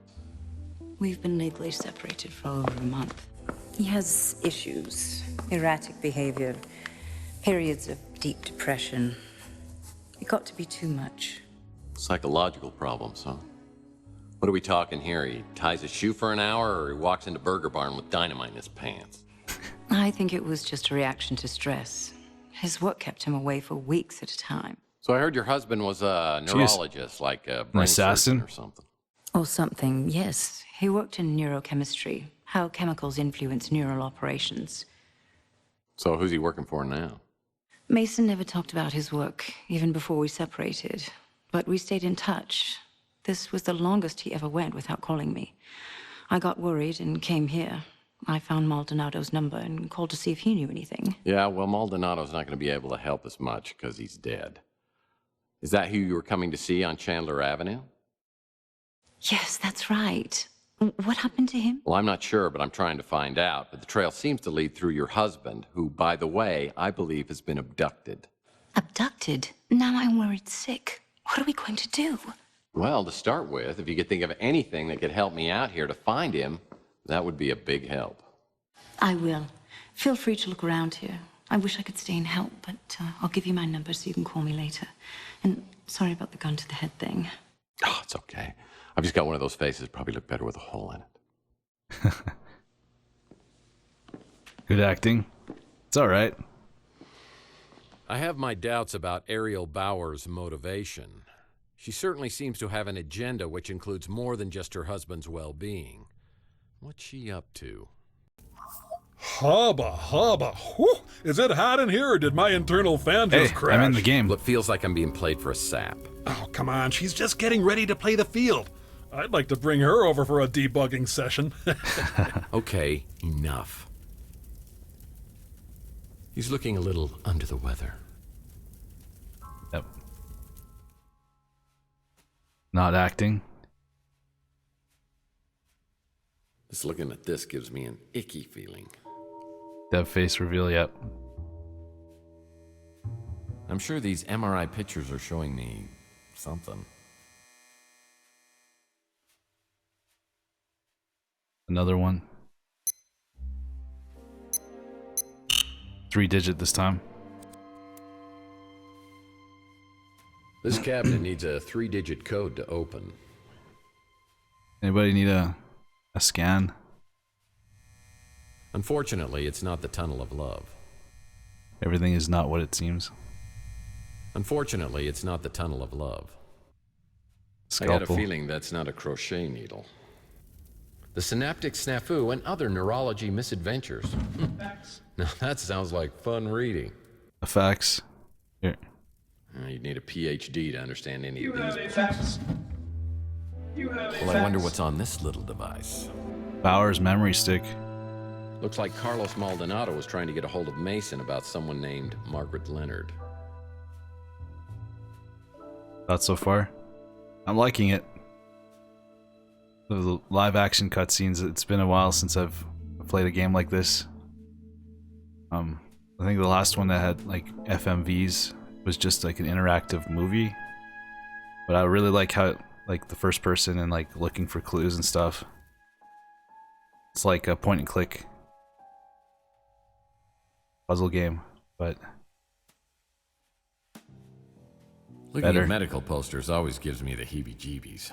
We've been legally separated for over a month. He has issues, erratic behavior, periods of deep depression. It got to be too much. Psychological problems, huh? What are we talking here? He ties his shoe for an hour, or he walks into Burger Barn with dynamite in his pants? I think it was just a reaction to stress. His work kept him away for weeks at a time. So I heard your husband was a neurologist, like a brain surgeon or something. Or something, yes. He worked in neurochemistry, how chemicals influence neural operations. So who's he working for now? Mason never talked about his work, even before we separated. But we stayed in touch. This was the longest he ever went without calling me. I got worried and came here. I found Maldonado's number and called to see if he knew anything. Yeah, well, Maldonado's not going to be able to help us much because he's dead. Is that who you were coming to see on Chandler Avenue? Yes, that's right. What happened to him? Well, I'm not sure, but I'm trying to find out. But the trail seems to lead through your husband, who, by the way, I believe has been abducted. Abducted? Now I'm worried sick. What are we going to do? Well, to start with, if you could think of anything that could help me out here to find him, that would be a big help. I will. Feel free to look around here. I wish I could stay and help, but I'll give you my number so you can call me later. And sorry about the gun to the head thing. Oh, it's okay. I've just got one of those faces. Probably look better with a hole in it. Good acting. It's all right. I have my doubts about Ariel Bauer's motivation. She certainly seems to have an agenda which includes more than just her husband's well-being. What's she up to? Hubba, hubba. Whew. Is it hot in here, or did my internal fan just crash? I'm in the game. It feels like I'm being played for a sap. Oh, come on. She's just getting ready to play the field. I'd like to bring her over for a debugging session. Okay, enough. He's looking a little under the weather. Yep. Not acting. Just looking at this gives me an icky feeling. Dev face reveal, yep. I'm sure these MRI pictures are showing me something. Another one. 3-digit this time. This cabinet needs a 3-digit code to open. Anybody need a scan? Unfortunately, it's not the tunnel of love. Everything is not what it seems. Unfortunately, it's not the tunnel of love. I got a feeling that's not a crochet needle. The synaptic snafu and other neurology misadventures. Now that sounds like fun reading. Effects. Here. You'd need a PhD to understand any You of have these. effects. You have Well, I wonder what's on this little device. Bauer's memory stick. Looks like Carlos Maldonado was trying to get a hold of Mason about someone named Margaret Leonard. Thoughts so far? I'm liking it. The live action cutscenes, it's been a while since I've played a game like this. I think the last one that had like FMVs was just like an interactive movie. But I really like how like the first person and like looking for clues and stuff. It's like a point and click puzzle game, but Looking better. at medical posters always gives me the heebie-jeebies.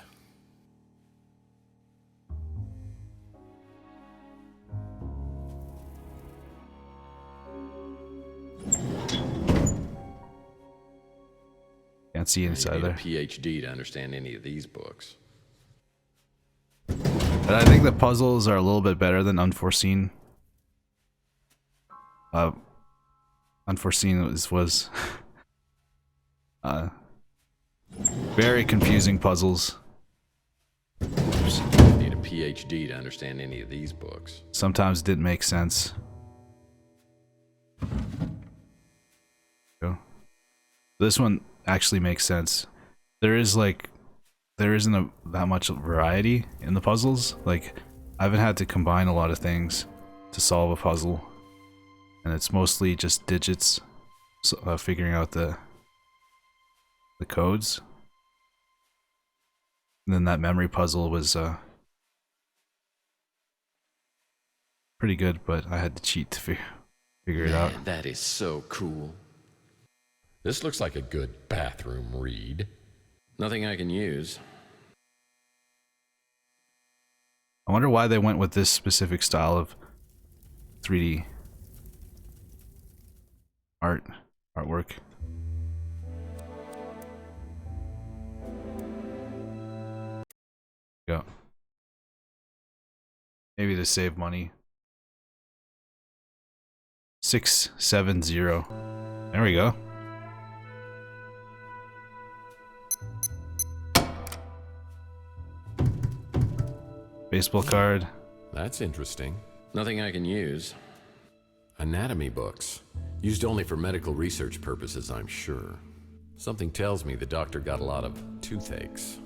Can't see inside You need there. a PhD to understand any of these books. But I think the puzzles are a little bit better than Unforeseen. Unforeseen was very confusing puzzles. You need a PhD to understand any of these books. Sometimes didn't make sense. Go. This one actually makes sense. There isn't that much variety in the puzzles. Like, I haven't had to combine a lot of things to solve a puzzle, and it's mostly just digits, figuring out the codes. And then that memory puzzle was pretty good, but I had to cheat to figure it out. Man, that is so cool. This looks like a good bathroom read. Nothing I can use. I wonder why they went with this specific style of 3D artwork. Go. Maybe to save money. 670. There we go. Baseball card. That's interesting. Nothing I can use. Anatomy books. Used only for medical research purposes, I'm sure. Something tells me the doctor got a lot of toothaches.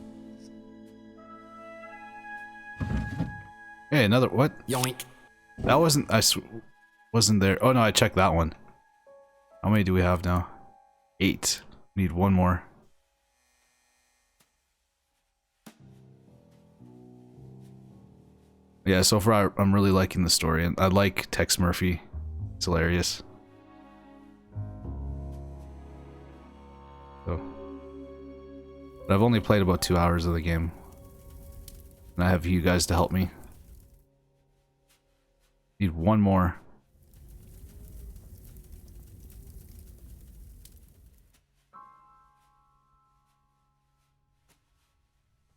Hey, another what? Yoink. That wasn't wasn't there. Oh no, I checked that one. How many do we have now? 8. Need one more. Yeah, so far I'm really liking the story, and I like Tex Murphy. It's hilarious. So, but I've only played about 2 hours of the game, and I have you guys to help me. Need one more.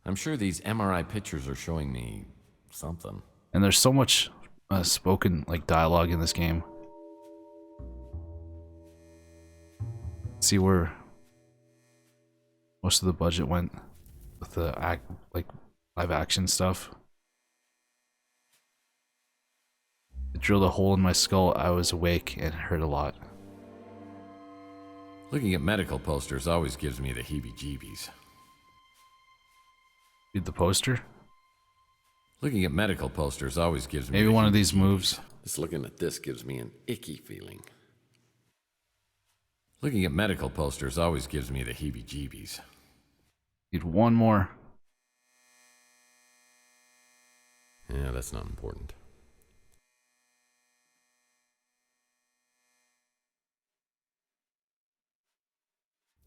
I'm sure these MRI pictures are showing me something. And there's so much spoken like dialogue in this game. See where most of the budget went with the live action stuff. It drilled a hole in my skull. I was awake and it hurt a lot. Looking at medical posters always gives me the heebie-jeebies. Read the poster. Looking at medical posters always gives me Maybe the one of these heebie-jeebies. moves. Just looking at this gives me an icky feeling. Looking at medical posters always gives me the heebie-jeebies. Need one more. Yeah, that's not important.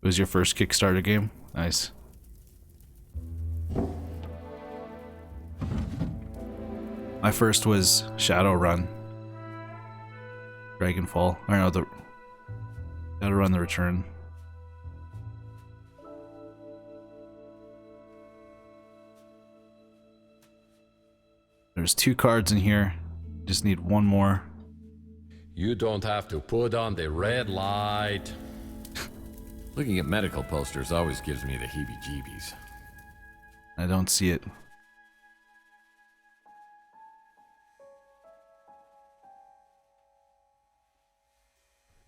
It was your first Kickstarter game? Nice. My first was Shadowrun. Dragonfall. Or no, the Shadowrun the Return. There's 2 cards in here. Just need one more. You don't have to put on the red light. Looking at medical posters always gives me the heebie-jeebies. I don't see it.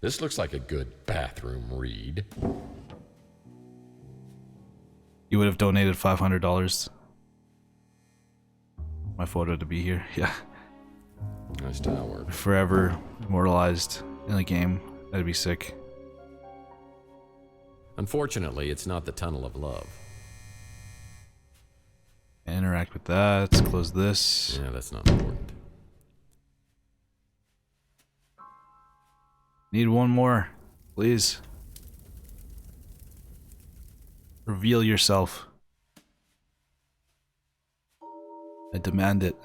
This looks like a good bathroom read. You would have donated $500. My photo to be here. Yeah. Nice tile work. Forever immortalized in the game. That'd be sick. Unfortunately, it's not the Tunnel of Love. Interact with that. Let's close this. Yeah, that's not important. Need one more, please. Reveal yourself. I demand it.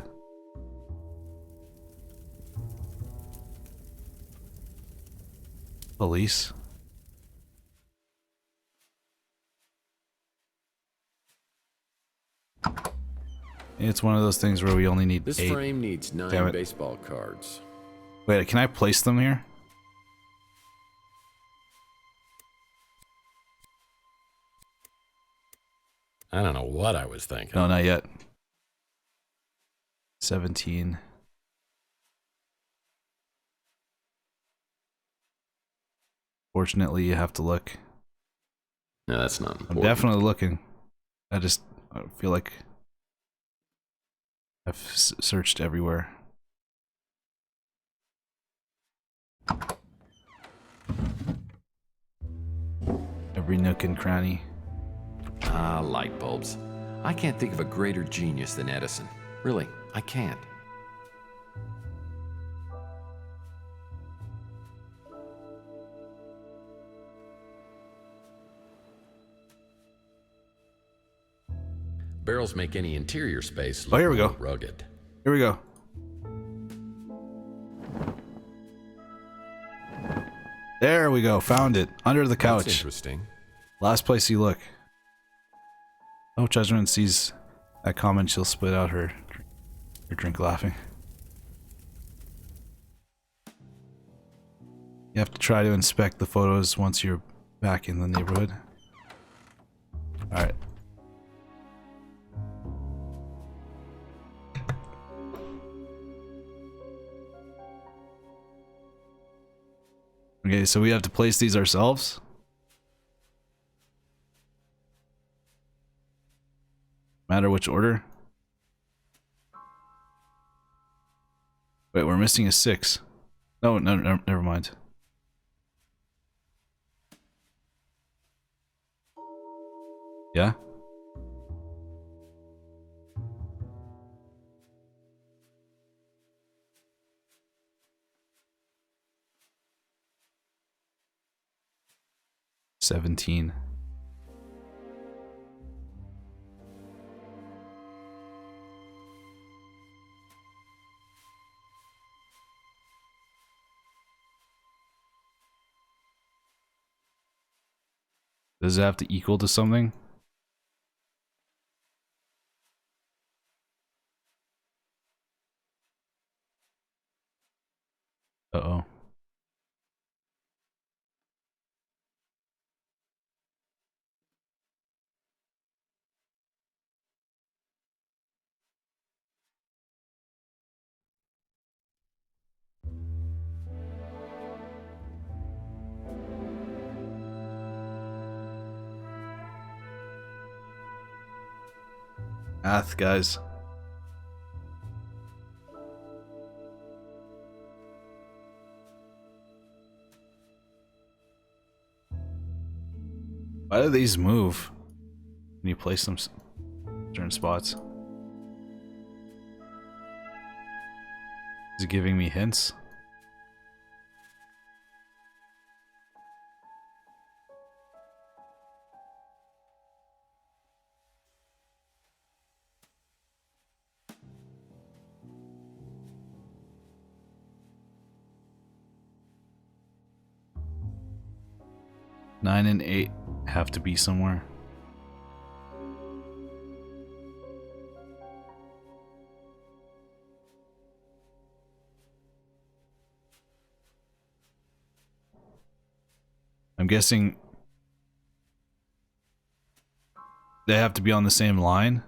Police. It's one of those things where we only need This 8. frame needs 9 baseball cards. Wait, can I place them here? I don't know what I was thinking. No, not yet. 17. Fortunately, you have to look. No, that's not important. I'm definitely looking. I feel like I've searched everywhere. Every nook and cranny. Ah, light bulbs. I can't think of a greater genius than Edison. Really, I can't. Barrels make any interior space look here we go. rugged. Here we go. There we go. Found it. Under the couch. That's interesting. Last place you look. Oh, Judgment sees that comment. She'll spit out her drink laughing. You have to try to inspect the photos once you're back in the neighborhood. Alright. Okay, so we have to place these ourselves. Matter which order. Wait, we're missing a 6. No, never mind. Yeah? $17. Does it have to equal to something? Uh-oh. Math, guys. Why do these move when you place them certain spots? Is it giving me hints? Nine and 8 have to be somewhere. I'm guessing they have to be on the same line.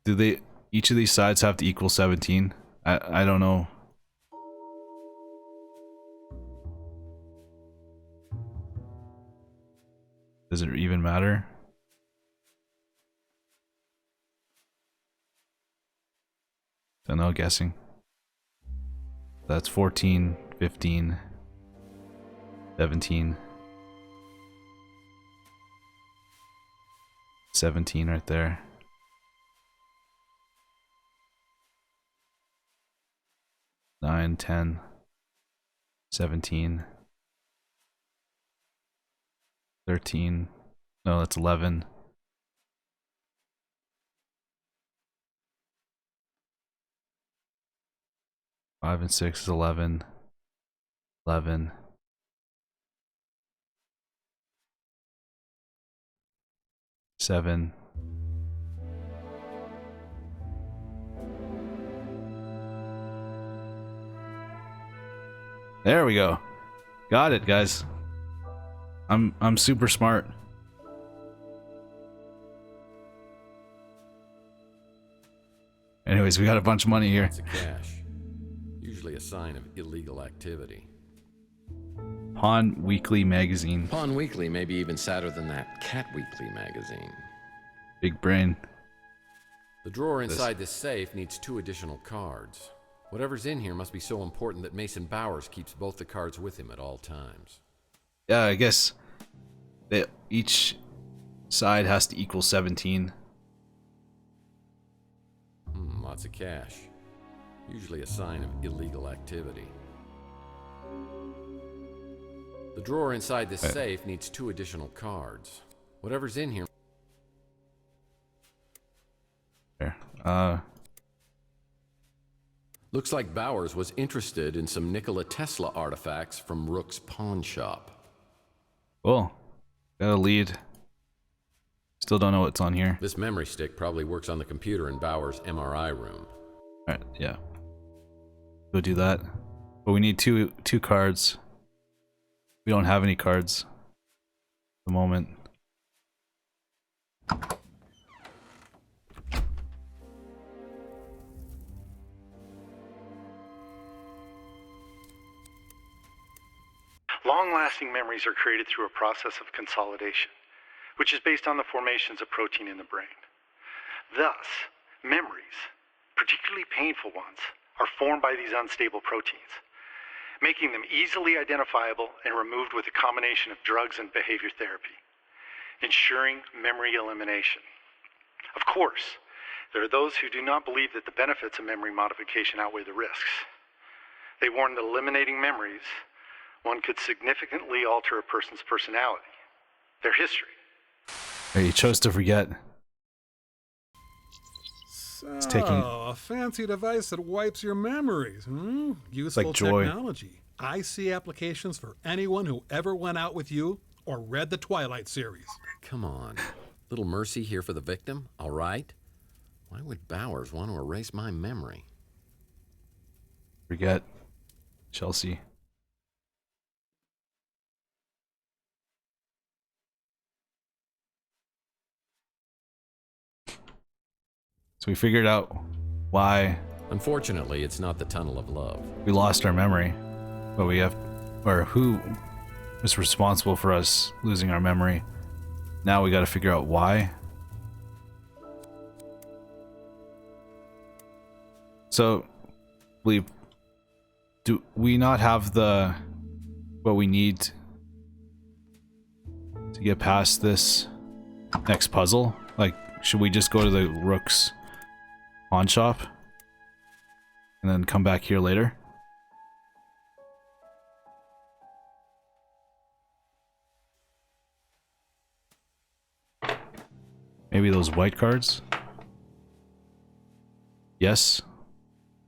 Do they, each of these sides have to equal 17? I don't know. Does it even matter? Don't know, guessing. That's 14, 15, 17. 17 right there. 9, 10, 17, 13. No, that's 11. Five and 6 is 11. 11. Seven. There we go. Got it, guys. I'm super smart. Anyways, we got a bunch of money here. Lots of cash. Usually a sign of illegal activity. Pawn Weekly magazine. Pawn Weekly may be even sadder than that Cat Weekly magazine. Big brain. The drawer inside this safe needs 2 additional cards. Whatever's in here must be so important that Mason Bowers keeps both the cards with him at all times. Yeah, I guess each side has to equal 17. Lots of cash. Usually a sign of illegal activity. The drawer inside this safe needs 2 additional cards. Whatever's in here... There. Looks like Bowers was interested in some Nikola Tesla artifacts from Rook's pawn shop. Cool. Got a lead. Still don't know what's on here. This memory stick probably works on the computer in Bowers' MRI room. Alright, yeah. Go do that. But we need two cards. We don't have any cards at the moment. Long-lasting memories are created through a process of consolidation, which is based on the formations of protein in the brain. Thus, memories, particularly painful ones, are formed by these unstable proteins, making them easily identifiable and removed with a combination of drugs and behavior therapy, ensuring memory elimination. Of course, there are those who do not believe that the benefits of memory modification outweigh the risks. They warn that eliminating memories, one could significantly alter a person's personality, their history. Hey, you chose to forget. So, a fancy device that wipes your memories. Useful like joy. technology. I see applications for anyone who ever went out with you or read the Twilight series. Come on. Little mercy here for the victim, all right? Why would Bowers want to erase my memory? Forget. Chelsea. So we figured out why. Unfortunately, it's not the tunnel of love. We lost our memory, but we have, or who was responsible for us losing our memory. Now we got to figure out why. So, do we not have what we need to get past this next puzzle? Like, should we just go to the Rook's pawn shop and then come back here later? Maybe those white cards? Yes.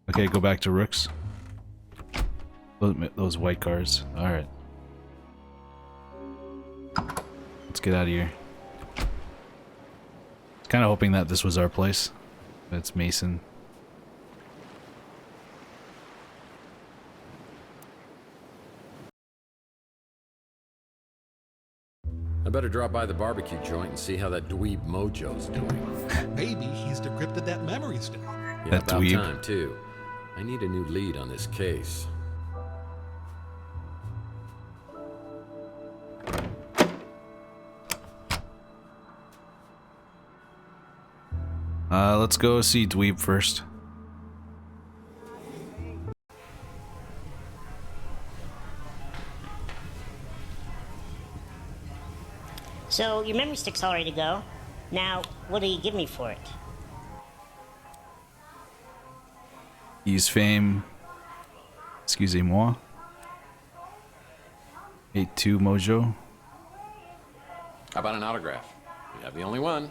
Okay, go back to Rook's. Those white cards. Alright. Let's get out of here. Kind of hoping that this was our place. But it's Mason. I better drop by the barbecue joint and see how that dweeb Mojo's doing. Maybe he's decrypted that memory stick. Yeah, That about dweeb. time, too. I need a new lead on this case. Let's go see Dweeb first. So, your memory stick's all ready to go. Now, what do you give me for it? He's fame. Excusez-moi. 82 Mojo. How about an autograph? You have the only one.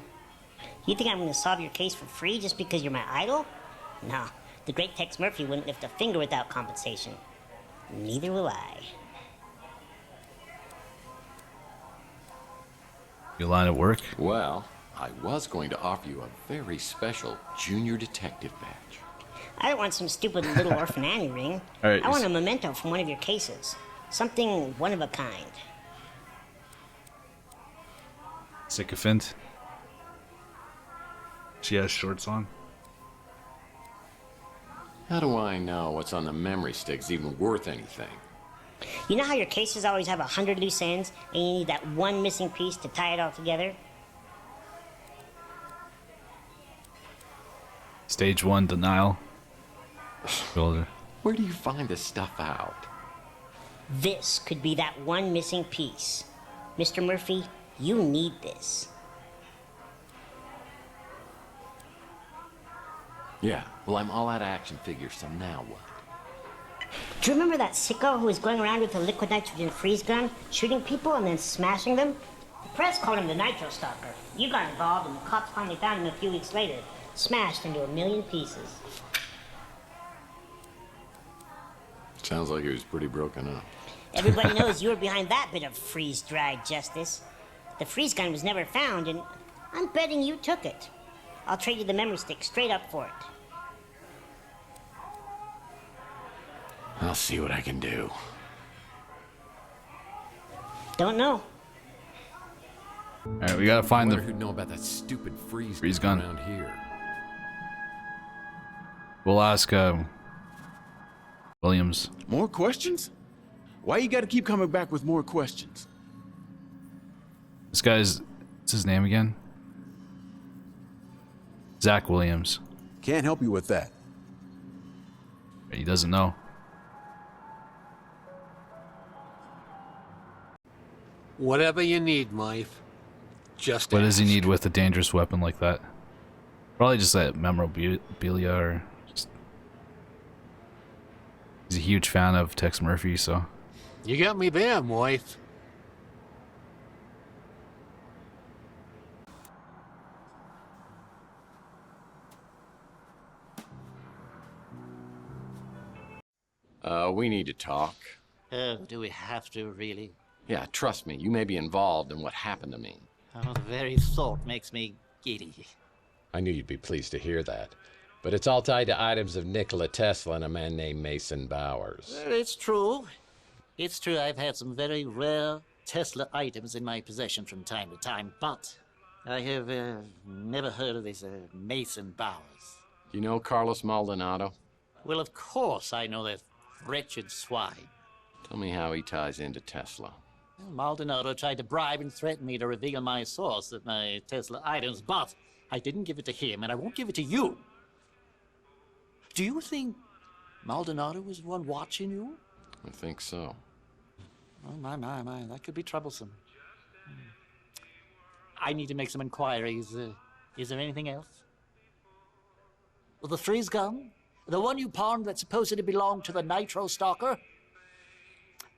You think I'm gonna solve your case for free just because you're my idol? No, the great Tex Murphy wouldn't lift a finger without compensation. Neither will I. Your line of work? Well, I was going to offer you a very special junior detective badge. I don't want some stupid little orphan Annie ring. All right, I want a memento from one of your cases. Something one of a kind. Sycophant. She has shorts on. How do I know what's on the memory stick's even worth anything? You know how your cases always have 100 loose ends, and you need that one missing piece to tie it all together? Stage 1 denial. Shoulder. Where do you find this stuff out? This could be that one missing piece. Mr. Murphy, you need this. Yeah, well, I'm all out of action figures, so now what? Do you remember that sicko who was going around with a liquid nitrogen freeze gun, shooting people and then smashing them? The press called him the Nitro Stalker. You got involved, and the cops finally found him a few weeks later, smashed into 1,000,000 pieces. Sounds like he was pretty broken up. Everybody knows you were behind that bit of freeze-dried justice. The freeze gun was never found, and I'm betting you took it. I'll trade you the memory stick straight up for it. I'll see what I can do. Don't know. Alright, we gotta find I the wonder who'd know about that stupid freeze gun around here. We'll ask Williams. More questions? Why you gotta keep coming back with more questions? This guy's, what's his name again? Zach Williams. Can't help you with that. He doesn't know. Whatever you need, wife. Just What does he ask. need with a dangerous weapon like that? Probably just that memorabilia or just... He's a huge fan of Tex Murphy, so... You got me there, wife. We need to talk. Oh, do we have to, really? Yeah, trust me, you may be involved in what happened to me. Oh, the very thought makes me giddy. I knew you'd be pleased to hear that. But it's all tied to items of Nikola Tesla and a man named Mason Bowers. Well, it's true. It's true I've had some very rare Tesla items in my possession from time to time, but I have never heard of this Mason Bowers. You know Carlos Maldonado? Well, of course I know that wretched swine. Tell me how he ties into Tesla. Well, Maldonado tried to bribe and threaten me to reveal my source of my Tesla items, but I didn't give it to him, and I won't give it to you. Do you think Maldonado was the one watching you? I think so. Oh, my, that could be troublesome. I need to make some inquiries. Is there anything else? Well, the freeze gun? The one you pawned that supposedly belonged to the Nitro Stalker?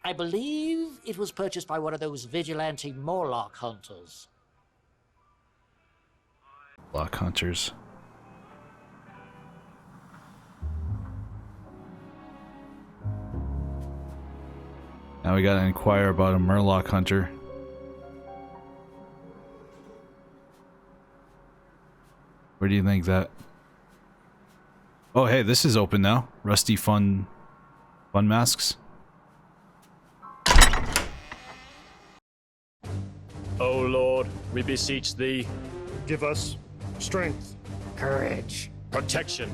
I believe it was purchased by one of those vigilante Morlock hunters. Lock hunters. Now we gotta inquire about a Murloc hunter. Where do you think that? Oh, hey, this is open now. Rusty fun masks. O Lord, we beseech thee, give us strength, courage, protection.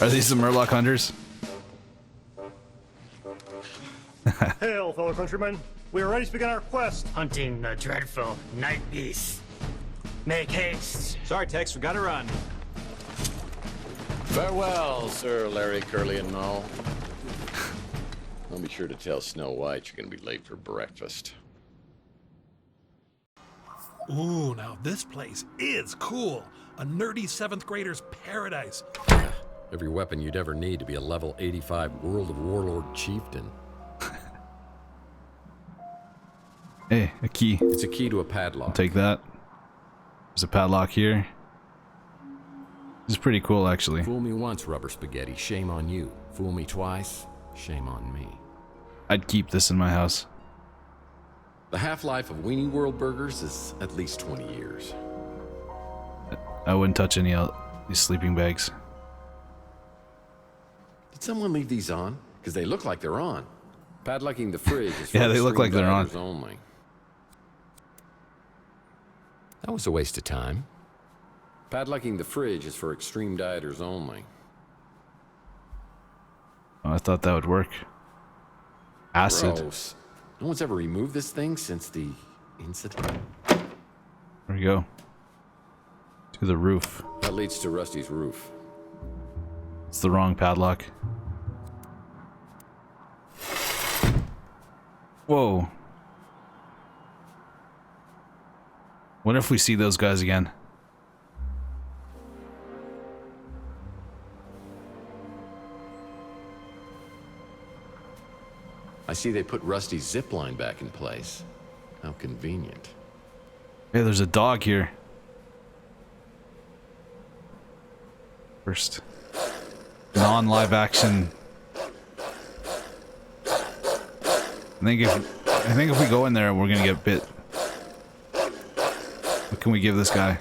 Are these the Murloc hunters? Hail, fellow countrymen. We are ready to begin our quest. hunting the dreadful night beast. Make haste. Sorry, Tex, we gotta run. Farewell, Sir Larry, Curly, and Null. I'll be sure to tell Snow White you're gonna be late for breakfast. Ooh, now this place is cool. A nerdy 7th grader's paradise. Every weapon you'd ever need to be a level 85 World of Warlord chieftain. Hey, a key. It's a key to a padlock. I'll take that. There's a padlock here. This is pretty cool, actually. Fool me once, rubber spaghetti. Shame on you. Fool me twice. Shame on me. I'd keep this in my house. The half-life of Weenie World burgers is at least 20 years. I wouldn't touch any of these sleeping bags. Did someone leave these on? Because they look like they're on. Padlocking the fridge is for Yeah, they look like they're on. extreme divers only. That was a waste of time. Padlocking the fridge is for extreme dieters only. Oh, I thought that would work. Acid. Gross. No one's ever removed this thing since the incident. There we go. To the roof. That leads to Rusty's roof. It's the wrong padlock. Whoa. What if we see those guys again? I see they put Rusty's zip line back in place. How convenient. Hey, there's a dog here. First non-live action. I think if we go in there, we're gonna get bit. What can we give this guy?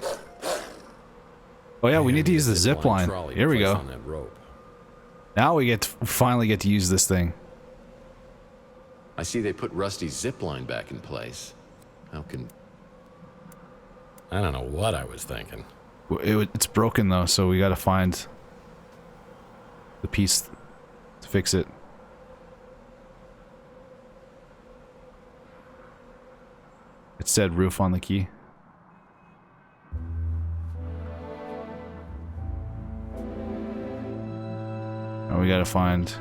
Oh yeah, we need to use the zip line. Here we go. Now we finally get to use this thing. I see they put Rusty's zip line back in place. How can... I don't know what I was thinking. It's broken though, so we gotta find the piece to fix it. It said roof on the key. Oh, we gotta find...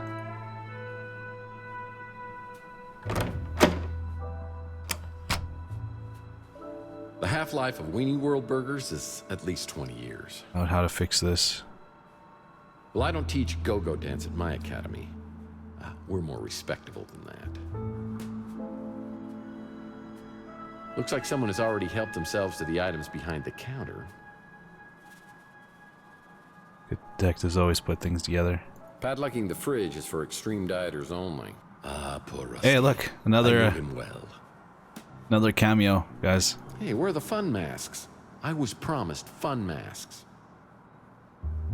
The half-life of Weenie World burgers is at least 20 years. Out how to fix this. Well, I don't teach go-go dance at my academy. We're more respectable than that. Looks like someone has already helped themselves to the items behind the counter. Good detectives always put things together. Padlocking the fridge is for extreme dieters only. Ah, poor Rusty. Hey, look, I knew him well. another cameo, guys. Hey, where are the fun masks? I was promised fun masks.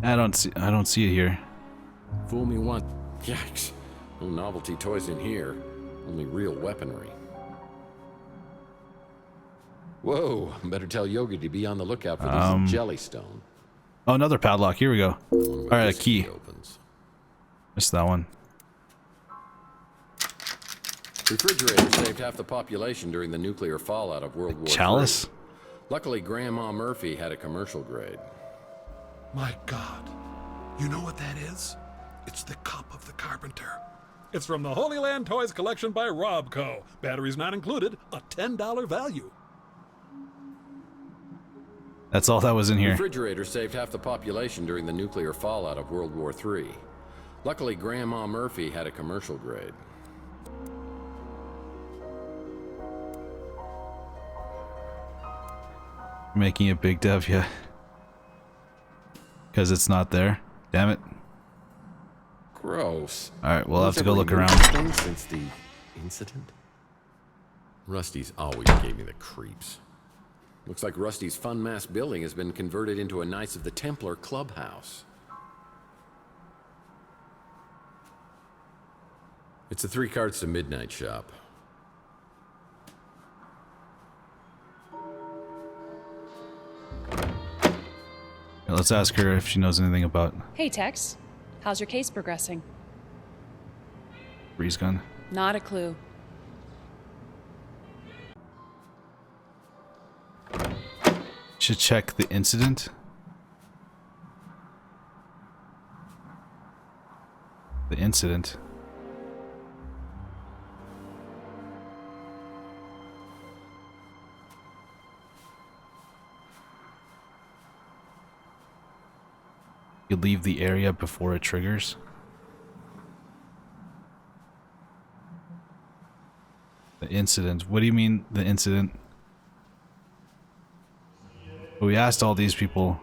I don't see it here. Fool me once. Yikes. No novelty toys in here. Only real weaponry. Whoa, better tell Yogi to be on the lookout for this jellystone. Oh, another padlock. Here we go. Alright, a key. Missed that one. Refrigerator saved half the population during the nuclear fallout of World War III. Chalice? Luckily, Grandma Murphy had a commercial grade. My God. You know what that is? It's the Cup of the Carpenter. It's from the Holy Land Toys collection by Robco. Batteries not included, a $10 value. That's all that was in here. Refrigerator saved half the population during the nuclear fallout of World War III. Luckily, Grandma Murphy had a commercial grade. Making it big dev, yeah. Because it's not there. Damn it. Gross. Alright, we'll have to go look around. Things since the incident? Rusty's always gave me the creeps. Looks like Rusty's Fun Mass building has been converted into a Knights of the Templar clubhouse. It's a 3 cards to midnight shop. Let's ask her if she knows anything about Hey, Tex. How's your case progressing? Breeze gun. Not a clue. Should check the incident. The incident. You leave the area before it triggers. The incident. What do you mean, the incident? We asked all these people.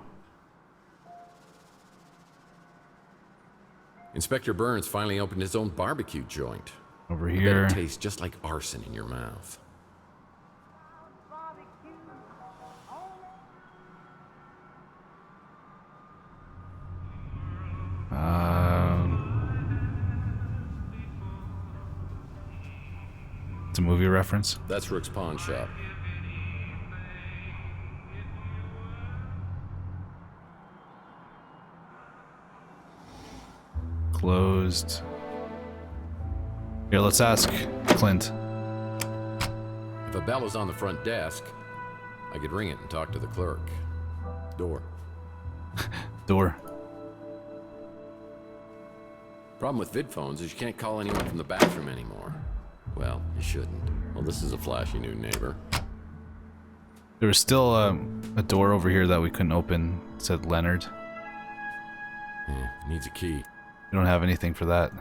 Inspector Burns finally opened his own barbecue joint. Over I bet here. it tastes just like arson in your mouth. It's a movie reference. That's Rook's pawn shop. Closed. Here, let's ask Clint. If a bell is on the front desk, I could ring it and talk to the clerk. Door. Door. Problem with vid phones is you can't call anyone from the bathroom anymore. Well, you shouldn't. Well, this is a flashy new neighbor. There was still a door over here that we couldn't open. It said Leonard. Yeah, needs a key. We don't have anything for that.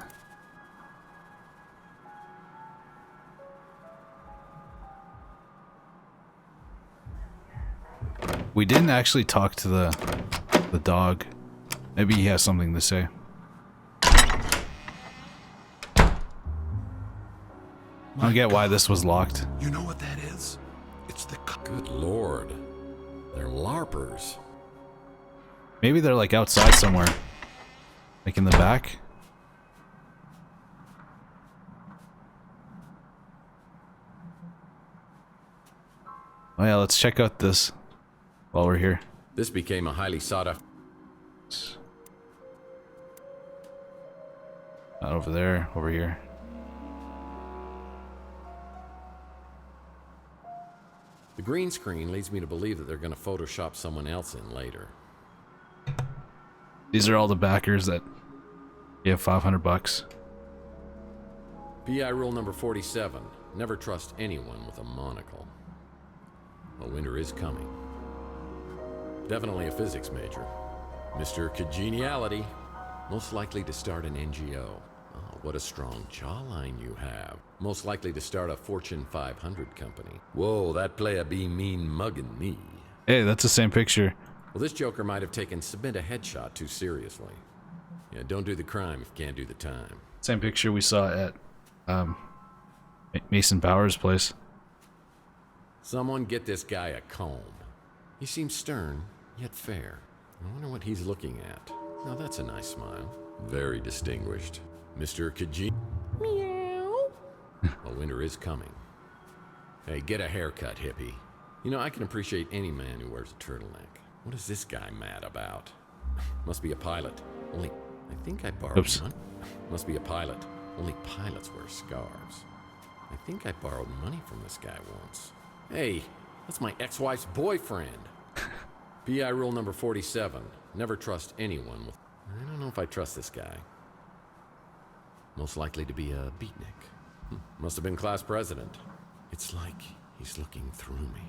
We didn't actually talk to the dog. Maybe he has something to say. I don't get why this was locked. You know what that is? It's the... Good lord. They're LARPers. Maybe they're like outside somewhere. Like in the back. Oh yeah, let's check out this while we're here. This became a highly sought after... Not over there, over here. The green screen leads me to believe that they're going to Photoshop someone else in later. These are all the backers that you have $500. PI rule number 47. Never trust anyone with a monocle. Well, winter is coming. Definitely a physics major. Mr. Congeniality. Most likely to start an NGO. Oh, what a strong jawline you have. Most likely to start a Fortune 500 company. Whoa, that player be mean mugging me. Hey, that's the same picture. Well, this joker might have taken submit a headshot too seriously. Yeah, don't do the crime if you can't do the time. Same picture we saw at Mason Bauer's place. Someone get this guy a comb. He seems stern, yet fair. I wonder what he's looking at. Now that's a nice smile. Very distinguished. Mr. Kaji. Meow. Well, winter is coming. Hey, get a haircut, hippie. You know, I can appreciate any man who wears a turtleneck. What is this guy mad about? Must be a pilot. Only, I think I borrowed money. Must be a pilot. Only pilots wear scarves. I think I borrowed money from this guy once. Hey, that's my ex-wife's boyfriend. PI rule number 47. Never trust anyone with... I don't know if I trust this guy. Most likely to be a beatnik. Must have been class president. It's like he's looking through me.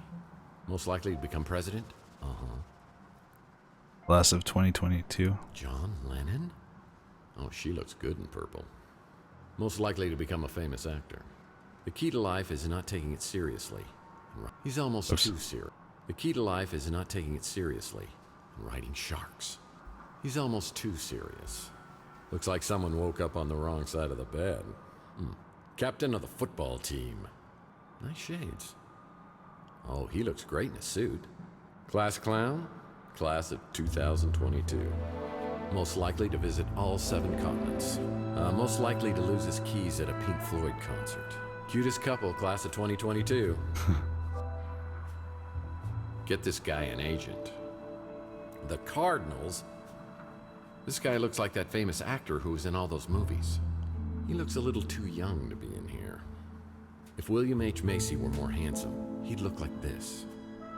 Most likely to become president? Uh-huh. Class of 2022. John Lennon? Oh, she looks good in purple. Most likely to become a famous actor. The key to life is not taking it seriously. He's almost too serious. The key to life is not taking it seriously and riding sharks. He's almost too serious. Looks like someone woke up on the wrong side of the bed. Captain of the football team. Nice shades. Oh, he looks great in a suit. Class clown? Class of 2022. Most likely to visit all 7 continents. Most likely to lose his keys at a Pink Floyd concert. Cutest couple, class of 2022. Get this guy an agent. The Cardinals? This guy looks like that famous actor who was in all those movies. He looks a little too young to be in here. If William H. Macy were more handsome, he'd look like this.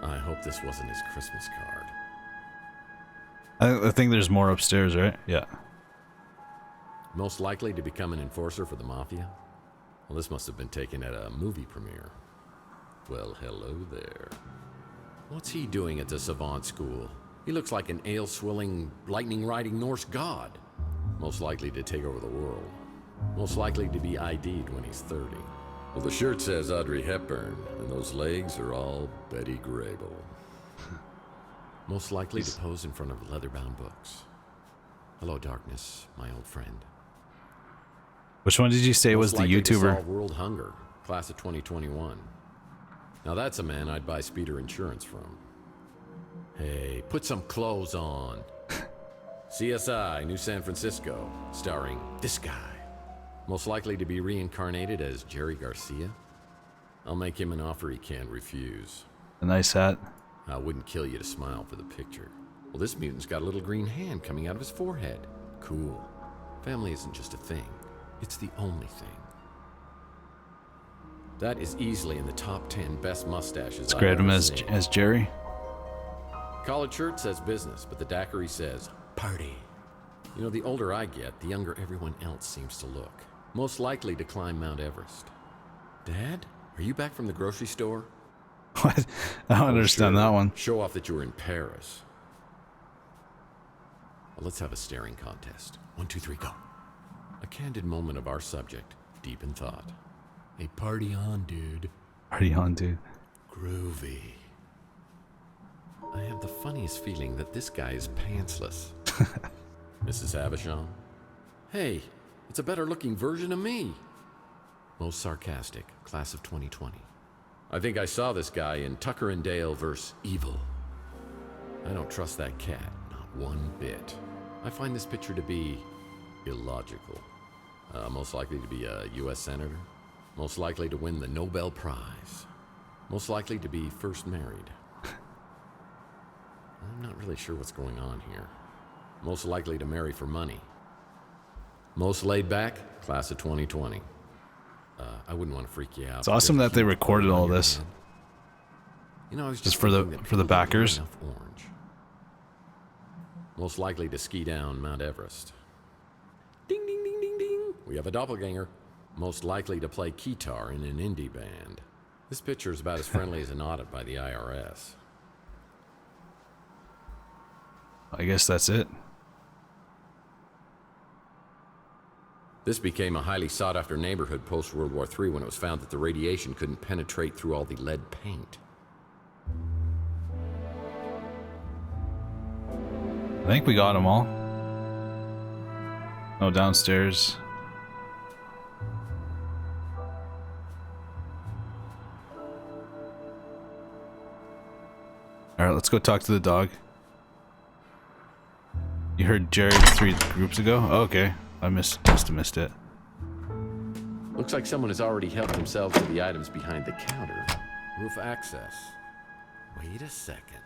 I hope this wasn't his Christmas card. I think there's more upstairs, right? Yeah. Most likely to become an enforcer for the Mafia? Well, this must have been taken at a movie premiere. Well, hello there. What's he doing at the Savant School? He looks like an ale-swilling, lightning-riding Norse god. Most likely to take over the world. Most likely to be ID'd when he's 30. Well, the shirt says Audrey Hepburn, and those legs are all Betty Grable. Most likely to pose in front of leather-bound books. Hello, darkness, my old friend. Which one did you say was the Most likely to YouTuber? solve world hunger, class of 2021. Now that's a man I'd buy speeder insurance from. Hey, put some clothes on. CSI, New San Francisco, starring this guy. Most likely to be reincarnated as Jerry Garcia. I'll make him an offer he can't refuse. A nice hat. I wouldn't kill you to smile for the picture. Well, this mutant's got a little green hand coming out of his forehead. Cool. Family isn't just a thing. It's the only thing. That is easily in the top 10 best mustaches Let's grab him as Jerry. Collared shirt says business, but the daiquiri says party. You know, the older I get, the younger everyone else seems to look. Most likely to climb Mount Everest. Dad, are you back from the grocery store? What? I don't understand that one. Show off that you were in Paris. Well, let's have a staring contest. 1, 2, 3, go. A candid moment of our subject, deep in thought. A party on, dude. Party on, dude. Groovy. I have the funniest feeling that this guy is pantsless. Mrs. Havisham? Hey, it's a better looking version of me. Most sarcastic, class of 2020. I think I saw this guy in Tucker and Dale vs. Evil. I don't trust that cat, not one bit. I find this picture to be illogical. Most likely to be a U.S. Senator. Most likely to win the Nobel Prize. Most likely to be first married. I'm not really sure what's going on here. Most likely to marry for money. Most laid back, class of 2020. I wouldn't want to freak you out. It's awesome that they recorded all this. You know, I was just for the backers. Orange. Most likely to ski down Mount Everest. Ding ding ding ding ding. We have a doppelganger. Most likely to play guitar in an indie band. This picture is about as friendly as an audit by the IRS. I guess that's it. This became a highly sought-after neighborhood post-World War III when it was found that the radiation couldn't penetrate through all the lead paint. I think we got them all. Oh, downstairs. Alright, let's go talk to the dog. You heard Jared 3 groups ago? Oh, okay. I must have missed it. Looks like someone has already helped themselves to the items behind the counter. Roof access. Wait a second.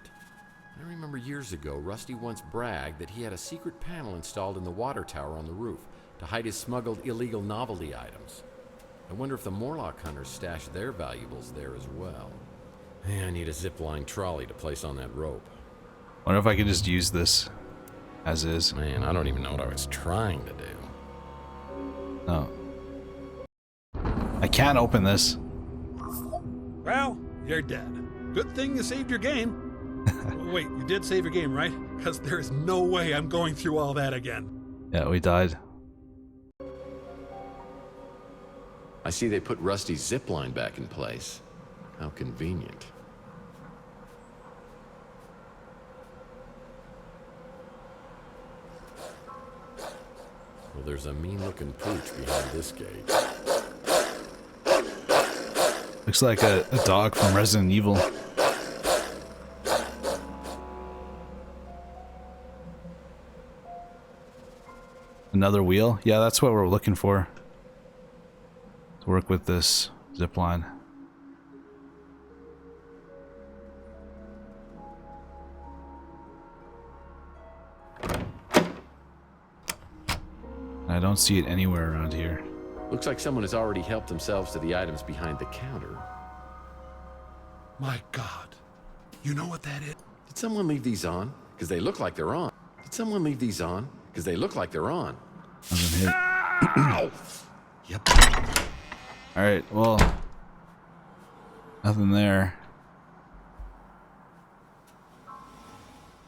I remember years ago, Rusty once bragged that he had a secret panel installed in the water tower on the roof to hide his smuggled illegal novelty items. I wonder if the Morlock hunters stashed their valuables there as well. Hey, I need a zipline trolley to place on that rope. Wonder if I could just use this as is. Man, I don't even know what I was trying to do. No. I can't open this. Well, you're dead. Good thing you saved your game. Wait, you did save your game, right? Because there's no way I'm going through all that again. Yeah, we died. I see they put Rusty's zipline back in place. How convenient. Well, there's a mean-looking pooch behind this gate. Looks like a dog from Resident Evil. Another wheel? Yeah, that's what we're looking for. To work with this zipline. I don't see it anywhere around here. Looks like someone has already helped themselves to the items behind the counter. My God. You know what that is? Did someone leave these on? Because they look like they're on. Did someone leave these on? Because they look like they're on. Doesn't hit. Yep. Alright, well. Nothing there.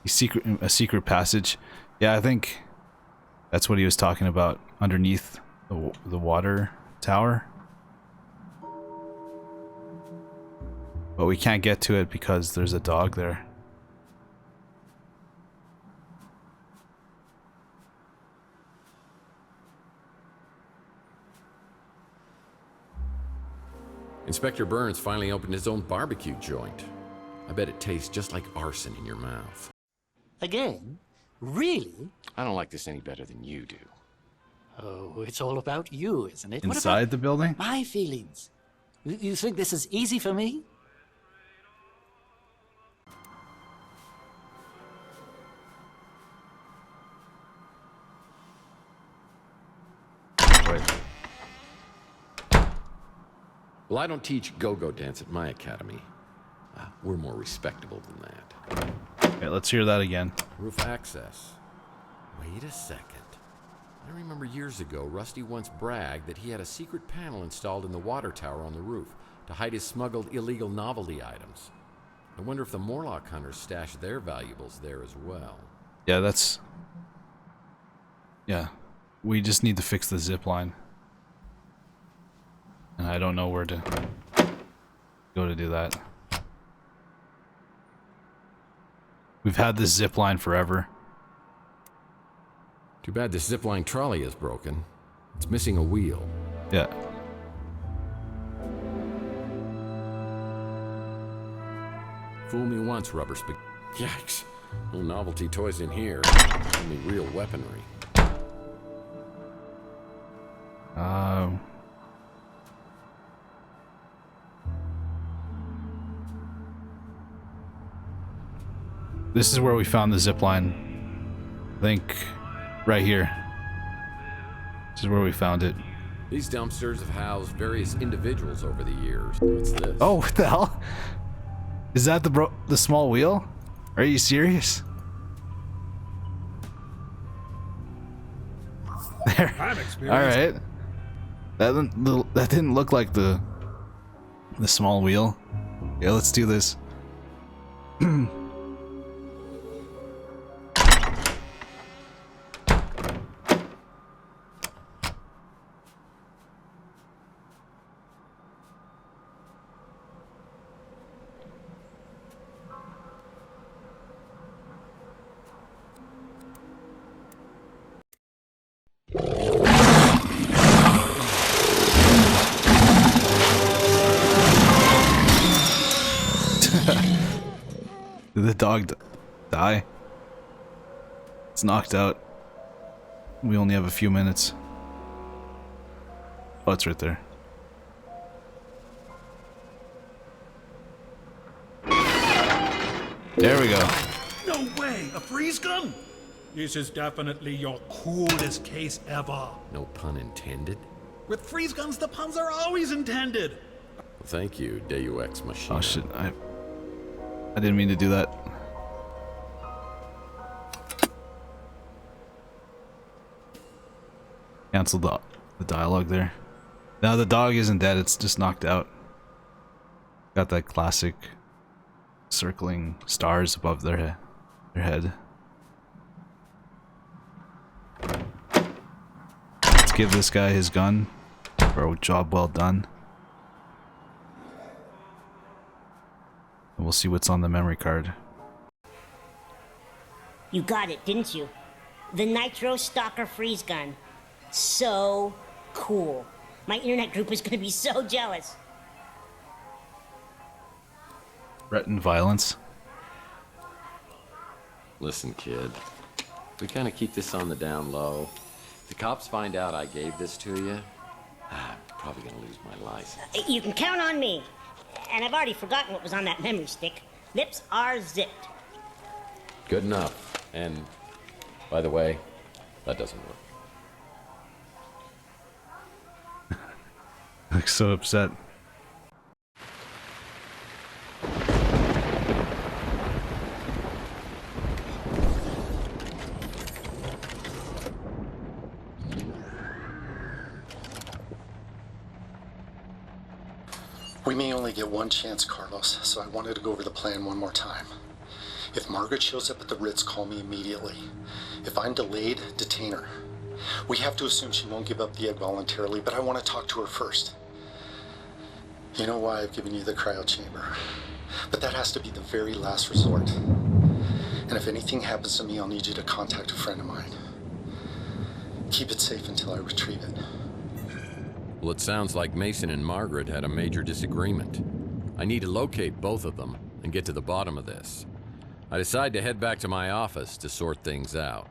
A secret passage. Yeah, I think that's what he was talking about underneath the water tower. But we can't get to it because there's a dog there. Inspector Burns finally opened his own barbecue joint. I bet it tastes just like arson in your mouth. Again? Really? I don't like this any better than you do. Oh, it's all about you, isn't it? Inside the building? My feelings. You think this is easy for me? Wait. Well, I don't teach go-go dance at my academy. We're more respectable than that. Okay, let's hear that again. Roof access. Wait a second. I remember years ago, Rusty once bragged that he had a secret panel installed in the water tower on the roof to hide his smuggled illegal novelty items. I wonder if the Morlock hunters stashed their valuables there as well. Yeah, that's... Yeah. We just need to fix the zip line. And I don't know where to go to do that. We've had this zip line forever. Too bad this zipline trolley is broken. It's missing a wheel. Yeah. Fool me once, rubber spag... Yikes. No novelty toys in here. Only real weaponry. This is where we found the zipline. I think right here. This is where we found it. These dumpsters have housed various individuals over the years. What's this? Oh, what the hell? Is that the small wheel? Are you serious? There. I'm experienced. All right. That didn't look like the small wheel. Yeah, let's do this. Did the dog die? It's knocked out. We only have a few minutes. Oh, it's right there. There we go. No way! A freeze gun? This is definitely your coolest case ever. No pun intended. With freeze guns, the puns are always intended. Well, thank you, Deus Machina. Oh shit, I didn't mean to do that. Cancel the dialogue there. No, the dog isn't dead, it's just knocked out. Got that classic circling stars above their head. Let's give this guy his gun for a job well done. And we'll see what's on the memory card. You got it, didn't you? The Nitro Stalker freeze gun. So cool. My internet group is gonna be so jealous. Threatened violence. Listen, kid. We kind of keep this on the down low. If the cops find out I gave this to you, I'm probably gonna lose my license. You can count on me. And I've already forgotten what was on that memory stick. Lips are zipped. Good enough. And, by the way, that doesn't work. Looks so upset. We may only get one chance, Carlos, so I wanted to go over the plan one more time. If Margaret shows up at the Ritz, call me immediately. If I'm delayed, detain her. We have to assume she won't give up the egg voluntarily, but I want to talk to her first. You know why I've given you the cryo chamber, but that has to be the very last resort. And if anything happens to me, I'll need you to contact a friend of mine. Keep it safe until I retrieve it. Well, it sounds like Mason and Margaret had a major disagreement. I need to locate both of them and get to the bottom of this. I decide to head back to my office to sort things out.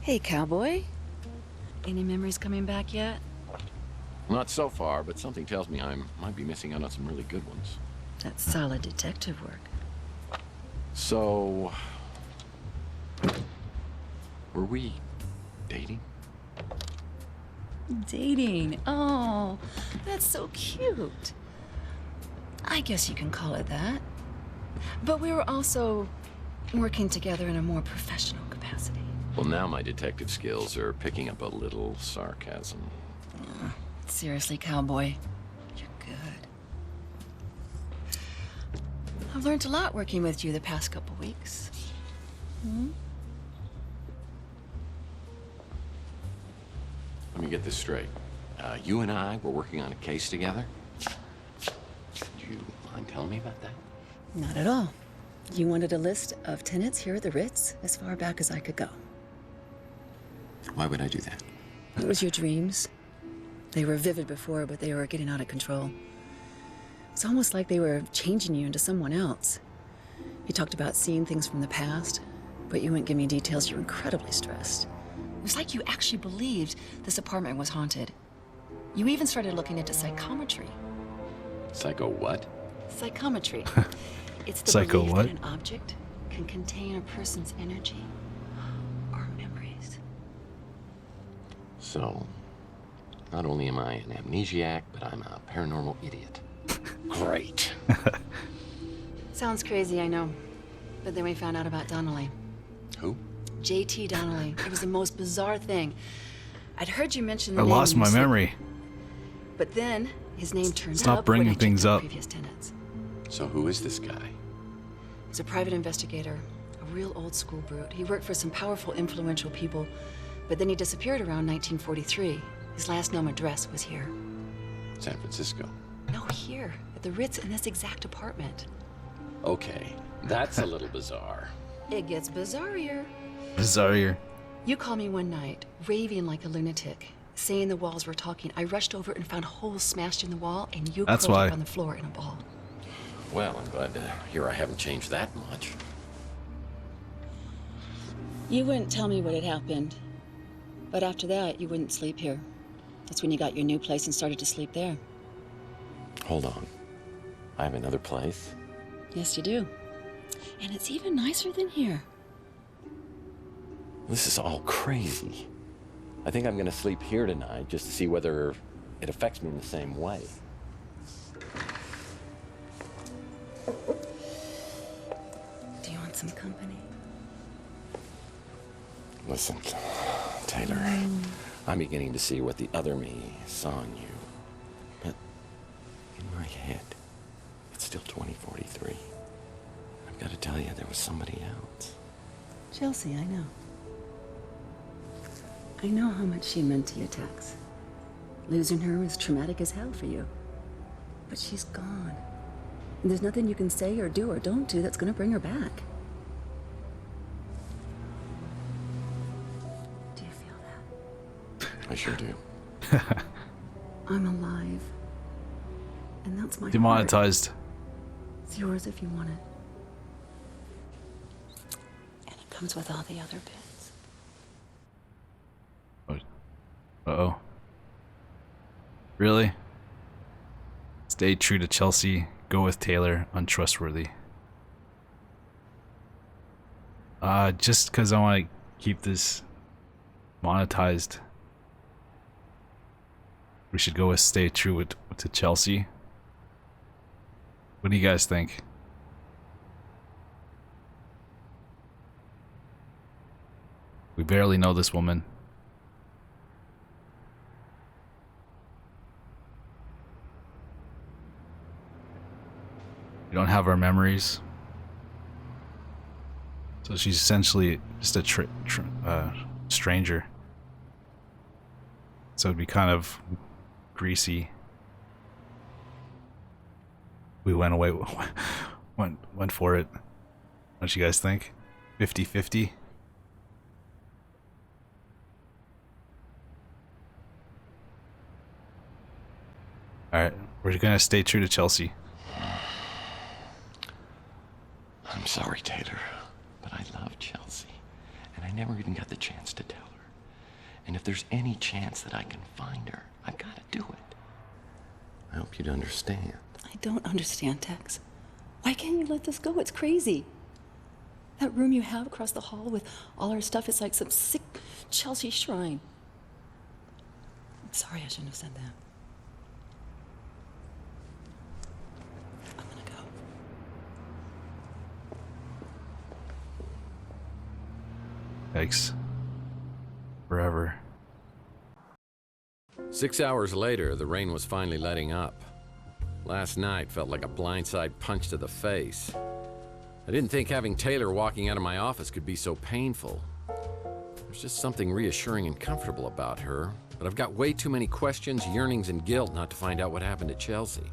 Hey, cowboy. Any memories coming back yet? Not so far, but something tells me I might be missing out on some really good ones. That's solid detective work. So... were we dating? Dating? Oh, that's so cute. I guess you can call it that. But we were also working together in a more professional capacity. Well, now my detective skills are picking up a little sarcasm. Seriously, cowboy, you're good. I've learned a lot working with you the past couple weeks. Let me get this straight. You and I were working on a case together? Do you mind telling me about that? Not at all. You wanted a list of tenants here at the Ritz as far back as I could go. Why would I do that? It was your dreams. They were vivid before, but they were getting out of control. It's almost like they were changing you into someone else. You talked about seeing things from the past, but you wouldn't give me details. You were incredibly stressed. It was like you actually believed this apartment was haunted. You even started looking into psychometry. Psycho what? Psychometry. It's the Psycho belief what? that an object can contain a person's energy or memories. So, not only am I an amnesiac, but I'm a paranormal idiot. Great. Sounds crazy, I know. But then we found out about Donnelly. Who? JT Donnelly. It was the most bizarre thing. I'd heard you mention the I name lost in your my sleep, memory. But then his name turned Stop up bringing when I things checked out up. previous tenants. So who is this guy? He's a private investigator, a real old school brute. He worked for some powerful, influential people, but then he disappeared around 1943. His last known address was here. San Francisco. No, here, at the Ritz in this exact apartment. Okay, that's a little bizarre. It gets bizarrier. Bizarre. You called me one night, raving like a lunatic, saying the walls were talking. I rushed over and found holes smashed in the wall, and you That's curled why. up on the floor in a ball. Well, I'm glad to hear I haven't changed that much. You wouldn't tell me what had happened, but after that, you wouldn't sleep here. That's when you got your new place and started to sleep there. Hold on. I have another place? Yes, you do. And it's even nicer than here. This is all crazy. I think I'm gonna sleep here tonight just to see whether it affects me in the same way. Do you want some company? Listen, Taylor, I'm beginning to see what the other me saw in you. But in my head, it's still 2043. I've got to tell you, there was somebody else. Chelsea, I know. I know how much she meant to you, Tex. Losing her was traumatic as hell for you. But she's gone. And there's nothing you can say or do or don't do that's gonna bring her back. Do you feel that? I sure do. I'm alive. And that's my Demonetized. heart. It's yours if you want it. And it comes with all the other bits. Uh-oh. Really? Stay true to Chelsea. Go with Taylor. Untrustworthy. Just because I want to keep this monetized, we should go with stay true to Chelsea. What do you guys think? We barely know this woman. We don't have our memories. So she's essentially just a stranger. So it'd be kind of greasy. We went away, went for it. What do you guys think? 50-50? Alright, we're gonna stay true to Chelsea. I'm sorry, Taylor, but I love Chelsea, and I never even got the chance to tell her. And if there's any chance that I can find her, I've got to do it. I hope you'd understand. I don't understand, Tex. Why can't you let this go? It's crazy. That room you have across the hall with all our stuff is like some sick Chelsea shrine. I'm sorry, I shouldn't have said that. I'm gonna go. Thanks. Forever. 6 hours later, the rain was finally letting up. Last night felt like a blindside punch to the face. I didn't think having Taylor walking out of my office could be so painful. There's just something reassuring and comfortable about her, but I've got way too many questions, yearnings, and guilt not to find out what happened to Chelsea.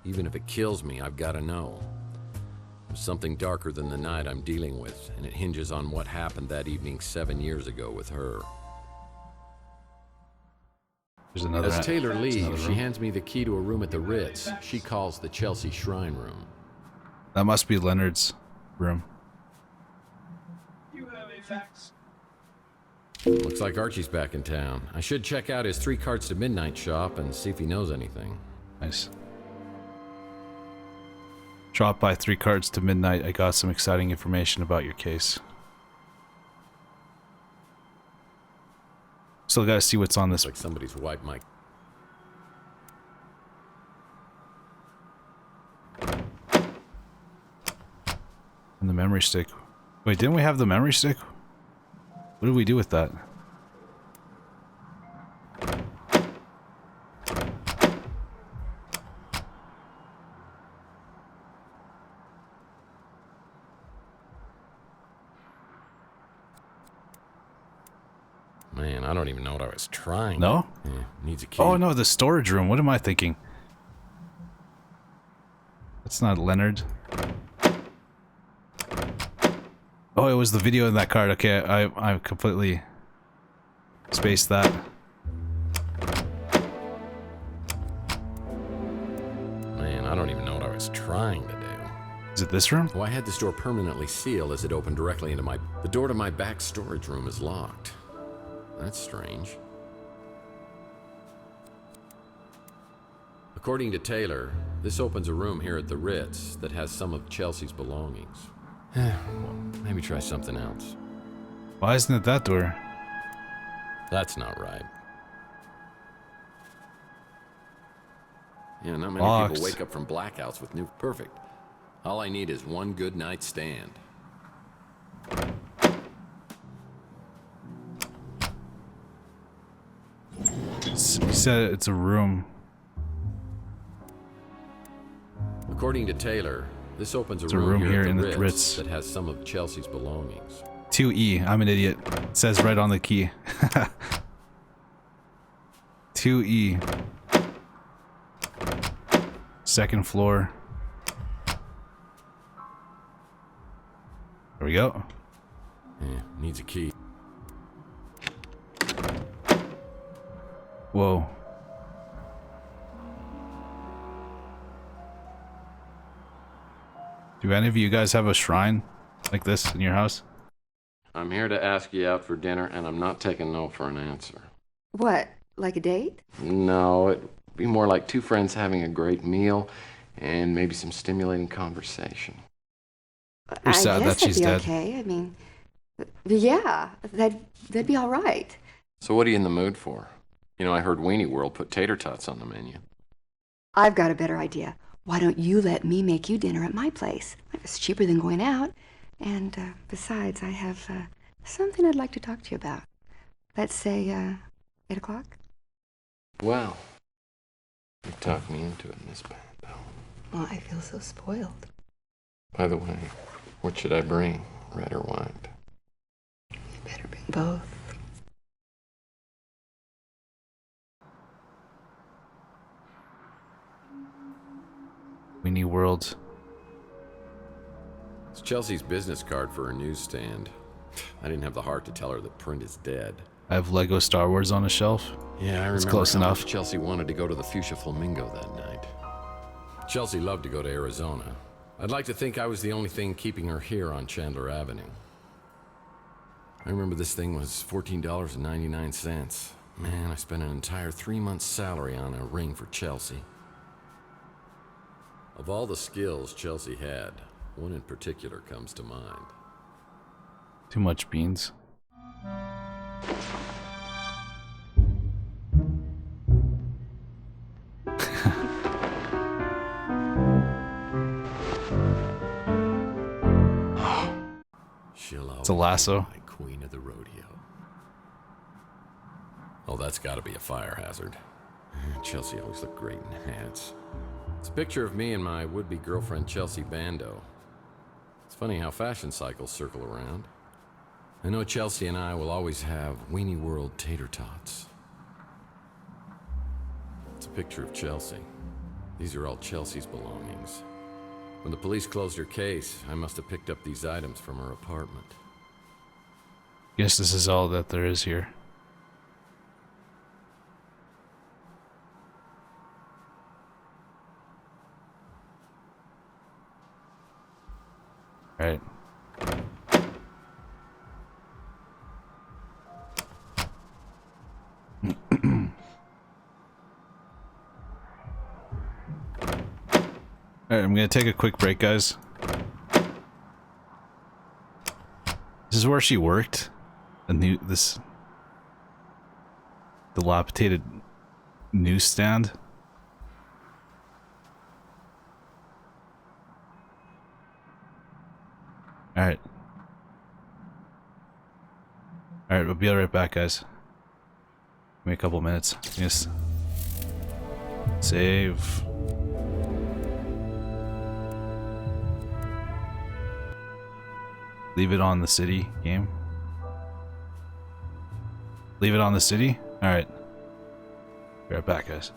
Even if it kills me, I've got to know. There's something darker than the night I'm dealing with, and it hinges on what happened that evening 7 years ago with her. There's another. As Taylor leaves, she hands me the key to a room at the Ritz she calls the Chelsea Shrine Room. That must be Leonard's room. You have a fax. Looks like Archie's back in town. I should check out his 3 cards to midnight shop and see if he knows anything. Nice. Drop by 3 cards to midnight. I got some exciting information about your case. Still gotta see what's on this. Like somebody's wiped my... And the memory stick. Wait, didn't we have the memory stick? What did we do with that? Man, I don't even know what I was trying. No? Yeah, needs a key. Oh no, the storage room. What am I thinking? That's not Leonard. Oh, it was the video in that card. Okay, I completely spaced that. Man, I don't even know what I was trying to do. Is it this room? Well, I had this door permanently sealed as it opened directly into my... The door to my back storage room is locked. That's strange. According to Taylor, this opens a room here at the Ritz that has some of Chelsea's belongings. Maybe try something else. Why isn't it that door? That's not right. Yeah, not many Locked. people wake up from blackouts with new... Perfect. All I need is one good night stand. You said it's a room. According to Taylor, this opens It's a room here at in the Ritz Ritz. that has some of Chelsea's belongings. 2E. I'm an idiot. It says right on the key. 2E. Second floor. There we go. Yeah, needs a key. Whoa. Do any of you guys have a shrine like this in your house? I'm here to ask you out for dinner, and I'm not taking no for an answer. What, like a date? No, it'd be more like 2 friends having a great meal and maybe some stimulating conversation. You're sad that guess she's that'd dead. be okay. I mean, Yeah, that'd be all right. So what are you in the mood for? You know, I heard Weenie World put tater tots on the menu. I've got a better idea. Why don't you let me make you dinner at my place? It's cheaper than going out. And besides, I have something I'd like to talk to you about. Let's say 8 o'clock? Well, you talked me into it, Miss Bando. Well, I feel so spoiled. By the way, what should I bring, red or white? You better bring both. Weenie World. It's Chelsea's business card for her newsstand. I didn't have the heart to tell her that print is dead. I have Lego Star Wars on a shelf. Yeah, I It's remember close how enough. much Chelsea wanted to go to the Fuchsia Flamingo that night. Chelsea loved to go to Arizona. I'd like to think I was the only thing keeping her here on Chandler Avenue. I remember this thing was $14.99. Man, I spent an entire 3 months' salary on a ring for Chelsea. Of all the skills Chelsea had, one in particular comes to mind. Too much beans. It's a lasso. Queen of the rodeo. Oh, that's got to be a fire hazard. Chelsea always looked great in hats. It's a picture of me and my would-be girlfriend Chelsea Bando. It's funny how fashion cycles circle around. I know Chelsea and I will always have Weenie World tater tots. It's a picture of Chelsea. These are all Chelsea's belongings. When the police closed her case, I must have picked up these items from her apartment. Guess this is all that there is here. Right. Alright, I'm gonna take a quick break, guys. This is where she worked. This dilapidated newsstand. Alright. Alright, we'll be right back, guys. Give me a couple minutes. Yes. Save. Leave it on the city game. Leave it on the city? Alright. Be right back, guys.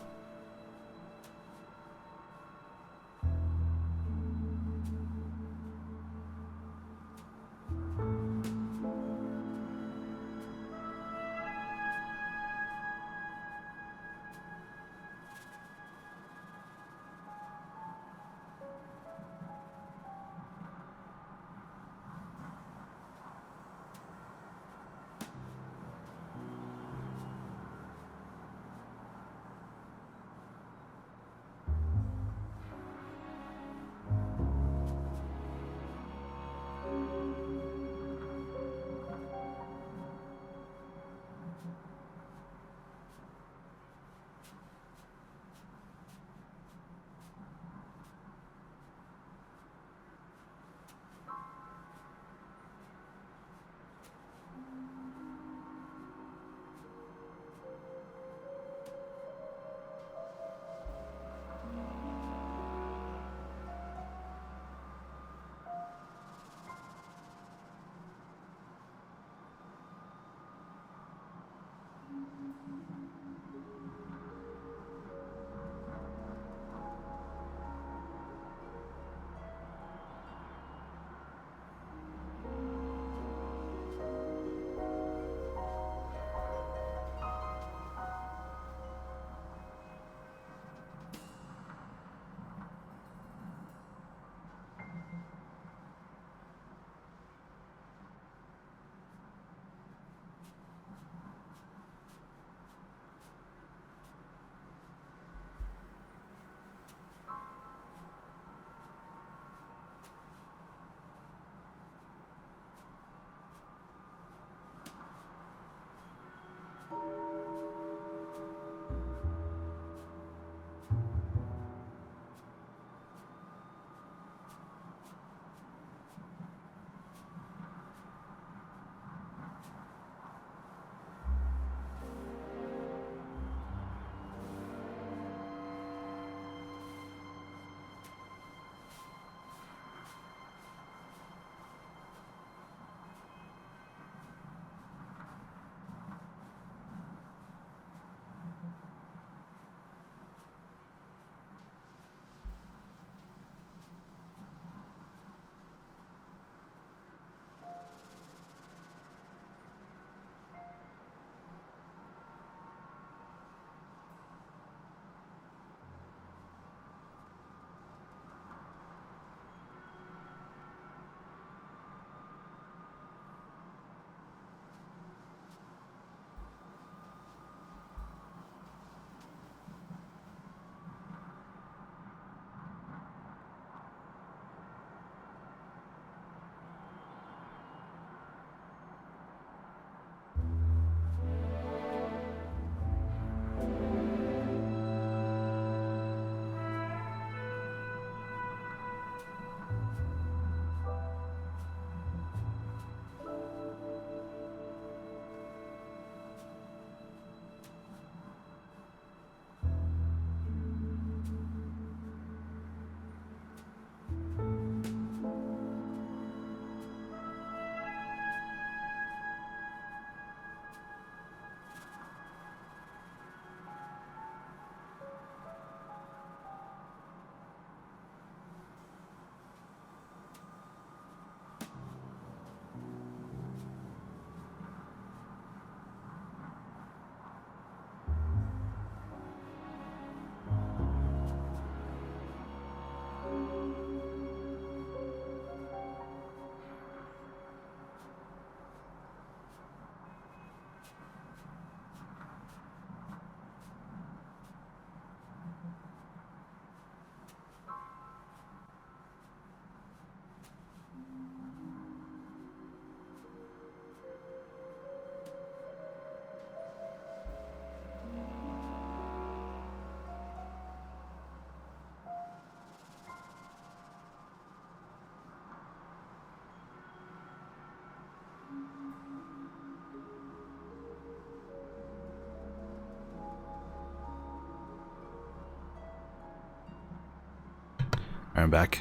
I'm back.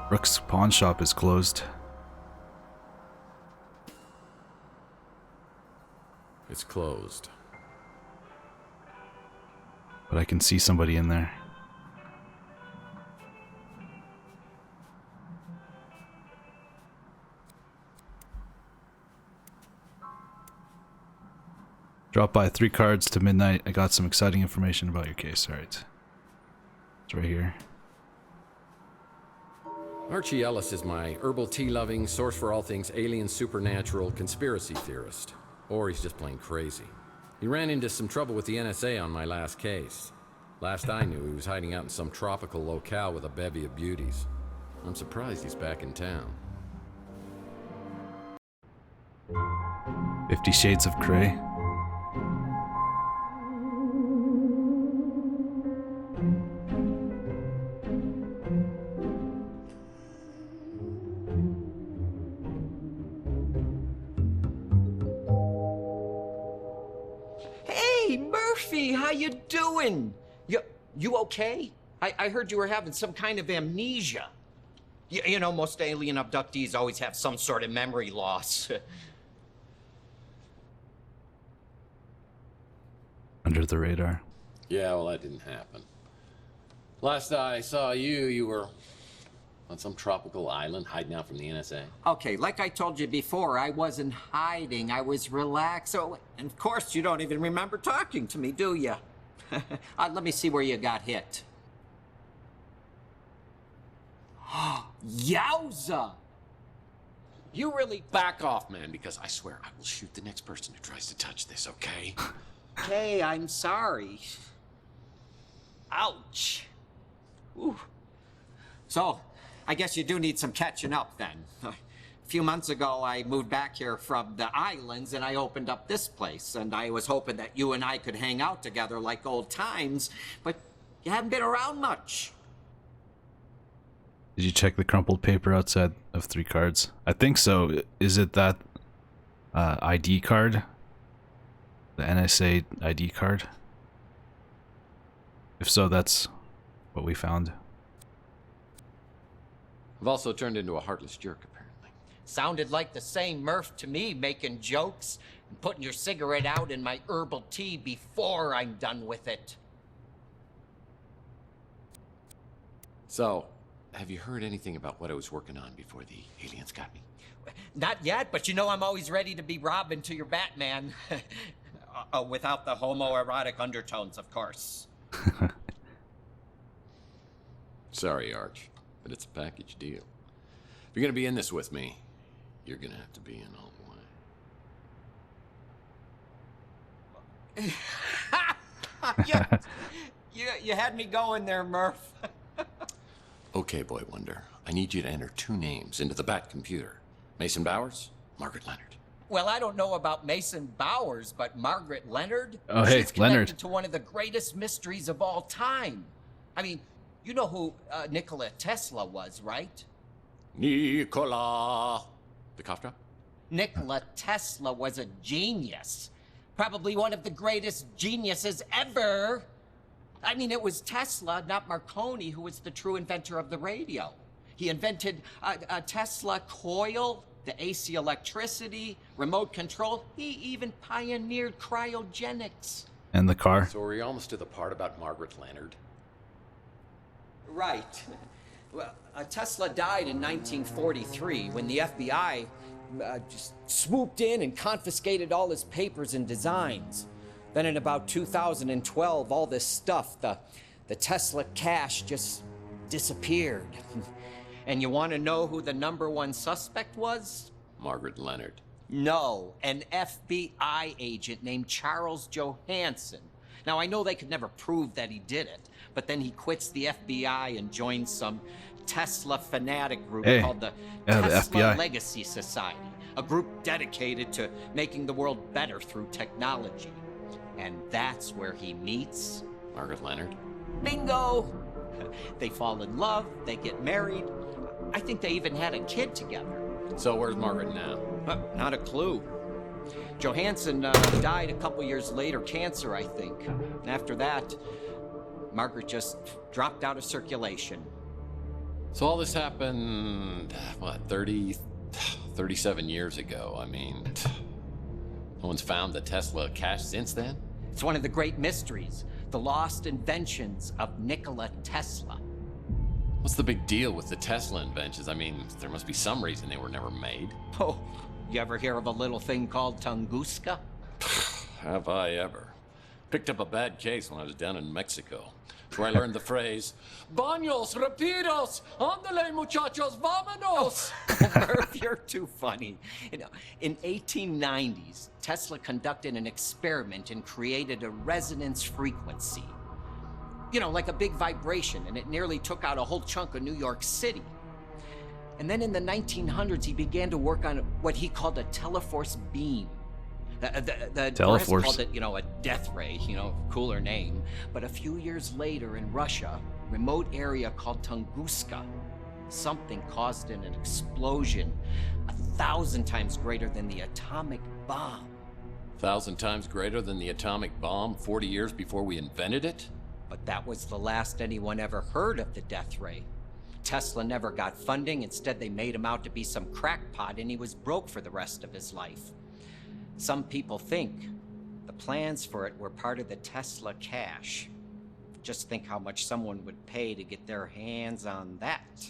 Brooks' pawn shop is closed. It's closed. But I can see somebody in there. Drop by 3 cards to midnight. I got some exciting information about your case. Alright. It's right here. Archie Ellis is my herbal tea-loving, source for all things alien, supernatural, conspiracy theorist. Or he's just plain crazy. He ran into some trouble with the NSA on my last case. Last I knew, he was hiding out in some tropical locale with a bevy of beauties. I'm surprised he's back in town. 50 Shades of Grey. Hey, Murphy, how you doing? You okay? I heard you were having some kind of amnesia. You know, most alien abductees always have some sort of memory loss. Under the radar. Yeah, well, that didn't happen. Last I saw you, you were on some tropical island hiding out from the NSA. Okay, like I told you before, I wasn't hiding. I was relaxed. So, and of course, you don't even remember talking to me, do you? Let me see where you got hit. Yowza! You really back off, man, because I swear I will shoot the next person who tries to touch this, okay? Hey, I'm sorry. Ouch. Ooh. So, I guess you do need some catching up then. A few months ago, I moved back here from the islands and I opened up this place. And I was hoping that you and I could hang out together like old times, but you haven't been around much. Did you check the crumpled paper outside of 3 cards? I think so. Is it that ID card? The NSA ID card? If so, that's what we found. I've also turned into a heartless jerk, apparently. Sounded like the same Murph to me, making jokes and putting your cigarette out in my herbal tea before I'm done with it. So, have you heard anything about what I was working on before the aliens got me? Not yet, but you know I'm always ready to be Robin to your Batman. Without the homoerotic undertones, of course. Sorry, Arch, but it's a package deal. If you're gonna be in this with me, you're gonna have to be in all the way. You had me going there, Murph. Okay, Boy Wonder, I need you to enter 2 names into the Bat computer. Mason Bowers, Margaret Leonard. Well, I don't know about Mason Bowers, but Margaret Leonard? Oh, hey, she's connected Leonard. to one of the greatest mysteries of all time. I mean, you know who Nikola Tesla was, right? Nikola. The cough drop? Nikola Tesla was a genius. Probably one of the greatest geniuses ever. I mean, it was Tesla, not Marconi, who was the true inventor of the radio. He invented a Tesla coil, the AC electricity, remote control. He even pioneered cryogenics. And the car. So are we almost to the part about Margaret Leonard? Right. Well, Tesla died in 1943 when the FBI just swooped in and confiscated all his papers and designs. Then in about 2012, all this stuff, the Tesla cash just disappeared. And you want to know who the #1 suspect was? Margaret Leonard. No, an FBI agent named Charles Johansson. Now, I know they could never prove that he did it, but then he quits the FBI and joins some Tesla fanatic group called the Tesla FBI. Legacy Society, a group dedicated to making the world better through technology. And that's where he meets Margaret Leonard. Bingo! They fall in love, they get married. I think they even had a kid together. So where's Margaret now? Not a clue. Johansson died a couple years later, cancer, I think. And after that, Margaret just dropped out of circulation. So all this happened, what, 37 years ago? I mean, no one's found the Tesla cache since then? It's one of the great mysteries, the lost inventions of Nikola Tesla. What's the big deal with the Tesla inventions? I mean, there must be some reason they were never made. Oh, you ever hear of a little thing called Tunguska? Have I ever? Picked up a bad case when I was down in Mexico. That's where I learned the phrase, Baños, rapidos, ándale muchachos, vámonos! Murph, you're too funny. You know, in 1890s, Tesla conducted an experiment and created a resonance frequency. You know, like a big vibration, and it nearly took out a whole chunk of New York City. And then in the 1900s, he began to work on what he called a teleforce beam. The press called it, you know, a death ray, you know, cooler name. But a few years later in Russia, remote area called Tunguska, something caused an explosion 1,000 times greater than the atomic bomb. 1,000 times greater than the atomic bomb 40 years before we invented it? But that was the last anyone ever heard of the death ray. Tesla never got funding. Instead, they made him out to be some crackpot, and he was broke for the rest of his life. Some people think the plans for it were part of the Tesla cache. Just think how much someone would pay to get their hands on that.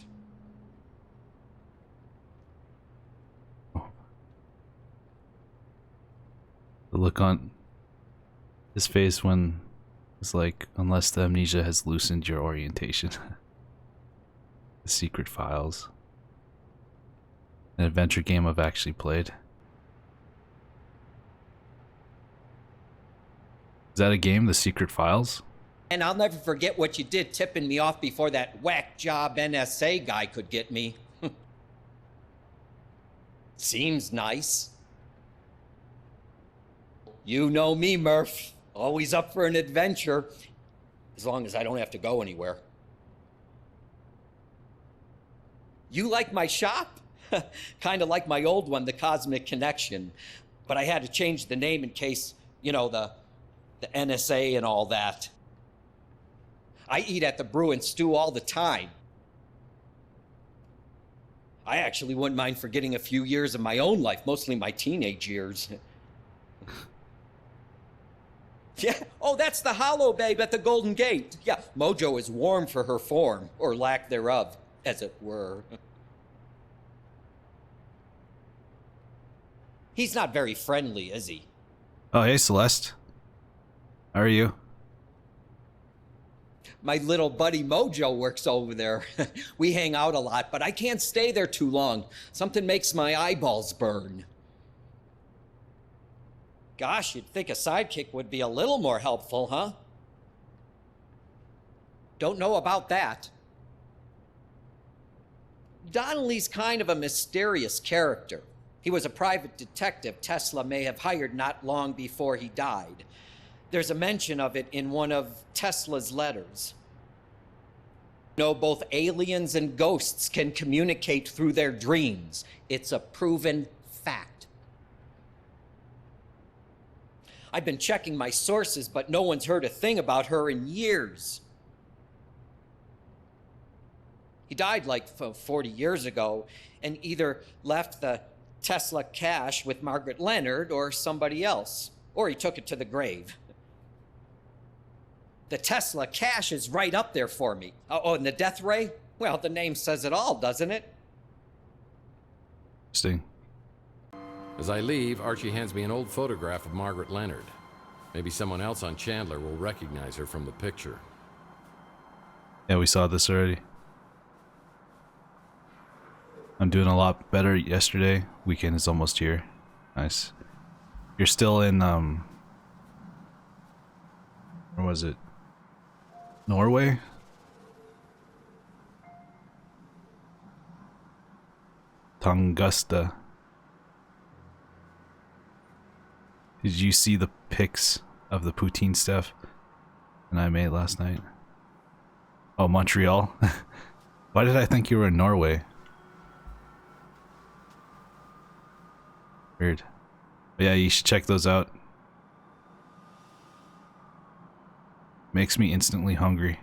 The look on his face when it's like, unless the amnesia has loosened your orientation. The secret files. An adventure game I've actually played. Is that a game, The Secret Files? And I'll never forget what you did tipping me off before that whack job NSA guy could get me. Seems nice. You know me, Murph. Always up for an adventure. As long as I don't have to go anywhere. You like my shop? Kind of like my old one, the Cosmic Connection. But I had to change the name in case, you know, the NSA and all that. I eat at the Brew and Stew all the time. I actually wouldn't mind forgetting a few years of my own life, mostly my teenage years. Yeah, oh, that's the Hollow Babe at the Golden Gate. Yeah, Mojo is warm for her form, or lack thereof, as it were. He's not very friendly, is he? Oh, hey, Celeste. How are you? My little buddy Mojo works over there. We hang out a lot, but I can't stay there too long. Something makes my eyeballs burn. Gosh, you'd think a sidekick would be a little more helpful, huh? Don't know about that. Donnelly's kind of a mysterious character. He was a private detective Tesla may have hired not long before he died. There's a mention of it in one of Tesla's letters. You know, both aliens and ghosts can communicate through their dreams. It's a proven fact. I've been checking my sources, but no one's heard a thing about her in years. He died like 40 years ago and either left the Tesla cache with Margaret Leonard or somebody else, or he took it to the grave. The Tesla cache is right up there for me. Oh, and the death ray? Well, the name says it all, doesn't it? Interesting. As I leave, Archie hands me an old photograph of Margaret Leonard. Maybe someone else on Chandler will recognize her from the picture. Yeah, we saw this already. I'm doing a lot better yesterday. Weekend is almost here. Nice. You're still in, where was it? Norway? Tunguska. Did you see the pics of the poutine stuff that I made last night? Oh, Montreal? Why did I think you were in Norway? Weird. But yeah, you should check those out. Makes me instantly hungry.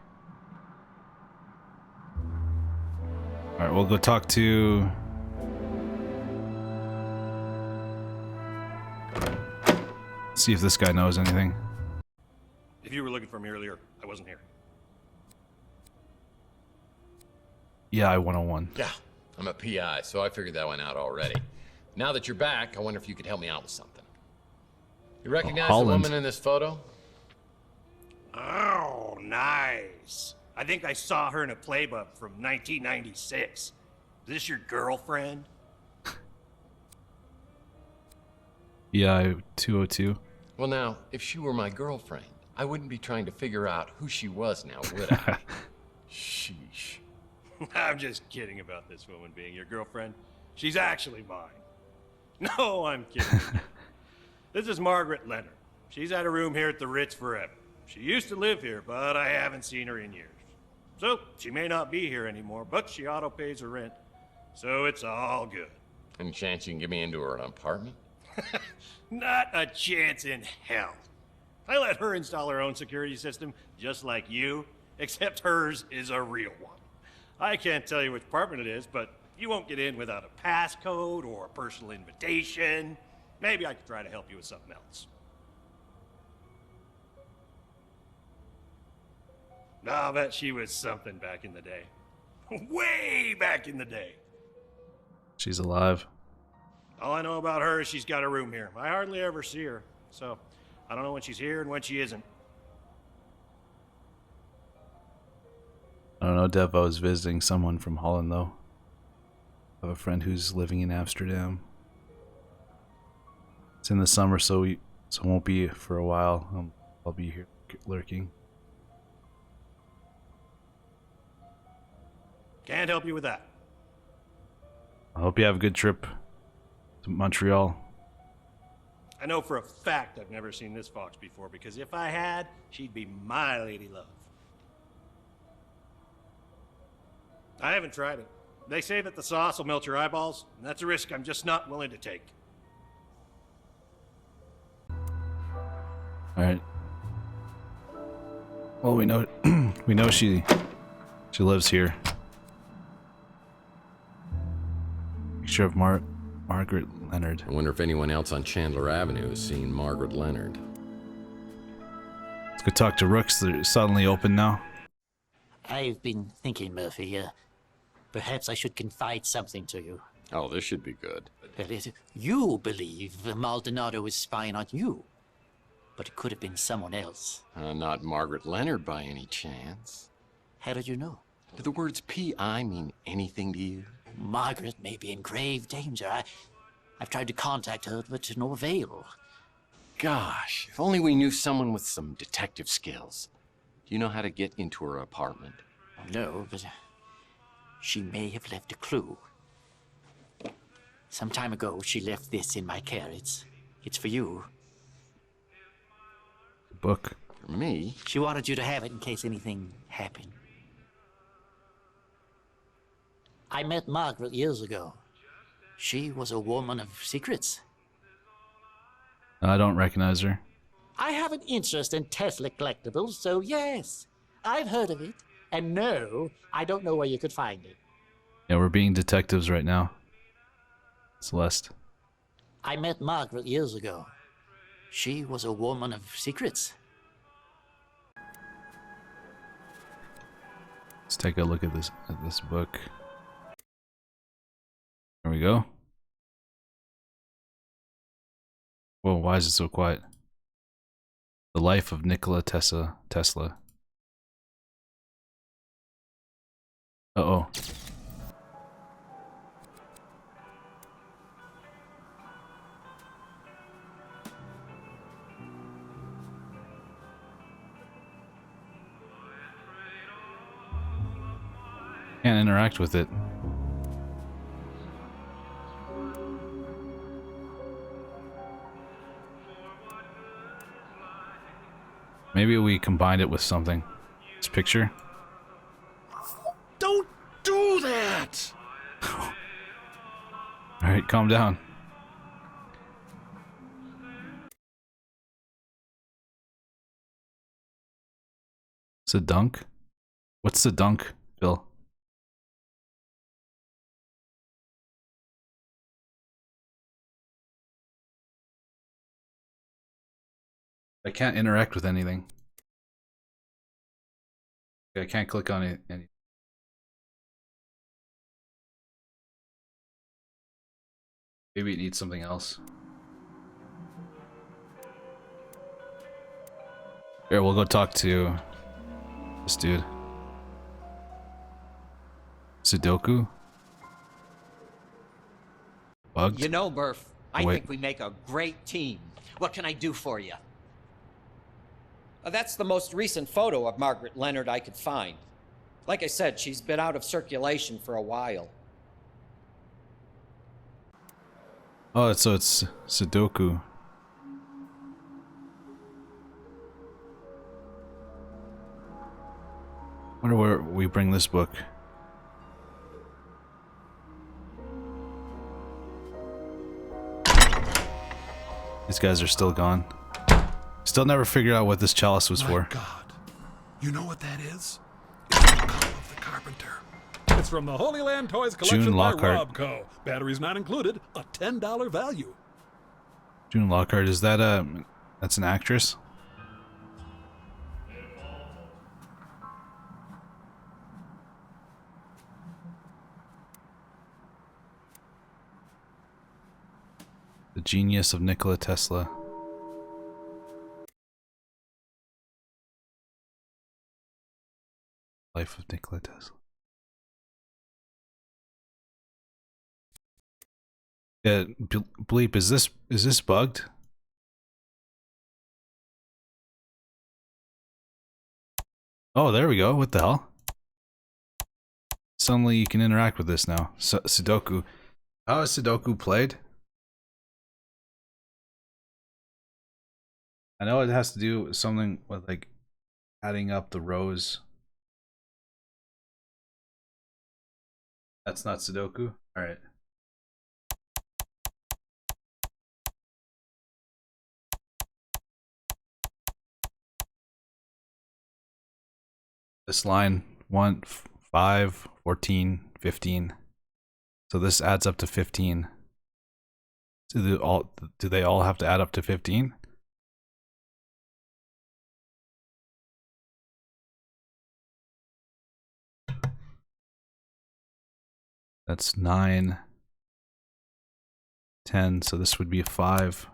Alright, we'll go talk to... See if this guy knows anything. If you were looking for me earlier, I wasn't here. Yeah, I 101. Yeah, I'm a PI, so I figured that one out already. Now that you're back, I wonder if you could help me out with something. You recognize the woman in this photo? Oh, nice. I think I saw her in a playbook from 1996. Is this your girlfriend? Yeah, 202. Well now, if she were my girlfriend, I wouldn't be trying to figure out who she was now, would I? Sheesh. I'm just kidding about this woman being your girlfriend. She's actually mine. No, I'm kidding. This is Margaret Leonard. She's had a room here at the Ritz forever. She used to live here, but I haven't seen her in years. So, she may not be here anymore, but she auto-pays her rent. So it's all good. Any chance you can get me into her apartment? Not a chance in hell. I let her install her own security system, just like you, except hers is a real one. I can't tell you which apartment it is, but you won't get in without a passcode or a personal invitation. Maybe I could try to help you with something else. I'll bet she was something back in the day. Way back in the day. She's alive. All I know about her is she's got a room here. I hardly ever see her, so I don't know when she's here and when she isn't. I don't know, Dev. I was visiting someone from Holland, though. I have a friend who's living in Amsterdam. It's in the summer, so it won't be for a while. I'll be here lurking. Can't help you with that. I hope you have a good trip to Montreal. I know for a fact I've never seen this fox before, because if I had, she'd be my lady love. I haven't tried it. They say that the sauce will melt your eyeballs, and that's a risk I'm just not willing to take. Alright. Well, we know she lives here. Picture of Margaret Leonard. I wonder if anyone else on Chandler Avenue has seen Margaret Leonard. Let's go talk to Rooks. They're suddenly open now. I've been thinking, Murphy, perhaps I should confide something to you. Oh, this should be good. You believe Maldonado is spying on you, but it could have been someone else. Not Margaret Leonard by any chance. How did you know? Do the words P.I. mean anything to you? Margaret may be in grave danger. I've tried to contact her, but to no avail. Gosh, if only we knew someone with some detective skills. Do you know how to get into her apartment? No, but she may have left a clue. Some time ago, she left this in my care. It's for you. Book. For me? She wanted you to have it in case anything happened. I met Margaret years ago. She was a woman of secrets. I don't recognize her. I have an interest in Tesla collectibles, so yes, I've heard of it. And no, I don't know where you could find it. Yeah, we're being detectives right now. Celeste. I met Margaret years ago. She was a woman of secrets. Let's take a look at this book. There we go. Whoa, why is it so quiet? The Life of Nikola Tesla. Uh-oh. Can't interact with it. Maybe we combined it with something. This picture. Don't do that! Alright, calm down. It's a dunk? What's the dunk, Phil? I can't interact with anything. I can't click on it. Maybe it needs something else. Here, we'll go talk to this dude. Sudoku? Bugged? You know, Murph, I Wait. think we make a great team. What can I do for you? That's the most recent photo of Margaret Leonard I could find. Like I said, she's been out of circulation for a while. Oh, so it's Sudoku. Wonder where we bring this book. These guys are still gone. Still never figured out what this chalice was for. God. You know what that is? It's the call of the carpenter. It's from the Holy Land Toys collection June by Lockhart. Robco. Batteries not included. A $10 value. June Lockhart, is that that's an actress? The genius of Nikola Tesla. Life of Nikola Tesla. Yeah, Bleep, is this bugged? Oh, there we go. What the hell? Suddenly you can interact with this now. Sudoku. How is Sudoku played? I know it has to do with something with like adding up the rows. That's not Sudoku? Alright. This line 1, 5, 14, 15. So this adds up to 15. Do they all have to add up to 15? That's 9, 10, so this would be a 5.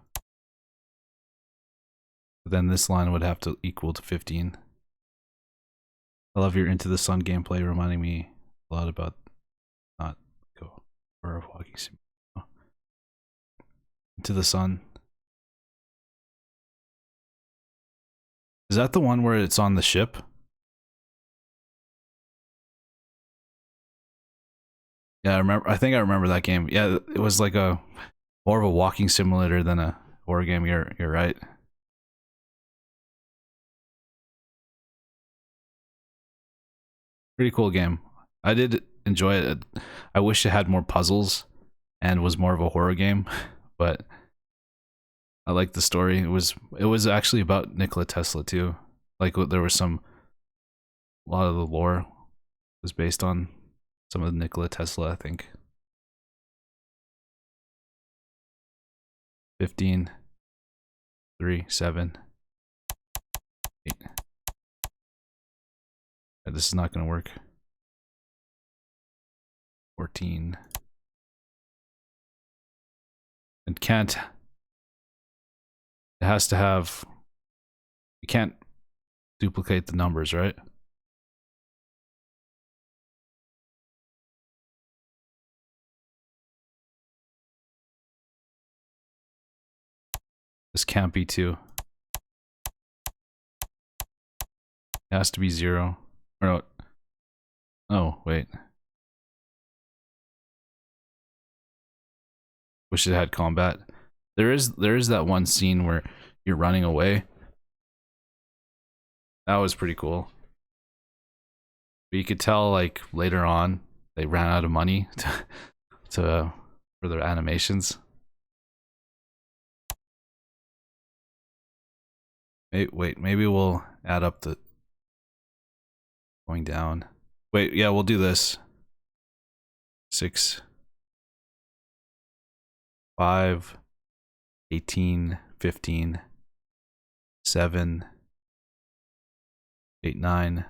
But then this line would have to equal to 15. I love your Into the Sun gameplay, reminding me a lot about not go or walking sim. Oh. Into the Sun. Is that the one where it's on the ship? Yeah, I think I remember that game. Yeah, it was like a more of a walking simulator than a horror game. You're right. Pretty cool game. I did enjoy it. I wish it had more puzzles and was more of a horror game, but I liked the story. It was actually about Nikola Tesla too. Like there was a lot of the lore was based on some of the Nikola Tesla, I think. 15, 3, 7, 8. This is not going to work. 14. It can't. It has to have. You can't duplicate the numbers, right? This can't be 2. It has to be 0. Or no. Oh, wait. Wish it had combat. There is that one scene where you're running away. That was pretty cool. But you could tell like later on they ran out of money for their animations. Wait, maybe we'll add up the Going down. Wait, yeah, we'll do this. 6, 5, 18, 15, 7, 8, 9.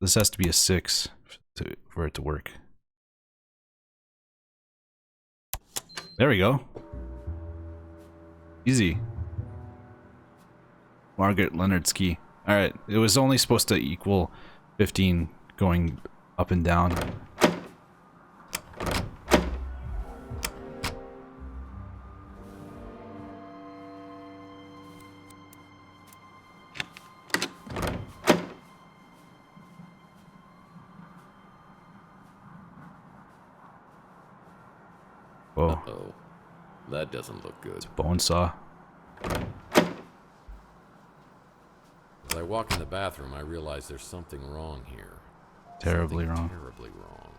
This has to be a 6 for it to work. There we go. Easy. Margaret Leonard's key. Alright, it was only supposed to equal 15 going up and down. Whoa. Uh-oh. That doesn't look good. It's a bone saw. As I walk in the bathroom, I realize there's something wrong here. Terribly wrong. Terribly wrong.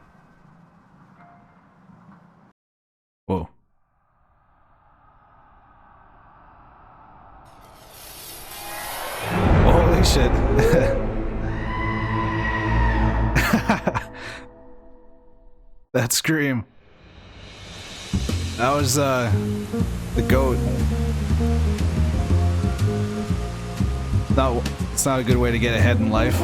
Whoa. Holy shit. That scream. That was the goat. It's not a good way to get ahead in life.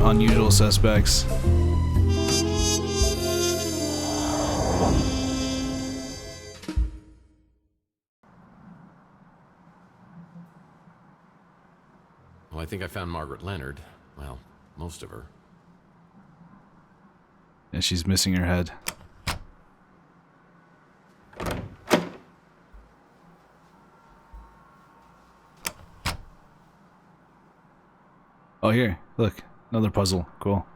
Unusual suspects. Well, I think I found Margaret Leonard. Well, most of her. And she's missing her head. Oh, here. Look. Another puzzle. Cool.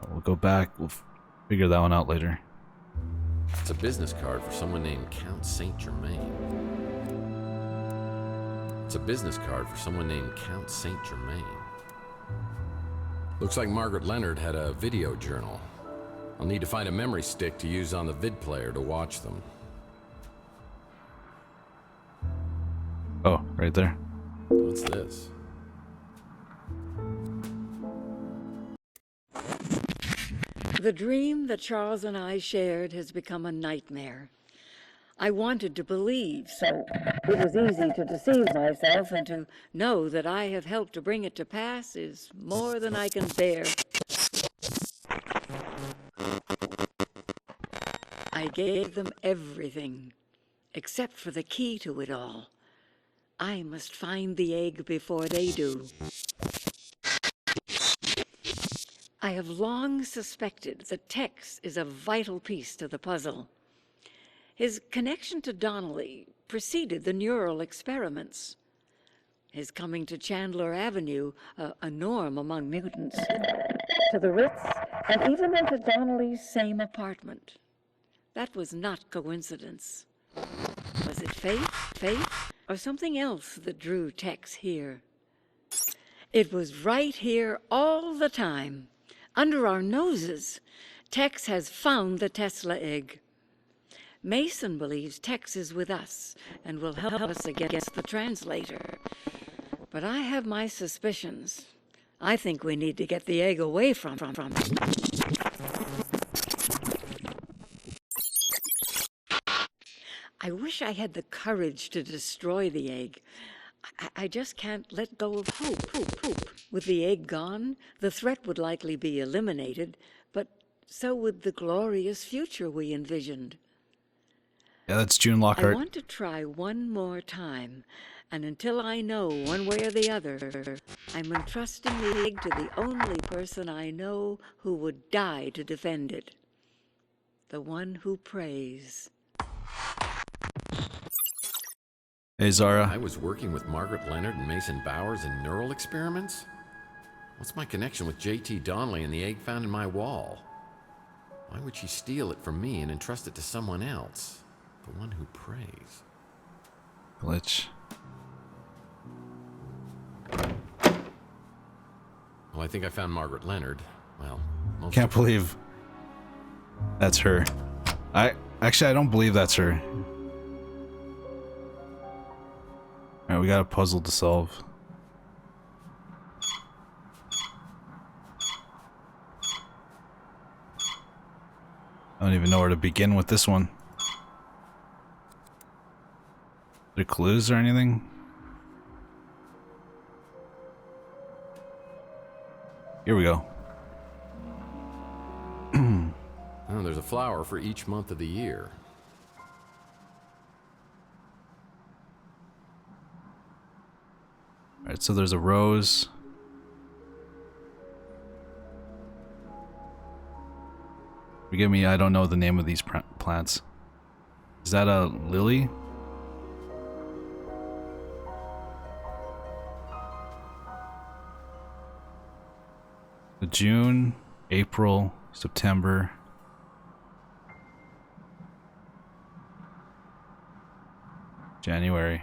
We'll go back. We'll figure that one out later. It's a business card for someone named Count Saint Germain. It's a business card for someone named Count Saint Germain. Looks like Margaret Leonard had a video journal. I'll need to find a memory stick to use on the vid player to watch them. Oh, right there. What's this? The dream that Charles and I shared has become a nightmare. I wanted to believe, so it was easy to deceive myself, and to know that I have helped to bring it to pass is more than I can bear. I gave them everything, except for the key to it all. I must find the egg before they do. I have long suspected that Tex is a vital piece to the puzzle. His connection to Donnelly preceded the neural experiments. His coming to Chandler Avenue, a norm among mutants, to the Ritz, and even into Donnelly's same apartment. That was not coincidence. Was it fate, or something else that drew Tex here? It was right here all the time. Under our noses, Tex has found the Tesla egg. Mason believes Tex is with us and will help us against the translator. But I have my suspicions. I think we need to get the egg away from him. I wish I had the courage to destroy the egg. I just can't let go of hope. With the egg gone, the threat would likely be eliminated, but so would the glorious future we envisioned. Yeah, that's June Lockhart. I want to try one more time, and until I know one way or the other, I'm entrusting the egg to the only person I know who would die to defend it. The one who prays. Hey, Zara. I was working with Margaret Leonard and Mason Bowers in neural experiments? What's my connection with J.T. Donnelly and the egg found in my wall? Why would she steal it from me and entrust it to someone else? The one who prays. Glitch. Oh, I think I found Margaret Leonard. Well, Can't believe that's her. I don't believe that's her. we got a puzzle to solve. I don't even know where to begin with this one. Are there clues or anything? Here we go. Oh, there's a flower for each month of the year. Alright, so there's a rose. Forgive me, I don't know the name of these plants. Is that a lily? June, April, September. January.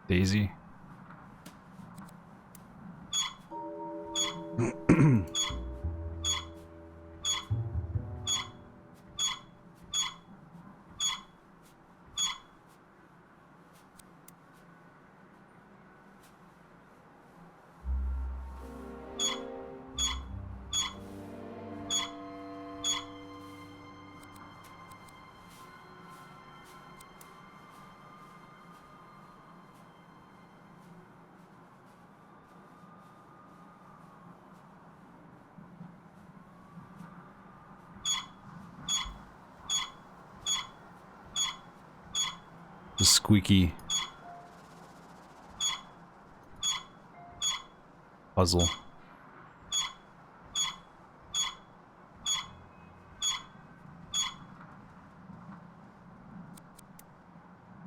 Daisy. The squeaky puzzle.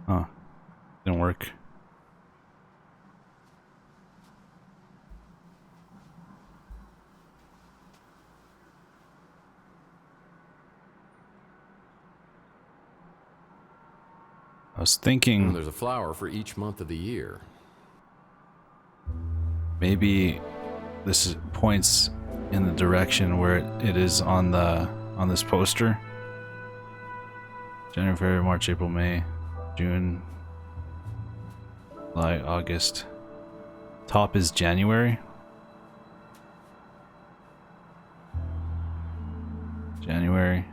Huh. Didn't work. I was thinking... There's a flower for each month of the year. Maybe this points in the direction where it is on this poster. January, February, March, April, May, June, July, August. Top is January. January.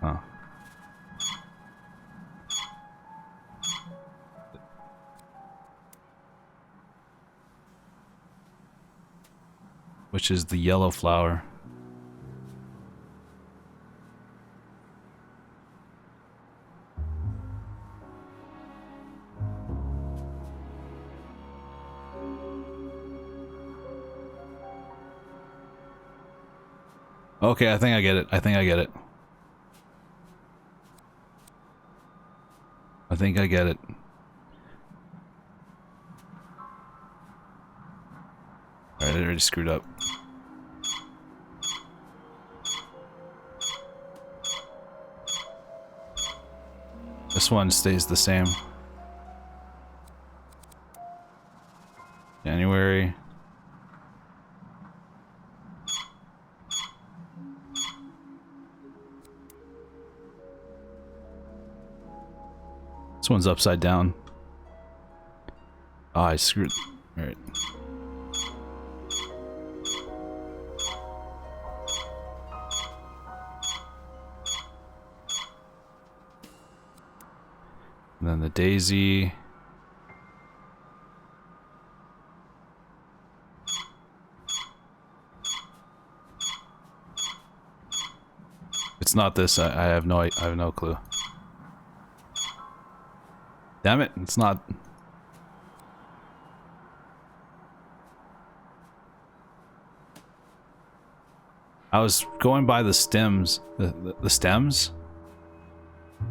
Huh. Which is the yellow flower. Okay, I think I get it. I think I get it. I think I get it. Alright, I already screwed up. This one stays the same. January. This one's upside down. Oh, I screwed. Alright. And then the daisy. It's not this. I have no clue. Damn it, it's not. I was going by the stems. The stems? I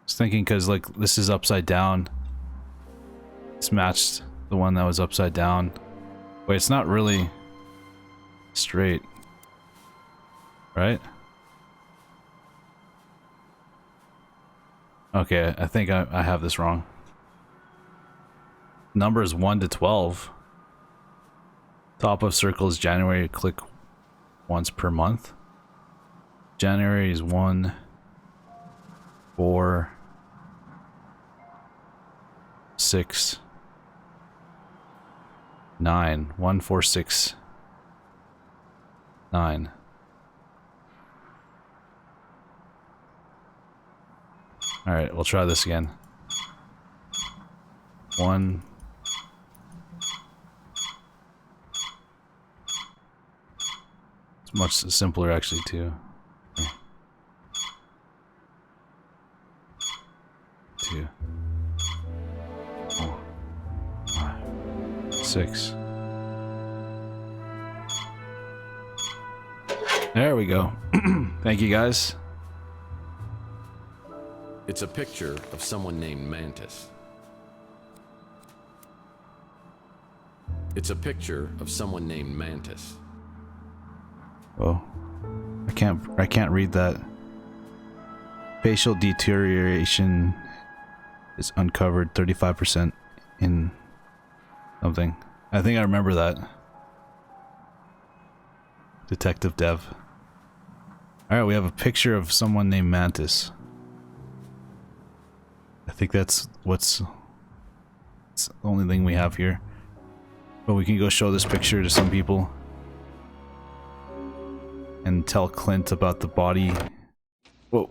was thinking because like this is upside down. It's matched The one that was upside down. Wait, it's not really straight. Right? Okay, I think I have this wrong. Numbers 1 to 12. Top of circle is January. Click once per month. January is 1, 4, 6, 9. 1, 4, 6, 9. Alright, we'll try this again. 1. It's much simpler actually too. 2, 4, 5, 6. There we go. Thank you guys. It's a picture of someone named Mantis. It's a picture of someone named Mantis. Oh, I can't read that. Facial deterioration is uncovered 35% in something. I think I remember that. Detective Dev. Alright, we have a picture of someone named Mantis. I think it's the only thing we have here. But we can go show this picture to some people. And tell Clint about the body. Whoa.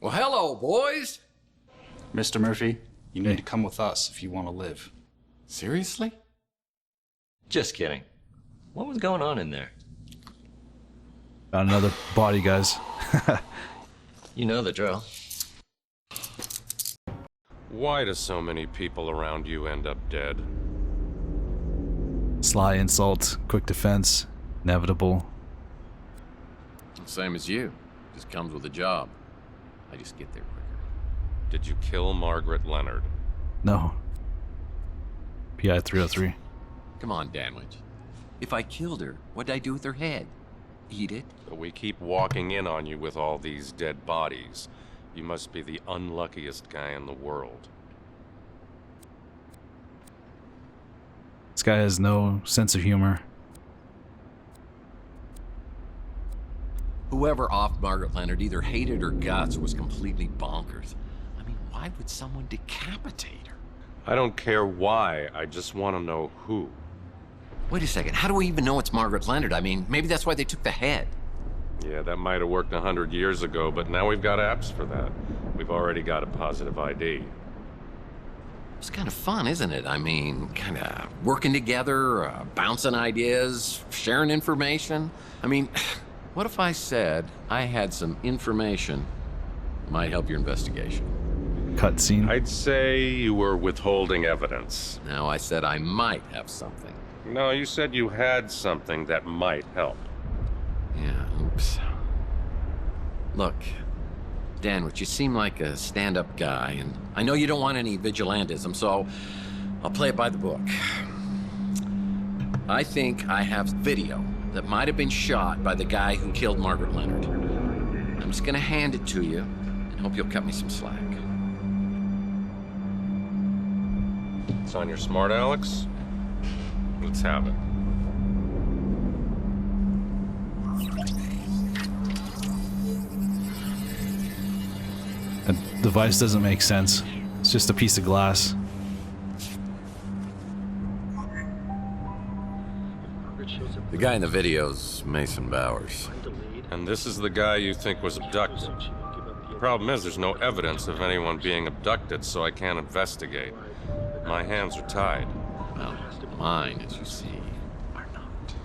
Well, hello, boys. Mr. Murphy, you need to come with us if you want to live. Seriously? Just kidding. What was going on in there? Got another body, guys. You know the drill. Why do so many people around you end up dead? Sly insult, quick defense, inevitable. Same as you. Just comes with a job. I just get there quicker. Did you kill Margaret Leonard? No. PI 303. Come on, Danwich. If I killed her, what'd I do with her head? Eat it? But we keep walking in on you with all these dead bodies. You must be the unluckiest guy in the world. This guy has no sense of humor. Whoever offed Margaret Leonard either hated her guts or was completely bonkers. I mean, why would someone decapitate her? I don't care why, I just want to know who. Wait a second, how do we even know it's Margaret Leonard? I mean, maybe that's why they took the head. Yeah, that might have worked 100 years ago, but now we've got apps for that. We've already got a positive ID. It's kind of fun, isn't it? I mean, kind of working together, bouncing ideas, sharing information. I mean, what if I said I had some information that might help your investigation? Cutscene. I'd say you were withholding evidence. No, I said I might have something. No, you said you had something that might help. Yeah, oops. Look, Danwich, you seem like a stand-up guy, and I know you don't want any vigilantism, so I'll play it by the book. I think I have video that might have been shot by the guy who killed Margaret Leonard. I'm just gonna hand it to you, and hope you'll cut me some slack. It's on your smart, Alex? Let's have it. That device doesn't make sense. It's just a piece of glass. The guy in the video's Mason Bowers. And this is the guy you think was abducted. The problem is there's no evidence of anyone being abducted, so I can't investigate. My hands are tied. Well, mine, as you see, are not.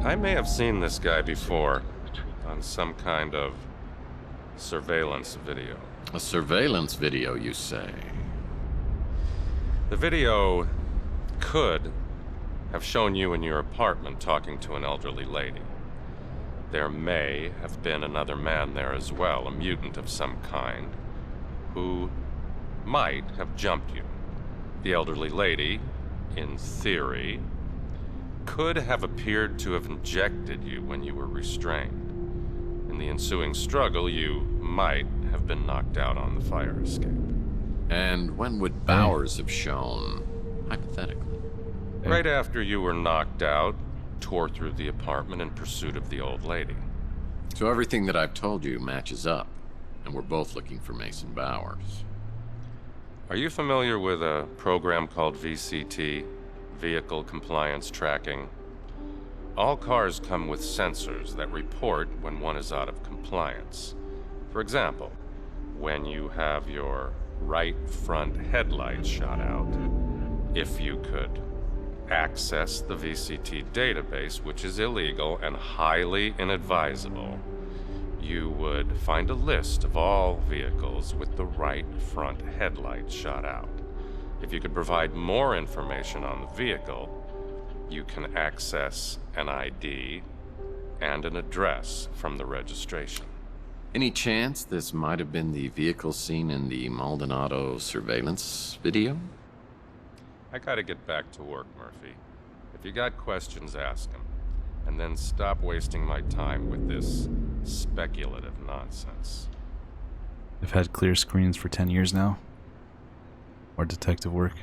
I may have seen this guy before on some kind of surveillance video. A surveillance video, you say? The video could have shown you in your apartment talking to an elderly lady. There may have been another man there as well, a mutant of some kind, who might have jumped you. The elderly lady, in theory, could have appeared to have injected you when you were restrained. In the ensuing struggle, you might have been knocked out on the fire escape. And when would Bowers have shown, hypothetically? Right after you were knocked out, tore through the apartment in pursuit of the old lady. So everything that I've told you matches up, and we're both looking for Mason Bowers. Are you familiar with a program called VCT, Vehicle Compliance Tracking? All cars come with sensors that report when one is out of compliance. For example, when you have your right front headlight shot out, if you could access the VCT database, which is illegal and highly inadvisable, you would find a list of all vehicles with the right front headlight shot out. If you could provide more information on the vehicle, you can access an ID and an address from the registration. Any chance this might have been the vehicle seen in the Maldonado surveillance video? I gotta get back to work, Murphy. If you got questions, ask them. And then stop wasting my time with this speculative nonsense. I've had clear screens for 10 years now. Or detective work.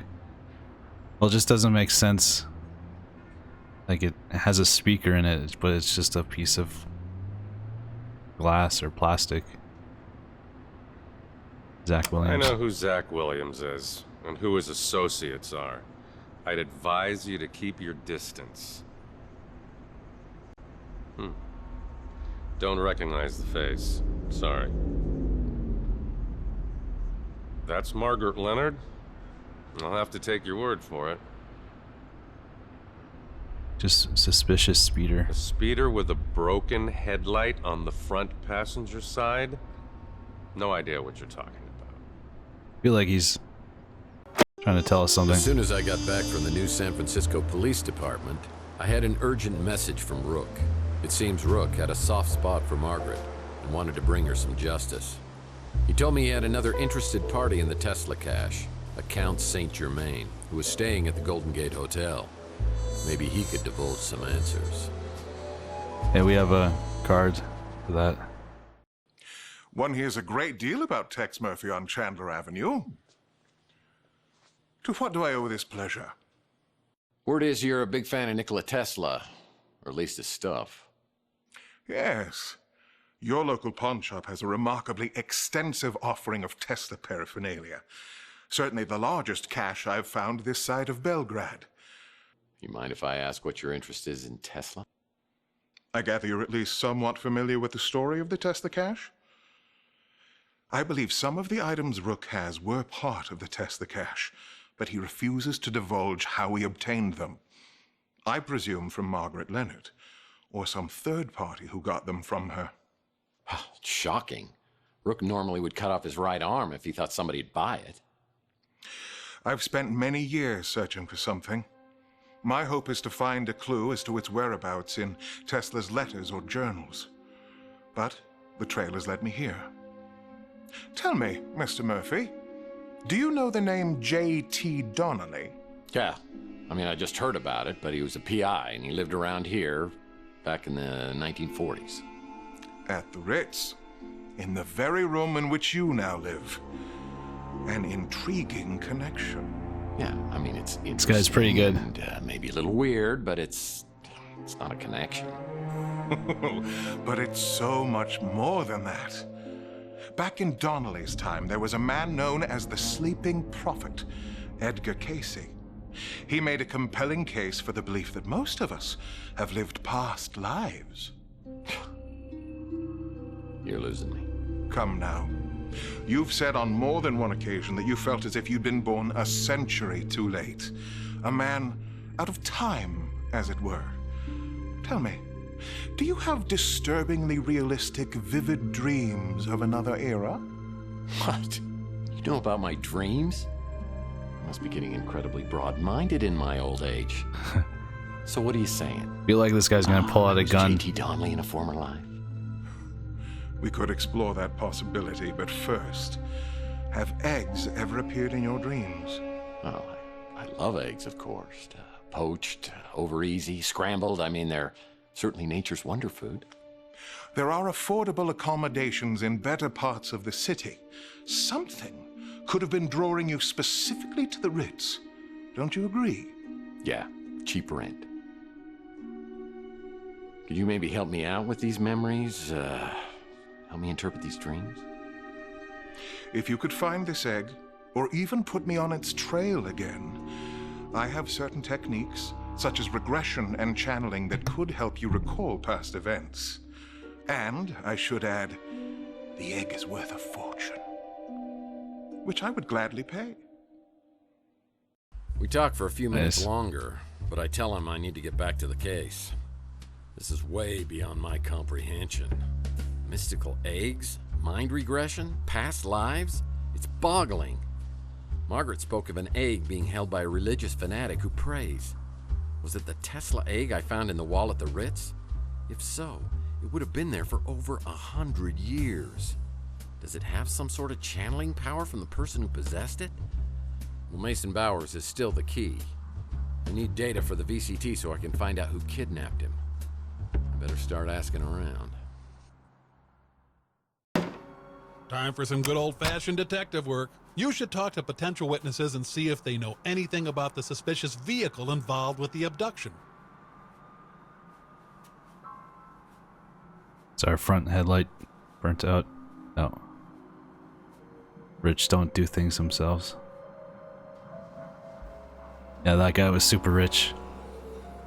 Well, it just doesn't make sense. Like, it has a speaker in it, but it's just a piece of glass or plastic. Zach Williams. I know who Zach Williams is, and who his associates are. I'd advise you to keep your distance. Don't recognize the face. Sorry. That's Margaret Leonard? I'll have to take your word for it. Just suspicious speeder. A speeder with a broken headlight on the front passenger side? No idea what you're talking about. I feel like he's trying to tell us something. As soon as I got back from the new San Francisco Police Department, I had an urgent message from Rook. It seems Rook had a soft spot for Margaret and wanted to bring her some justice. He told me he had another interested party in the Tesla cache, a Count Saint Germain, who was staying at the Golden Gate Hotel. Maybe he could divulge some answers. Hey, we have a card for that. One hears a great deal about Tex Murphy on Chandler Avenue. To what do I owe this pleasure? Word is you're a big fan of Nikola Tesla, or at least his stuff. Yes. Your local pawn shop has a remarkably extensive offering of Tesla paraphernalia. Certainly the largest cache I've found this side of Belgrade. You mind if I ask what your interest is in Tesla? I gather you're at least somewhat familiar with the story of the Tesla cache? I believe some of the items Rook has were part of the Tesla cache, but he refuses to divulge how he obtained them. I presume from Margaret Leonard, or some third party who got them from her. Shocking. Rook normally would cut off his right arm if he thought somebody'd buy it. I've spent many years searching for something. My hope is to find a clue as to its whereabouts in Tesla's letters or journals. But the trail has led me here. Tell me, Mr. Murphy, do you know the name J.T. Donnelly? Yeah. I mean, I just heard about it, but he was a PI, and he lived around here back in the 1940s. At the Ritz, in the very room in which you now live. An intriguing connection. Yeah, I mean, it's interesting. This guy's pretty good. And, maybe a little weird, but it's not a connection. But it's so much more than that. Back in Donnelly's time, there was a man known as the Sleeping Prophet, Edgar Casey. He made a compelling case for the belief that most of us have lived past lives. You're losing me. Come now. You've said on more than one occasion that you felt as if you'd been born a century too late. A man out of time, as it were. Tell me, do you have disturbingly realistic, vivid dreams of another era? What? You know about my dreams? I must be getting incredibly broad-minded in my old age. So what are you saying? Feel like this guy's gonna pull out a gun. J.T. Donnelly in a former life? We could explore that possibility, but first, have eggs ever appeared in your dreams? Oh, I love eggs, of course. Poached, over easy, scrambled. I mean, they're certainly nature's wonder food. There are affordable accommodations in better parts of the city. Something could have been drawing you specifically to the Ritz. Don't you agree? Yeah, cheap rent. Could you maybe help me out with these memories? Help me interpret these dreams? If you could find this egg, or even put me on its trail again, I have certain techniques, such as regression and channeling, that could help you recall past events. And, I should add, the egg is worth a fortune, which I would gladly pay. We talk for a few minutes longer, but I tell him I need to get back to the case. This is way beyond my comprehension. Mystical eggs? Mind regression? Past lives? It's boggling. Margaret spoke of an egg being held by a religious fanatic who prays. Was it the Tesla egg I found in the wall at the Ritz? If so, it would have been there for over 100 years. Does it have some sort of channeling power from the person who possessed it? Well, Mason Bowers is still the key. I need data for the VCT so I can find out who kidnapped him. I better start asking around. Time for some good old-fashioned detective work. You should talk to potential witnesses and see if they know anything about the suspicious vehicle involved with the abduction. Is our front headlight burnt out? No. Rich don't do things themselves. Yeah, that guy was super rich.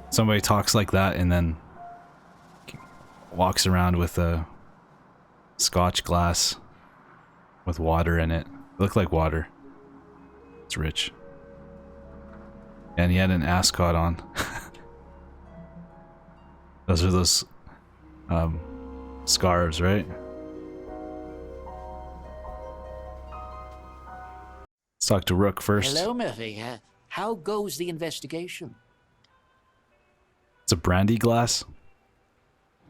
Somebody talks like that and then walks around with a Scotch glass with water in it. It looked like water. It's rich. And he had an ascot on. Those are those scarves, right? Let's talk to Rook first. Hello, Murphy. How goes the investigation? It's a brandy glass.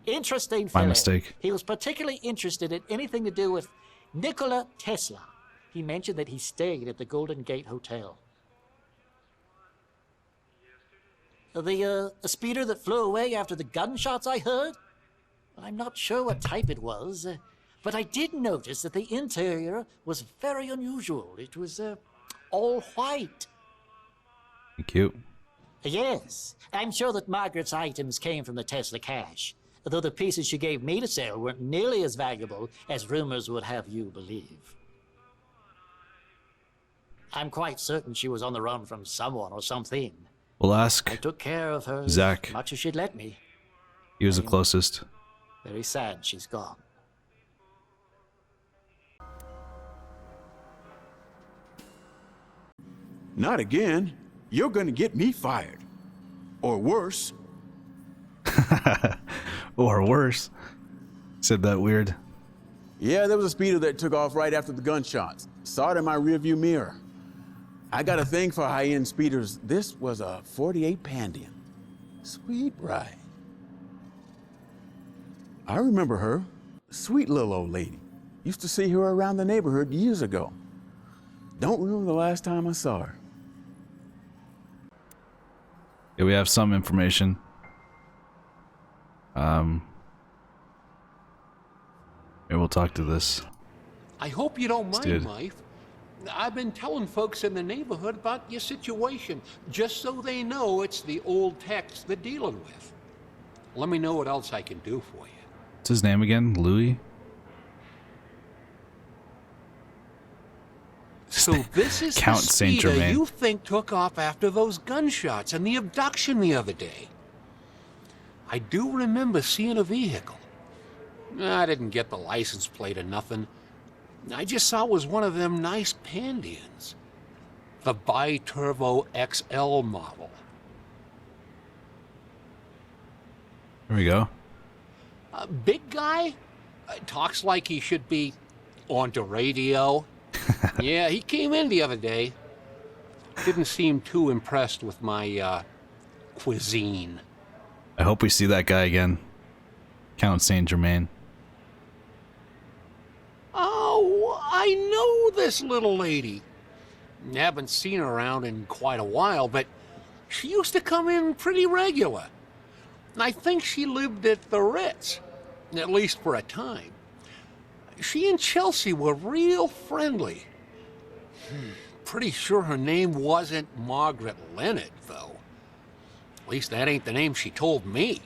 Interesting My fellow. mistake. He was particularly interested in anything to do with Nikola Tesla. He mentioned that he stayed at the Golden Gate Hotel. The speeder that flew away after the gunshots I heard? I'm not sure what type it was, but I did notice that the interior was very unusual. It was all white. Cute. Yes, I'm sure that Margaret's items came from the Tesla cache, though the pieces she gave me to sell weren't nearly as valuable as rumors would have you believe. I'm quite certain she was on the run from someone or something. We'll ask I took care of her Zach. as much as she'd let me. He was the closest. Very sad she's gone. Not again. You're gonna get me fired. Or worse. Or worse. Said that weird. Yeah, there was a speeder that took off right after the gunshots. Saw it in my rearview mirror. I got a thing for high-end speeders. This was a 48 Pandian. Sweet ride. I remember her. Sweet little old lady. Used to see her around the neighborhood years ago. Don't remember the last time I saw her. Yeah, we have some information. Maybe we'll talk to this. I hope you don't mind, dude. wife. I've been telling folks in the neighborhood about your situation, just so they know it's the old Tex they're dealing with. Let me know what else I can do for you. What's his name again? Louis? So this is Count the Saint speeder Germain. you think took off after those gunshots and the abduction the other day. I do remember seeing a vehicle. I didn't get the license plate or nothing. I just saw it was one of them nice Pandians. The Bi-Turbo XL model. There we go. Big guy? Talks like he should be on the radio. Yeah, he came in the other day. Didn't seem too impressed with my cuisine. I hope we see that guy again. Count Saint Germain. Oh, I know this little lady. Haven't seen her around in quite a while, but she used to come in pretty regular. I think she lived at the Ritz, at least for a time. She and Chelsea were real friendly. Pretty sure her name wasn't Margaret Leonard, though. At least that ain't the name she told me.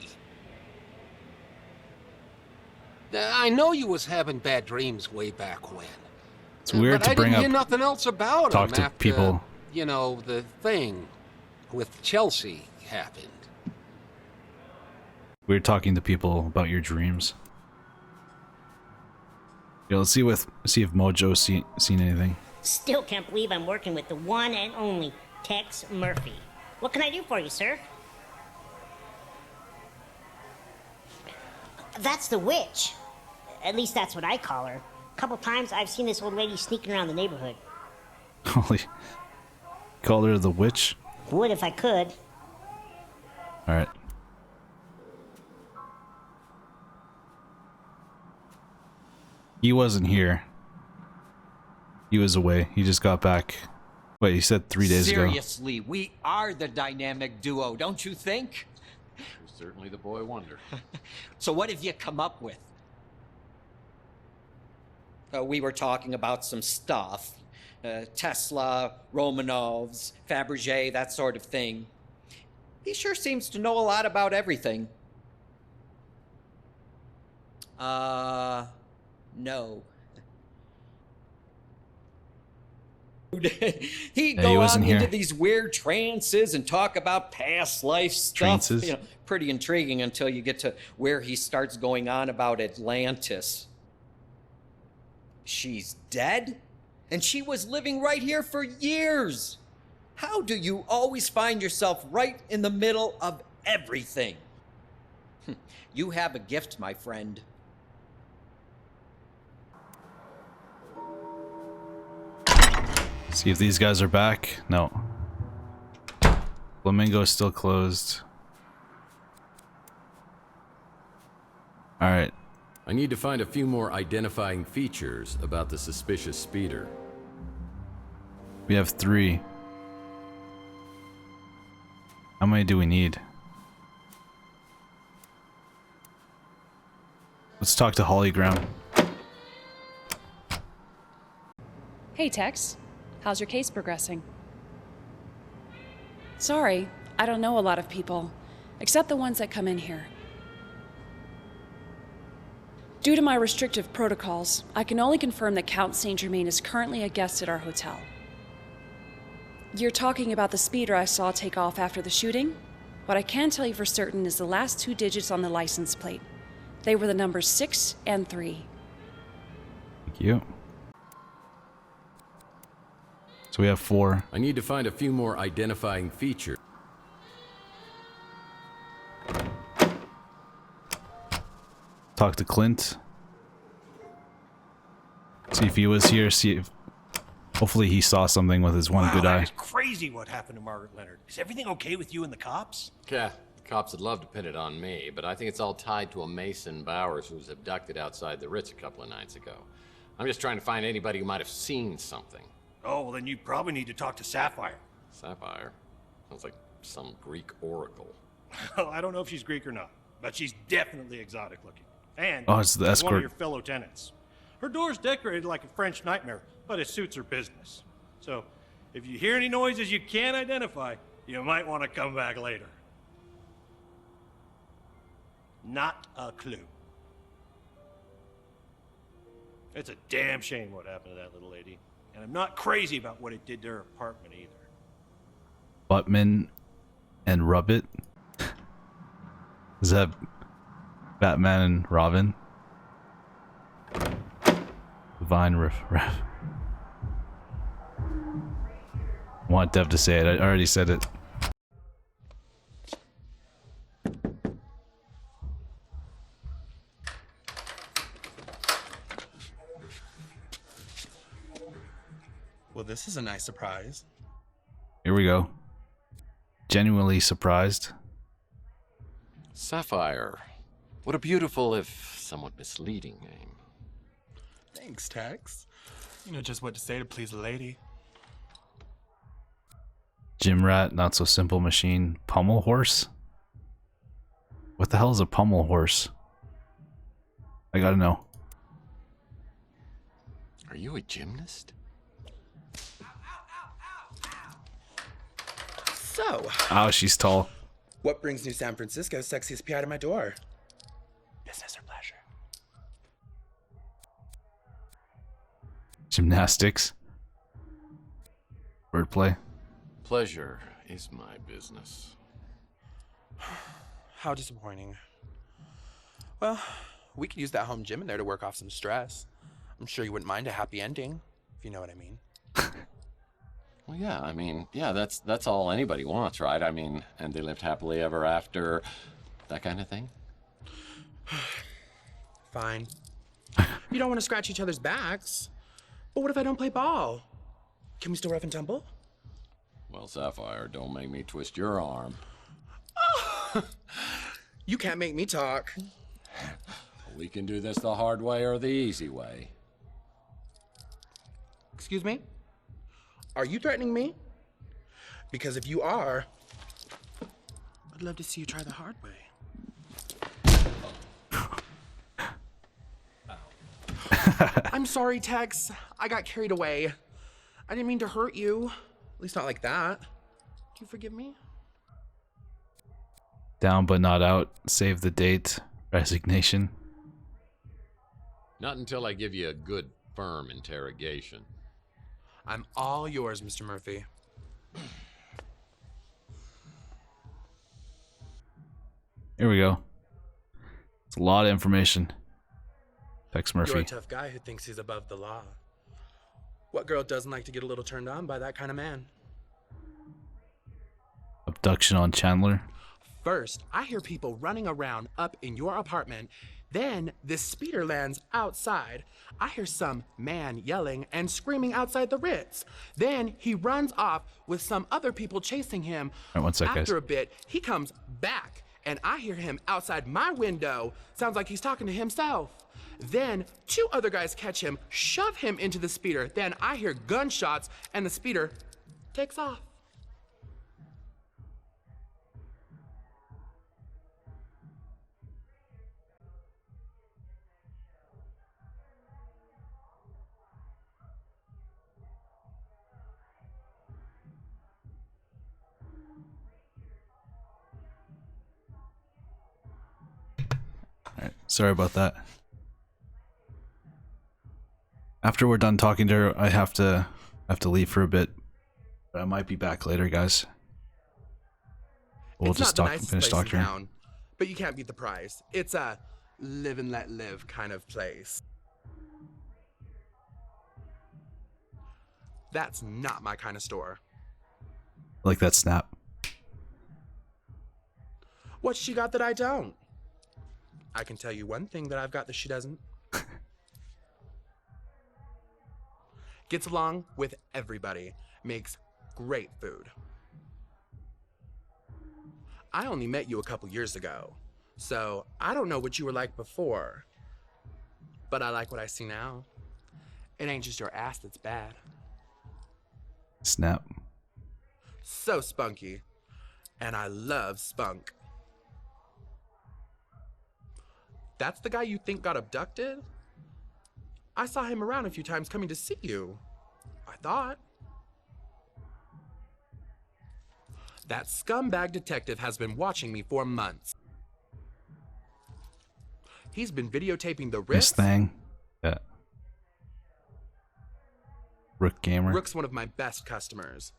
I know you was having bad dreams way back when. It's weird but to I bring didn't up. hear nothing else about talk him to after, people. you know, the thing with Chelsea happened. Weird talking to people about your dreams. Yeah, let's see if Mojo's seen anything. Still can't believe I'm working with the one and only Tex Murphy. What can I do for you, sir? That's the witch. At least that's what I call her. A couple times I've seen this old lady sneaking around the neighborhood. Holy. Call her the witch? Would if I could. Alright. He wasn't here. He was away. He just got back. Wait, he said 3 days ago. Seriously, we are the dynamic duo, don't you think? Certainly the boy wonder. So what have you come up with? We were talking about some stuff. Tesla, Romanovs, Fabergé, that sort of thing. He sure seems to know a lot about everything. No. He'd go out into these weird trances and talk about past life stuff. Trances? You know, pretty intriguing until you get to where he starts going on about Atlantis. She's dead? And she was living right here for years. How do you always find yourself right in the middle of everything? You have a gift, my friend. See if these guys are back. No. Flamingo's still closed. Alright. I need to find a few more identifying features about the suspicious speeder. We have 3. How many do we need? Let's talk to Hologram. Hey, Tex. How's your case progressing? Sorry, I don't know a lot of people, except the ones that come in here. Due to my restrictive protocols, I can only confirm that Count Saint Germain is currently a guest at our hotel. You're talking about the speeder I saw take off after the shooting? What I can tell you for certain is the last 2 digits on the license plate. They were the numbers 6 and 3. Thank you. So we have 4. I need to find a few more identifying features. Talk to Clint. See if he was here. See if hopefully he saw something with his one good eye. It's crazy what happened to Margaret Leonard. Is everything okay with you and the cops? Yeah, the cops would love to pin it on me, but I think it's all tied to a Mason Bowers who was abducted outside the Ritz a couple of nights ago. I'm just trying to find anybody who might have seen something. Oh, well then you probably need to talk to Sapphire. Sapphire? Sounds like some Greek oracle. Well, I don't know if she's Greek or not, but she's definitely exotic looking. And oh, it's the she's one of escort. your fellow tenants. Her door's decorated like a French nightmare, but it suits her business. So, if you hear any noises you can't identify, you might want to come back later. Not a clue. It's a damn shame what happened to that little lady. And I'm not crazy about what it did to her apartment either. Buttman and Rubbit. Is that Batman and Robin? Divine Ref. I want Dev to say it. I already said it. Well, this is a nice surprise. Here we go. Genuinely surprised. Sapphire. What a beautiful, if somewhat misleading name. Thanks, Tex. You know just what to say to please a lady. Gym rat, not so simple machine, pommel horse? What the hell is a pommel horse? I gotta know. Are you a gymnast? So, Oh, she's tall. what brings New San Francisco's sexiest PI to my door? Business or pleasure? Gymnastics. Wordplay. Pleasure is my business. How disappointing. Well, we could use that home gym in there to work off some stress. I'm sure you wouldn't mind a happy ending, if you know what I mean. Well, yeah, I mean, yeah, that's all anybody wants, right? I mean, and they lived happily ever after, that kind of thing. Fine. You don't want to scratch each other's backs. But what if I don't play ball? Can we still rough and tumble? Well, Sapphire, don't make me twist your arm. You can't make me talk. We can do this the hard way or the easy way. Excuse me? Are you threatening me? Because if you are, I'd love to see you try the hard way. I'm sorry, Tex. I got carried away. I didn't mean to hurt you. At least not like that. Do you forgive me? Down but not out. Save the date. Resignation. Not until I give you a good, firm interrogation. I'm all yours, Mr. Murphy. Here we go. It's a lot of information. Tex Murphy. You're a tough guy who thinks he's above the law. What girl doesn't like to get a little turned on by that kind of man? Abduction on Chandler. First, I hear people running around up in your apartment. Then, this speeder lands outside. I hear some man yelling and screaming outside the Ritz. Then, he runs off with some other people chasing him. All right, one sec, guys. After a bit, he comes back, and I hear him outside my window. Sounds like he's talking to himself. Then, two other guys catch him, shove him into the speeder. Then, I hear gunshots, and the speeder takes off. Alright, sorry about that. After we're done talking to her, I have to leave for a bit. But I might be back later, guys. We'll It's just not the talk, nicest finish place in talking. town, but you can't beat the price. It's a live and let live kind of place. That's not my kind of store. Like that snap. What's she got that I don't? I can tell you one thing that I've got that she doesn't. Gets along with everybody. Makes great food. I only met you a couple years ago, so I don't know what you were like before. But I like what I see now. It ain't just your ass that's bad. Snap. So spunky. And I love spunk. That's the guy you think got abducted? I saw him around a few times coming to see you. I thought. That scumbag detective has been watching me for months. He's been videotaping the Ritz. This thing. Yeah. Rook Gamer. Rook's one of my best customers.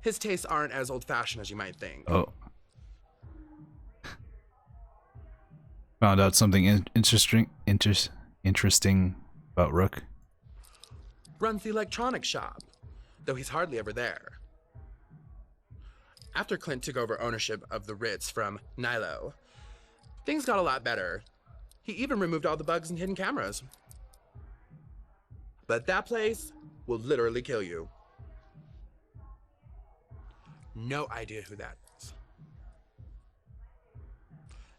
His tastes aren't as old-fashioned as you might think. Oh. Found out something interesting about Rook. Runs the electronics shop, though he's hardly ever there. After Clint took over ownership of the Ritz from Nilo, things got a lot better. He even removed all the bugs and hidden cameras. But that place will literally kill you. No idea who that is.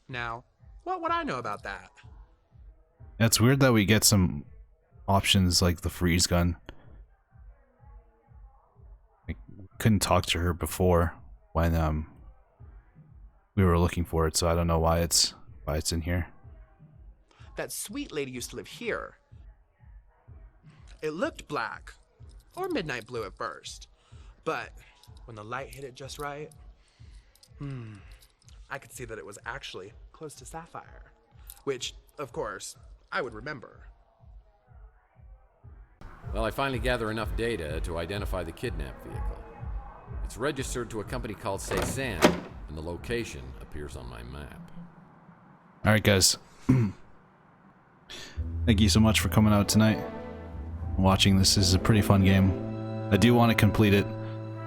Now, what would I know about that? Yeah, it's weird that we get some options like the freeze gun. I couldn't talk to her before when we were looking for it, so I don't know why it's in here. That sweet lady used to live here. It looked black, or midnight blue at first, but when the light hit it just right, I could see that it was actually close to sapphire, which, of course, I would remember. Well, I finally gather enough data to identify the kidnapped vehicle. It's registered to a company called Cezanne, and the location appears on my map. Alright guys, thank you so much for coming out tonight and watching this. This is a pretty fun game. I do want to complete it,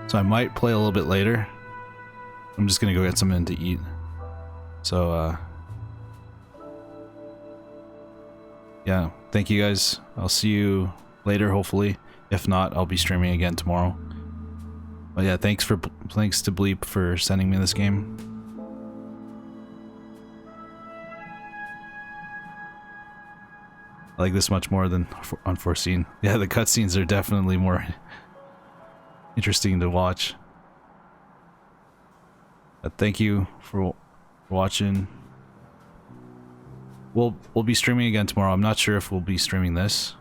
so I might play a little bit later. I'm just gonna go get something to eat. So yeah, thank you guys. I'll see you later hopefully. If not, I'll be streaming again tomorrow. But yeah, thanks to Bleep for sending me this game. I like this much more than Unforeseen. Yeah, the cutscenes are definitely more interesting to watch. But thank you for watching. We'll be streaming again tomorrow. I'm not sure if we'll be streaming this.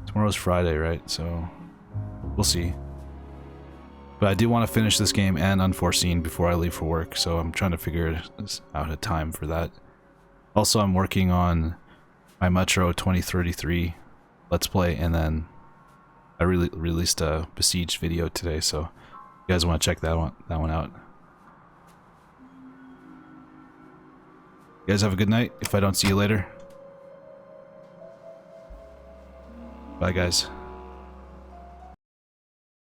Tomorrow's Friday, right? So we'll see. But I do want to finish this game and Unforeseen before I leave for work, so I'm trying to figure out a time for that. Also, I'm working on my Metro 2033 Let's Play, and then I released a Besieged video today, so if you guys want to check that one out. You guys have a good night if I don't see you later. Bye guys.